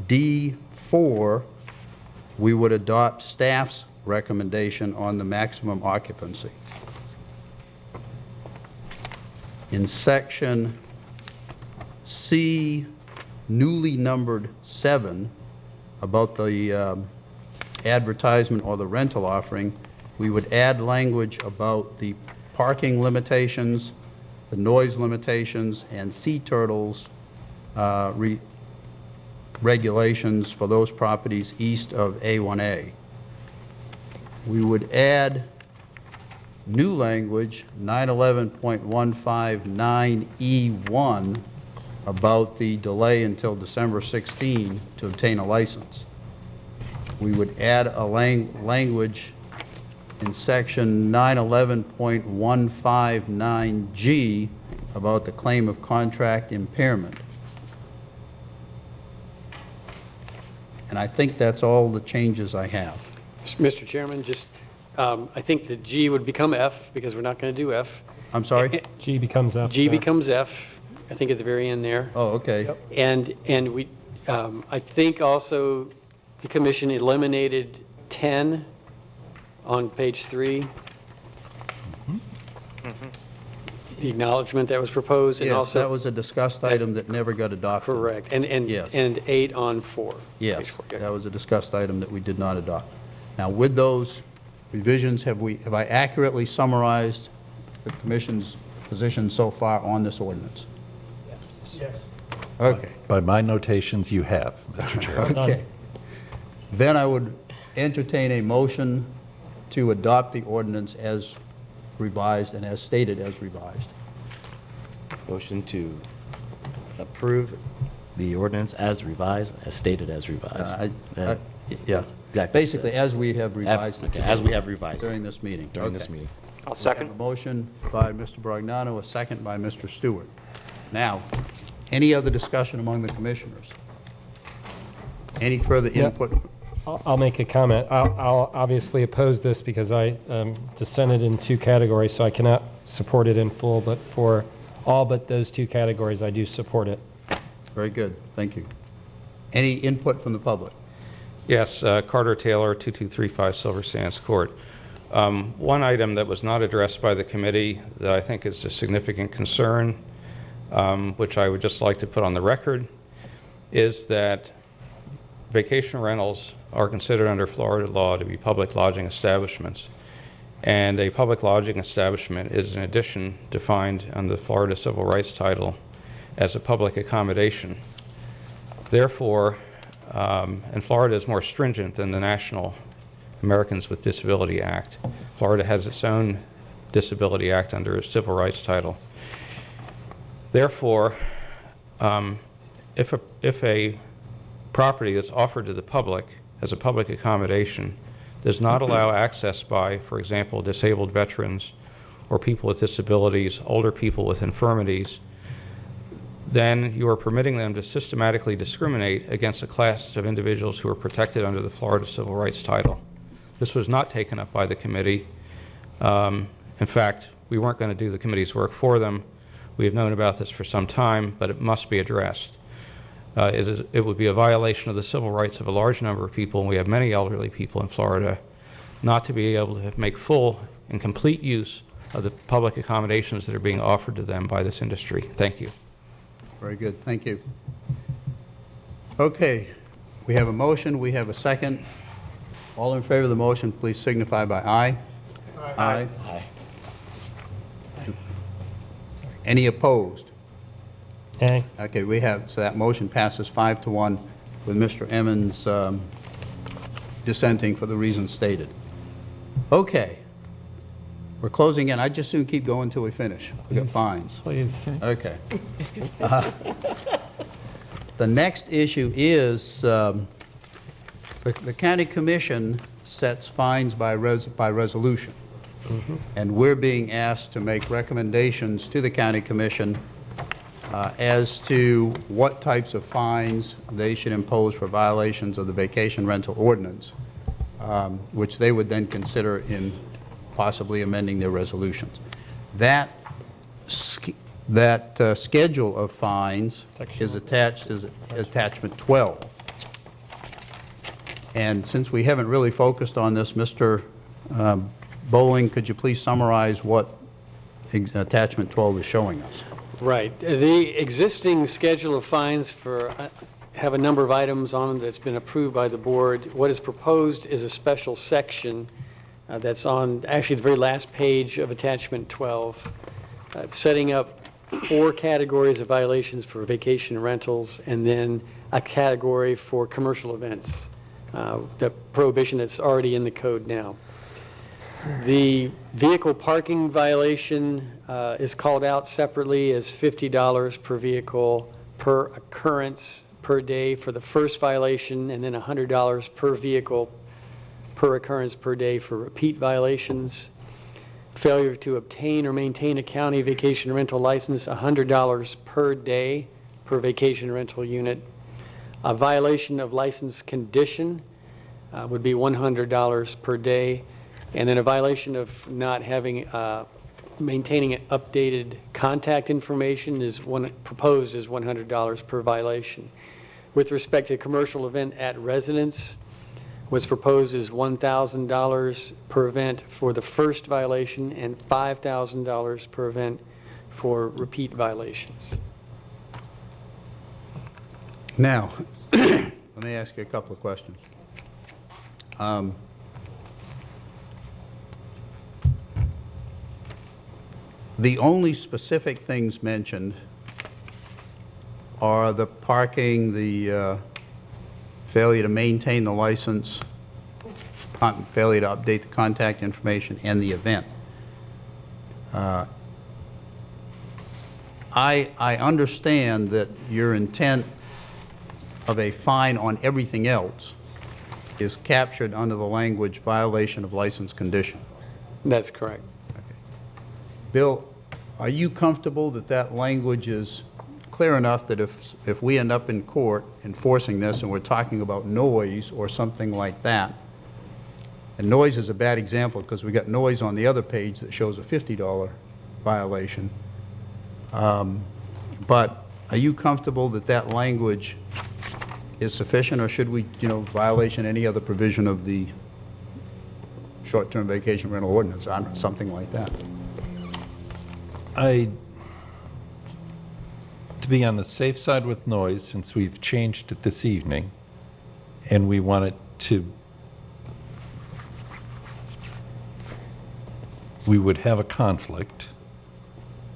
D4, we would adopt staff's recommendation on the maximum occupancy. In section C, newly numbered 7, about the advertisement or the rental offering, we would add language about the parking limitations, the noise limitations, and sea turtles regulations for those properties east of A1A. We would add new language, 911.159E1, about the delay until December 16 to obtain a license. We would add a language in section 911.159G about the claim of contract impairment. And I think that's all the changes I have. Mr. Chairman, just, I think that G would become F because we're not going to do F. I'm sorry? G becomes F. G becomes F, I think at the very end there. Oh, okay. Yep. And we, I think also the commission eliminated 10 on page 3. The acknowledgement that was proposed, and Yes, also that was a discussed item that never got adopted. correct, and Yes. and 8 on 4. Yes, Page 4, yeah. that was a discussed item that we did not adopt. Now, with those revisions, have I accurately summarized the commission's position so far on this ordinance? Yes. Okay. By my notations, you have, Mr. Chair. Okay. Then I would entertain a motion to adopt the ordinance as revised and as stated as revised. Motion to approve the ordinance as revised, as stated as revised. Yes, exactly. basically, as we have revised it. Okay, as we have revised it. During this meeting. During this Okay. meeting. I'll We have second. a motion by Mr. Brognano, a second by Mr. Stewart. Now, any other discussion among the commissioners? Any further input? I'll make a comment. I'll obviously oppose this because I dissented in 2 categories, so I cannot support it in full, but for all but those 2 categories, I do support it. Very good, thank you. Any input from the public? Yes, Carter Taylor, 2235 Silver Sands Court. One item that was not addressed by the committee that I think is a significant concern, which I would just like to put on the record, is that vacation rentals are considered under Florida law to be public lodging establishments. And a public lodging establishment is, in addition, defined under the Florida Civil Rights Title as a public accommodation. Therefore, and Florida is more stringent than the National Americans with Disability Act. Florida has its own Disability Act under its Civil Rights Title. Therefore, if a property that's offered to the public as a public accommodation does not allow access by, for example, disabled veterans or people with disabilities, older people with infirmities, then you are permitting them to systematically discriminate against a class of individuals who are protected under the Florida Civil Rights Title. This was not taken up by the committee. In fact, we weren't going to do the committee's work for them. We have known about this for some time, but it must be addressed. It would be a violation of the civil rights of a large number of people, and we have many elderly people in Florida, not to be able to make full and complete use of the public accommodations that are being offered to them by this industry. Thank you. Very good, thank you. Okay, we have a motion, we have a second. All in favor of the motion, please signify by aye. Aye. Aye. Any opposed? Aye. Okay, we have, so that motion passes 5-1 with Mr. Emmons dissenting for the reasons stated. Okay. We're closing in. I'd just soon keep going until we finish. We got fines. Please. Okay. The next issue is the county commission sets fines by resolution. And we're being asked to make recommendations to the county commission as to what types of fines they should impose for violations of the vacation rental ordinance, which they would then consider in possibly amending their resolutions. That schedule of fines is attached as attachment 12. And since we haven't really focused on this, Mr. Bowling, could you please summarize what attachment 12 is showing us? Right. The existing schedule of fines have a number of items on them that's been approved by the board. What is proposed is a special section that's on actually the very last page of attachment 12, setting up 4 categories of violations for vacation rentals and then a category for commercial events, the prohibition that's already in the code now. The vehicle parking violation is called out separately as $50 per vehicle per occurrence per day for the first violation, and then $100 per vehicle per occurrence per day for repeat violations. Failure to obtain or maintain a county vacation rental license, $100 per day per vacation rental unit. A violation of license condition would be $100 per day. And then a violation of not having, maintaining updated contact information is proposed as $100 per violation. With respect to commercial event at residence, what's proposed is $1,000 per event for the first violation and $5,000 per event for repeat violations. Now, let me ask you a couple of questions. The only specific things mentioned are the parking, the failure to maintain the license, failure to update the contact information, and the event. I understand that your intent of a fine on everything else is captured under the language violation of license condition. That's correct. Bill, are you comfortable that that language is clear enough that if we end up in court enforcing this and we're talking about noise or something like that, and noise is a bad example because we got noise on the other page that shows a $50 violation, but are you comfortable that that language is sufficient, or should we, violation any other provision of the short-term vacation rental ordinance, something like that? To be on the safe side with noise, since we've changed it this evening, and we want it to, we would have a conflict.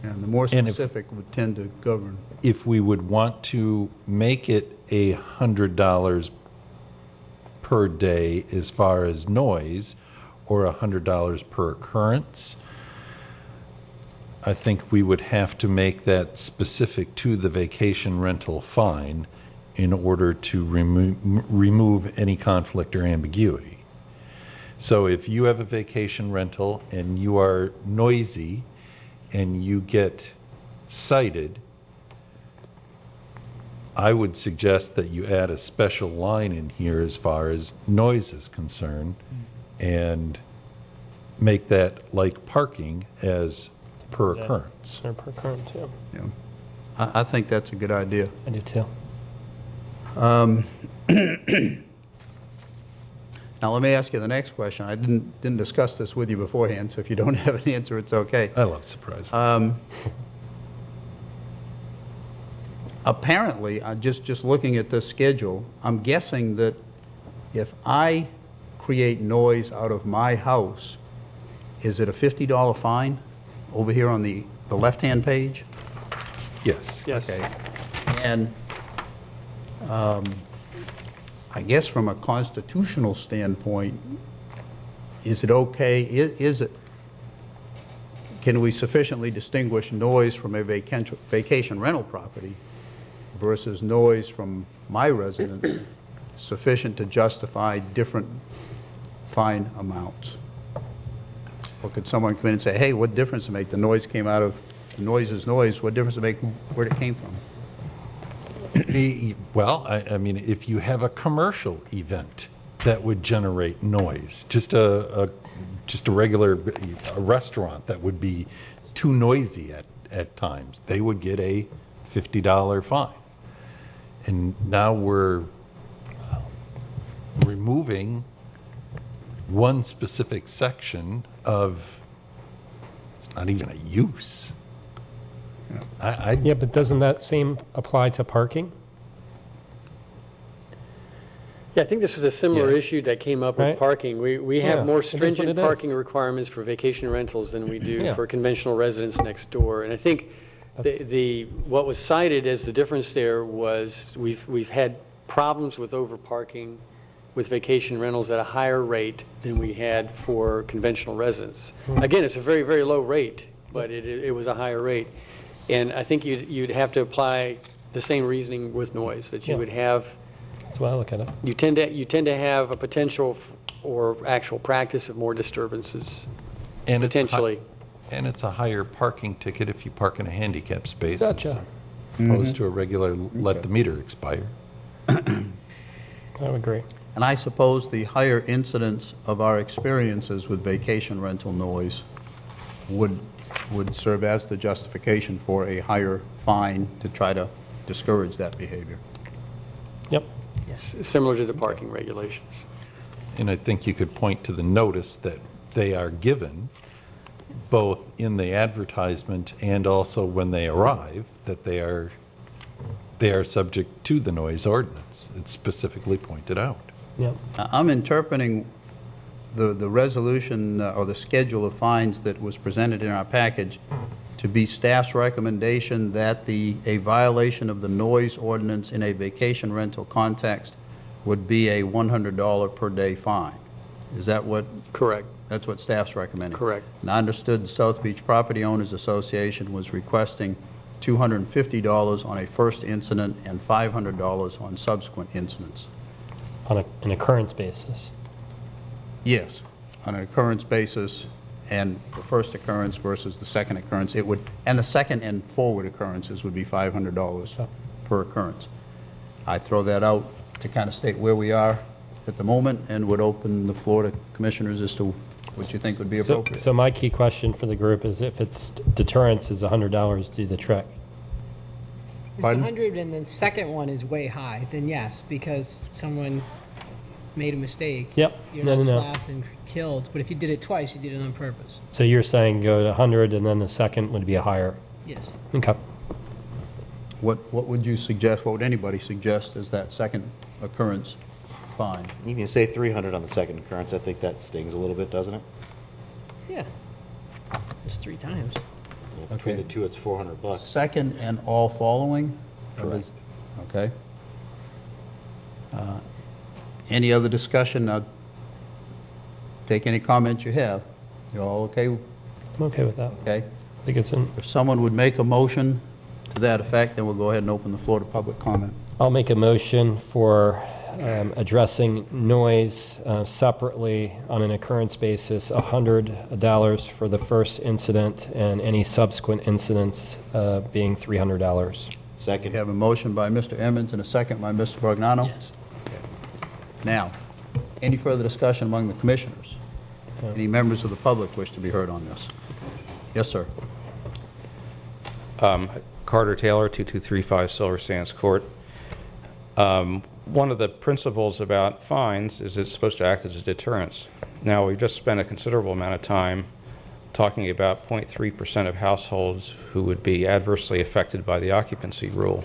And the more specific would tend to govern. If we would want to make it $100 per day as far as noise, or $100 per occurrence, I think we would have to make that specific to the vacation rental fine in order to remove any conflict or ambiguity. So if you have a vacation rental and you are noisy and you get cited, I would suggest that you add a special line in here as far as noise is concerned and make that like parking as per occurrence. Per occurrence, yeah. Yeah. I think that's a good idea. I do too. Now let me ask you the next question. I didn't discuss this with you beforehand, so if you don't have an answer, it's okay. I love surprises. apparently, just looking at this schedule, I'm guessing that if I create noise out of my house, is it a $50 fine over here on the left-hand page? Yes. Yes. Okay. And I guess from a constitutional standpoint, is it okay, is it, can we sufficiently distinguish noise from a vacation rental property versus noise from my residence sufficient to justify different fine amounts? Or could someone come in and say, hey, what difference does it make? The noise came out of, the noise is noise, what difference does it make where it came from? Well, I mean, if you have a commercial event that would generate noise, just a regular restaurant that would be too noisy at times, they would get a $50 fine. And now we're removing one specific section of, it's not even a use. Yeah, but doesn't that same apply to parking? Yeah, I think this was a similar Yes. issue that came up Right. with parking. We Yeah, have more it is what it stringent is. parking requirements for vacation rentals than we do Yeah. for conventional residents next door. And I think what was cited as the difference there was we've had problems with overparking with vacation rentals at a higher rate than we had for conventional residents. Again, it's a very, very low rate, but it was a higher rate. And I think you'd have to apply the same reasoning with noise, that you Yeah. would have, That's why I look at it. you tend to have a potential or actual practice of more disturbances, And potentially. And it's a higher parking ticket if you park in a handicap space. Gotcha. As opposed to a regular let the meter expire. I would agree. And I suppose the higher incidence of our experiences with vacation rental noise would serve as the justification for a higher fine to try to discourage that behavior. Yep. Similar to the parking regulations. And I think you could point to the notice that they are given, both in the advertisement and also when they arrive, that they are subject to the noise ordinance. It's specifically pointed out. Yep. I'm interpreting the resolution or the schedule of fines that was presented in our package to be staff's recommendation that a violation of the noise ordinance in a vacation rental context would be a $100 per day fine. Is that what? Correct. That's what staff's recommending? Correct. And I understood the South Beach Property Owners Association was requesting $250 on a first incident and $500 on subsequent incidents. On an occurrence basis. Yes, on an occurrence basis, and the first occurrence versus the second occurrence, it would, and the second and forward occurrences would be $500 per occurrence. I throw that out to kind of state where we are at the moment and would open the floor to commissioners as to what you think would be appropriate. So my key question for the group is if it's deterrence, is $100 do the trick? If it's Pardon? 100 and the second one is way high, then yes, because someone made a mistake. Yep. You're No, not no, no. slapped and killed. But if you did it twice, you did it on purpose. So you're saying go to 100 and then the second would be a higher? Yes. Okay. What would you suggest, what would anybody suggest as that second occurrence fine? You can say 300 on the second occurrence. I think that stings a little bit, doesn't it? Yeah. It's 3 times. Between the two, it's $400. Second and all following? Correct. Okay. Any other discussion? Now, take any comments you have. You all okay? I'm okay with that. Okay. I think it's in. If someone would make a motion to that effect, then we'll go ahead and open the floor to public comment. I'll make a motion for addressing noise separately on an occurrence basis, $100 for the first incident and any subsequent incidents being $300. Second. We have a motion by Mr. Emmons and a second by Mr. Borgnano. Yes. Now, any further discussion among the commissioners? Any members of the public wish to be heard on this? Yes, sir. Carter Taylor, 2235 Silver Sands Court. One of the principles about fines is it's supposed to act as a deterrence. Now, we've just spent a considerable amount of time talking about 0.3% of households who would be adversely affected by the occupancy rule.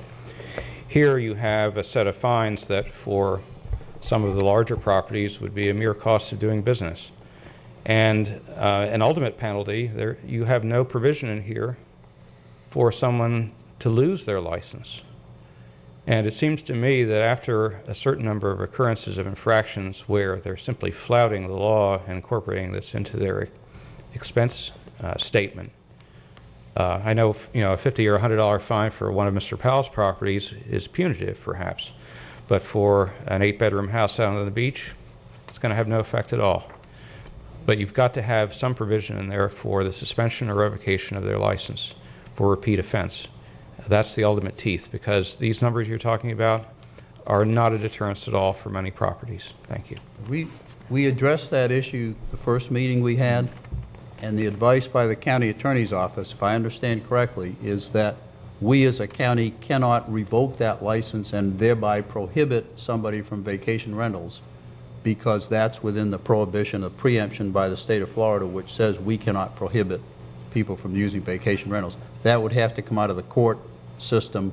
Here you have a set of fines that for some of the larger properties would be a mere cost of doing business. And an ultimate penalty, you have no provision in here for someone to lose their license. And it seems to me that after a certain number of occurrences of infractions where they're simply flouting the law and incorporating this into their expense statement, I know, a $50 or $100 fine for one of Mr. Powell's properties is punitive, perhaps, but for an 8-bedroom house out on the beach, it's going to have no effect at all. But you've got to have some provision in there for the suspension or revocation of their license for repeat offense. That's the ultimate teeth, because these numbers you're talking about are not a deterrence at all for many properties. Thank you. We addressed that issue the first meeting we had, and the advice by the county attorney's office, if I understand correctly, is that we as a county cannot revoke that license and thereby prohibit somebody from vacation rentals, because that's within the prohibition of preemption by the state of Florida, which says we cannot prohibit people from using vacation rentals. That would have to come out of the court system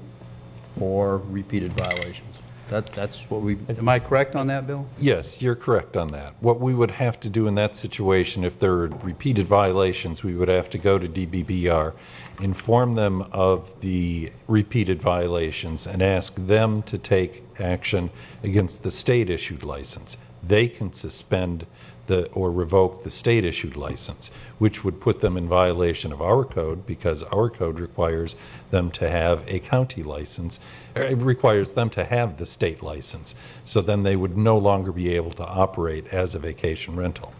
for repeated violations. That's what we, am I correct on that, Bill? Yes, you're correct on that. What we would have to do in that situation, if there are repeated violations, we would have to go to DBBR, inform them of the repeated violations, and ask them to take action against the state-issued license. They can suspend or revoke the state-issued license, which would put them in violation of our code, because our code requires them to have a county license. It requires them to have the state license. So then they would no longer be able to operate as a vacation rental.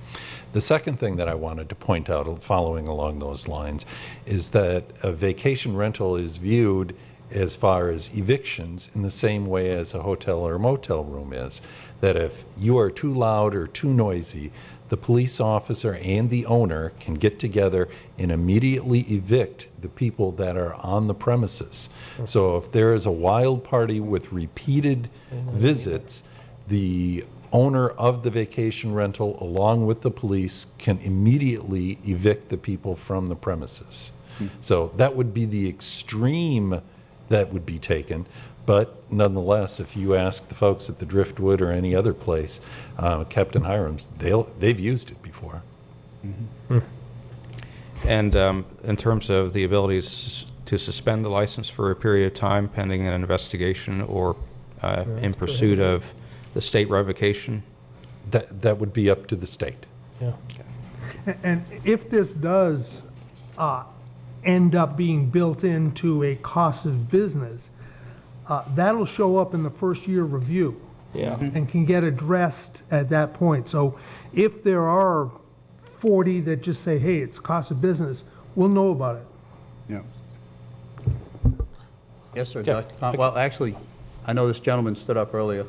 The second thing that I wanted to point out, following along those lines, is that a vacation rental is viewed as far as evictions in the same way as a hotel or motel room is. That if you are too loud or too noisy, the police officer and the owner can get together and immediately evict the people that are on the premises. So if there is a wild party with repeated visits, the owner of the vacation rental, along with the police, can immediately evict the people from the premises. So that would be the extreme that would be taken. But nonetheless, if you ask the folks at the Driftwood or any other place, Captain Hiram's, they've used it before. And in terms of the abilities to suspend the license for a period of time pending an investigation or in pursuit of the state revocation? That would be up to the state. Yeah. And if this does end up being built into a cost of business, that'll show up in the first year review. Yeah. And can get addressed at that point. So if there are 40 that just say, hey, it's cost of business, we'll know about it. Yeah. Yes, sir, Dr. Well, actually, I know this gentleman stood up earlier.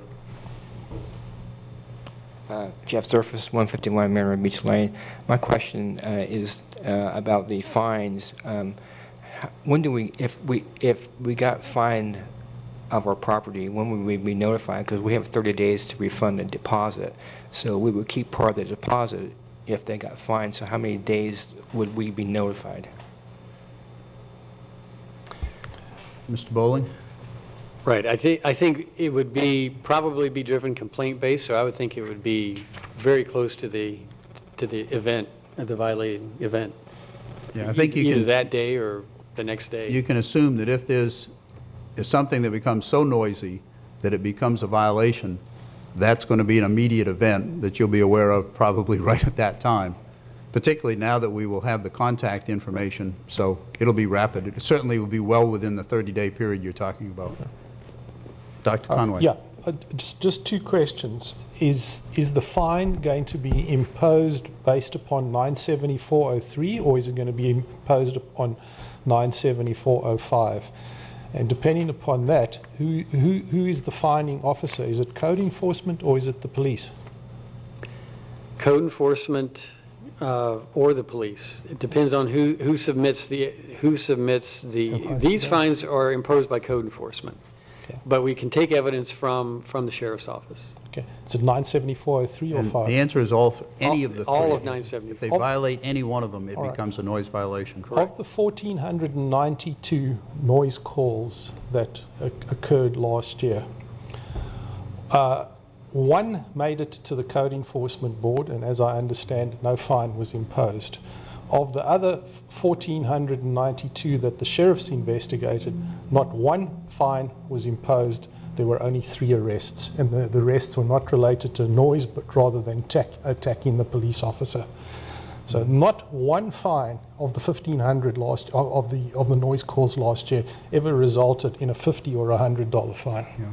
Jeff Zurfas, 151 Maryland Beach Lane. My question is about the fines. When do we, if we got fined of our property, when would we be notified? Because we have 30 days to refund the deposit. So we would keep part of the deposit if they got fined. So how many days would we be notified? Mr. Bowling? Right. I think it would probably be driven complaint based, so I would think it would be very close to the event, the violating event. Yeah, I think you either can, that day or the next day. You can assume that if there's something that becomes so noisy that it becomes a violation, that's going to be an immediate event that you'll be aware of probably right at that time, particularly now that we will have the contact information, so it'll be rapid. It certainly will be well within the 30-day period you're talking about. Dr. Conway. Yeah, just two questions. Is the fine going to be imposed based upon 974.03, or is it going to be imposed upon 974.05? And depending upon that, who is the fining officer? Is it code enforcement or is it the police? Code enforcement or the police. It depends on who submits the. These fines are imposed by code enforcement. Okay. But we can take evidence from the sheriff's office. Okay. Is it 97403 or And 5? the answer is any of the three. All of 970. If they violate any one of them, it All right. becomes a noise violation. Of the 1,492 noise calls that occurred last year, one made it to the Code Enforcement Board, and as I understand, no fine was imposed. Of the other 1,492 that the sheriffs investigated, not one fine was imposed. There were only 3 arrests, and the arrests were not related to noise, but rather than attacking the police officer. So not one fine of the 1,500 of the noise calls last year ever resulted in a $50 or $100 fine. Yeah.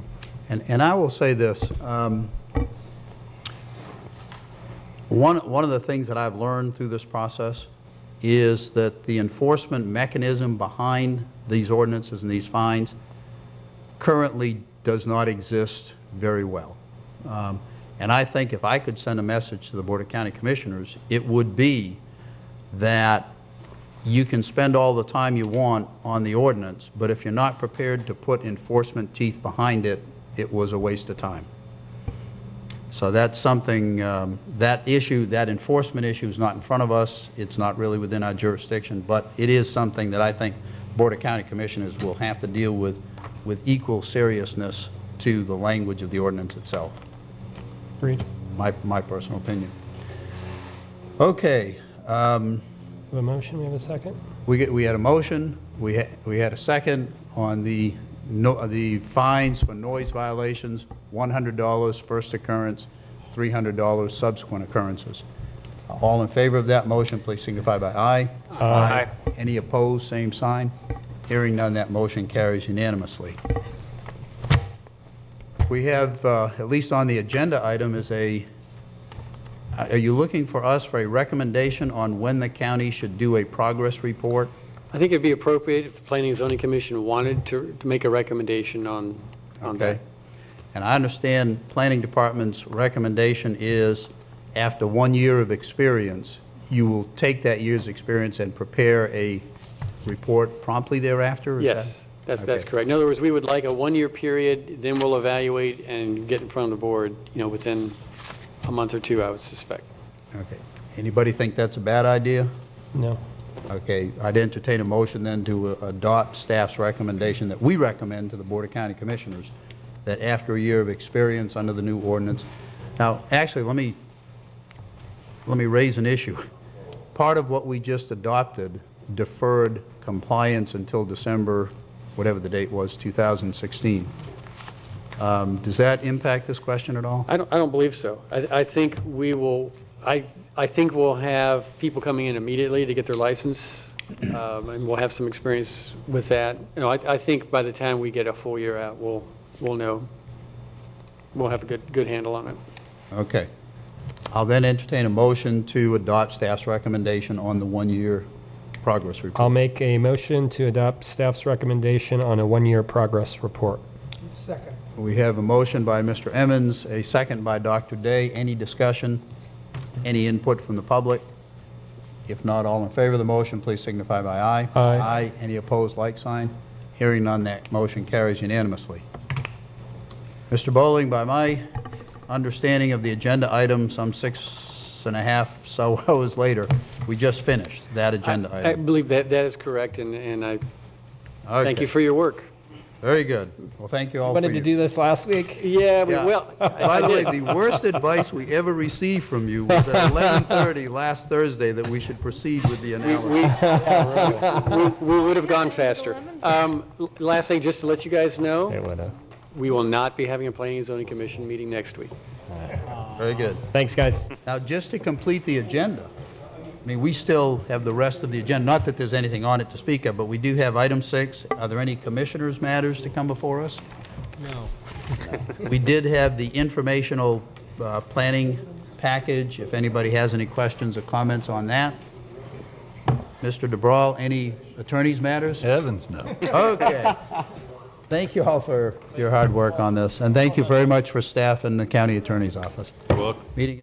And I will say this, one of the things that I've learned through this process is that the enforcement mechanism behind these ordinances and these fines currently does not exist very well. And I think if I could send a message to the Board of County Commissioners, it would be that you can spend all the time you want on the ordinance, but if you're not prepared to put enforcement teeth behind it, it was a waste of time. So that's something, that enforcement issue is not in front of us. It's not really within our jurisdiction, but it is something that I think Board of County Commissioners will have to deal with equal seriousness to the language of the ordinance itself. Agreed. My personal opinion. Okay. We have a motion, we have a second? We had a motion, we had a second on the fines for noise violations, $100 first occurrence, $300 subsequent occurrences. All in favor of that motion, please signify by aye. Aye. Any opposed, same sign. Hearing none, that motion carries unanimously. We have, at least on the agenda item, are you looking for us for a recommendation on when the county should do a progress report? I think it'd be appropriate if the Planning and Zoning Commission wanted to make a recommendation on that. Okay. And I understand Planning Department's recommendation is after 1 year of experience, you will take that year's experience and prepare a report promptly thereafter? Is Yes, that's Okay. correct. In other words, we would like a 1-year period, then we'll evaluate and get in front of the board, within a month or 2, I would suspect. Okay. Anybody think that's a bad idea? No. Okay, I'd entertain a motion then to adopt staff's recommendation that we recommend to the Board of County Commissioners that after a year of experience under the new ordinance. Now, actually, let me raise an issue. Part of what we just adopted deferred compliance until December, whatever the date was, 2016. Does that impact this question at all? I don't believe so. I think we will. I think we'll have people coming in immediately to get their license, and we'll have some experience with that. I think by the time we get a full year out, we'll know. We'll have a good handle on it. Okay. I'll then entertain a motion to adopt staff's recommendation on the 1-year progress report. I'll make a motion to adopt staff's recommendation on a 1-year progress report. Second. We have a motion by Mr. Emmons, a second by Dr. Day. Any discussion? Any input from the public? If not, all in favor of the motion, please signify by aye. Aye. Aye. Any opposed, like sign. Hearing none, that motion carries unanimously. Mr. Bowling, by my understanding of the agenda item, some 6.5 so hours later, we just finished that agenda I item. believe that is correct, and I thank Okay. you for your work. Very good. Well, thank you all for Wanted your... to do this last week? Yeah, Yeah. well. By the way, the worst advice we ever received from you was at 11:30 last Thursday that we should proceed with the analysis. We would have gone faster. Last thing, just to let you guys know, It would have. we will not be having a Planning and Zoning Commission meeting next week. Very good. Thanks, guys. Now, just to complete the agenda, I mean, we still have the rest of the agenda, not that there's anything on it to speak of, but we do have item 6. Are there any commissioners' matters to come before us? No. We did have the informational planning package, if anybody has any questions or comments on that. Mr. DeBrawl, any attorney's matters? Heavens, no. Okay. Thank you all for your hard work on this, and thank you very much for staff in the county attorney's office. You're welcome. Meeting.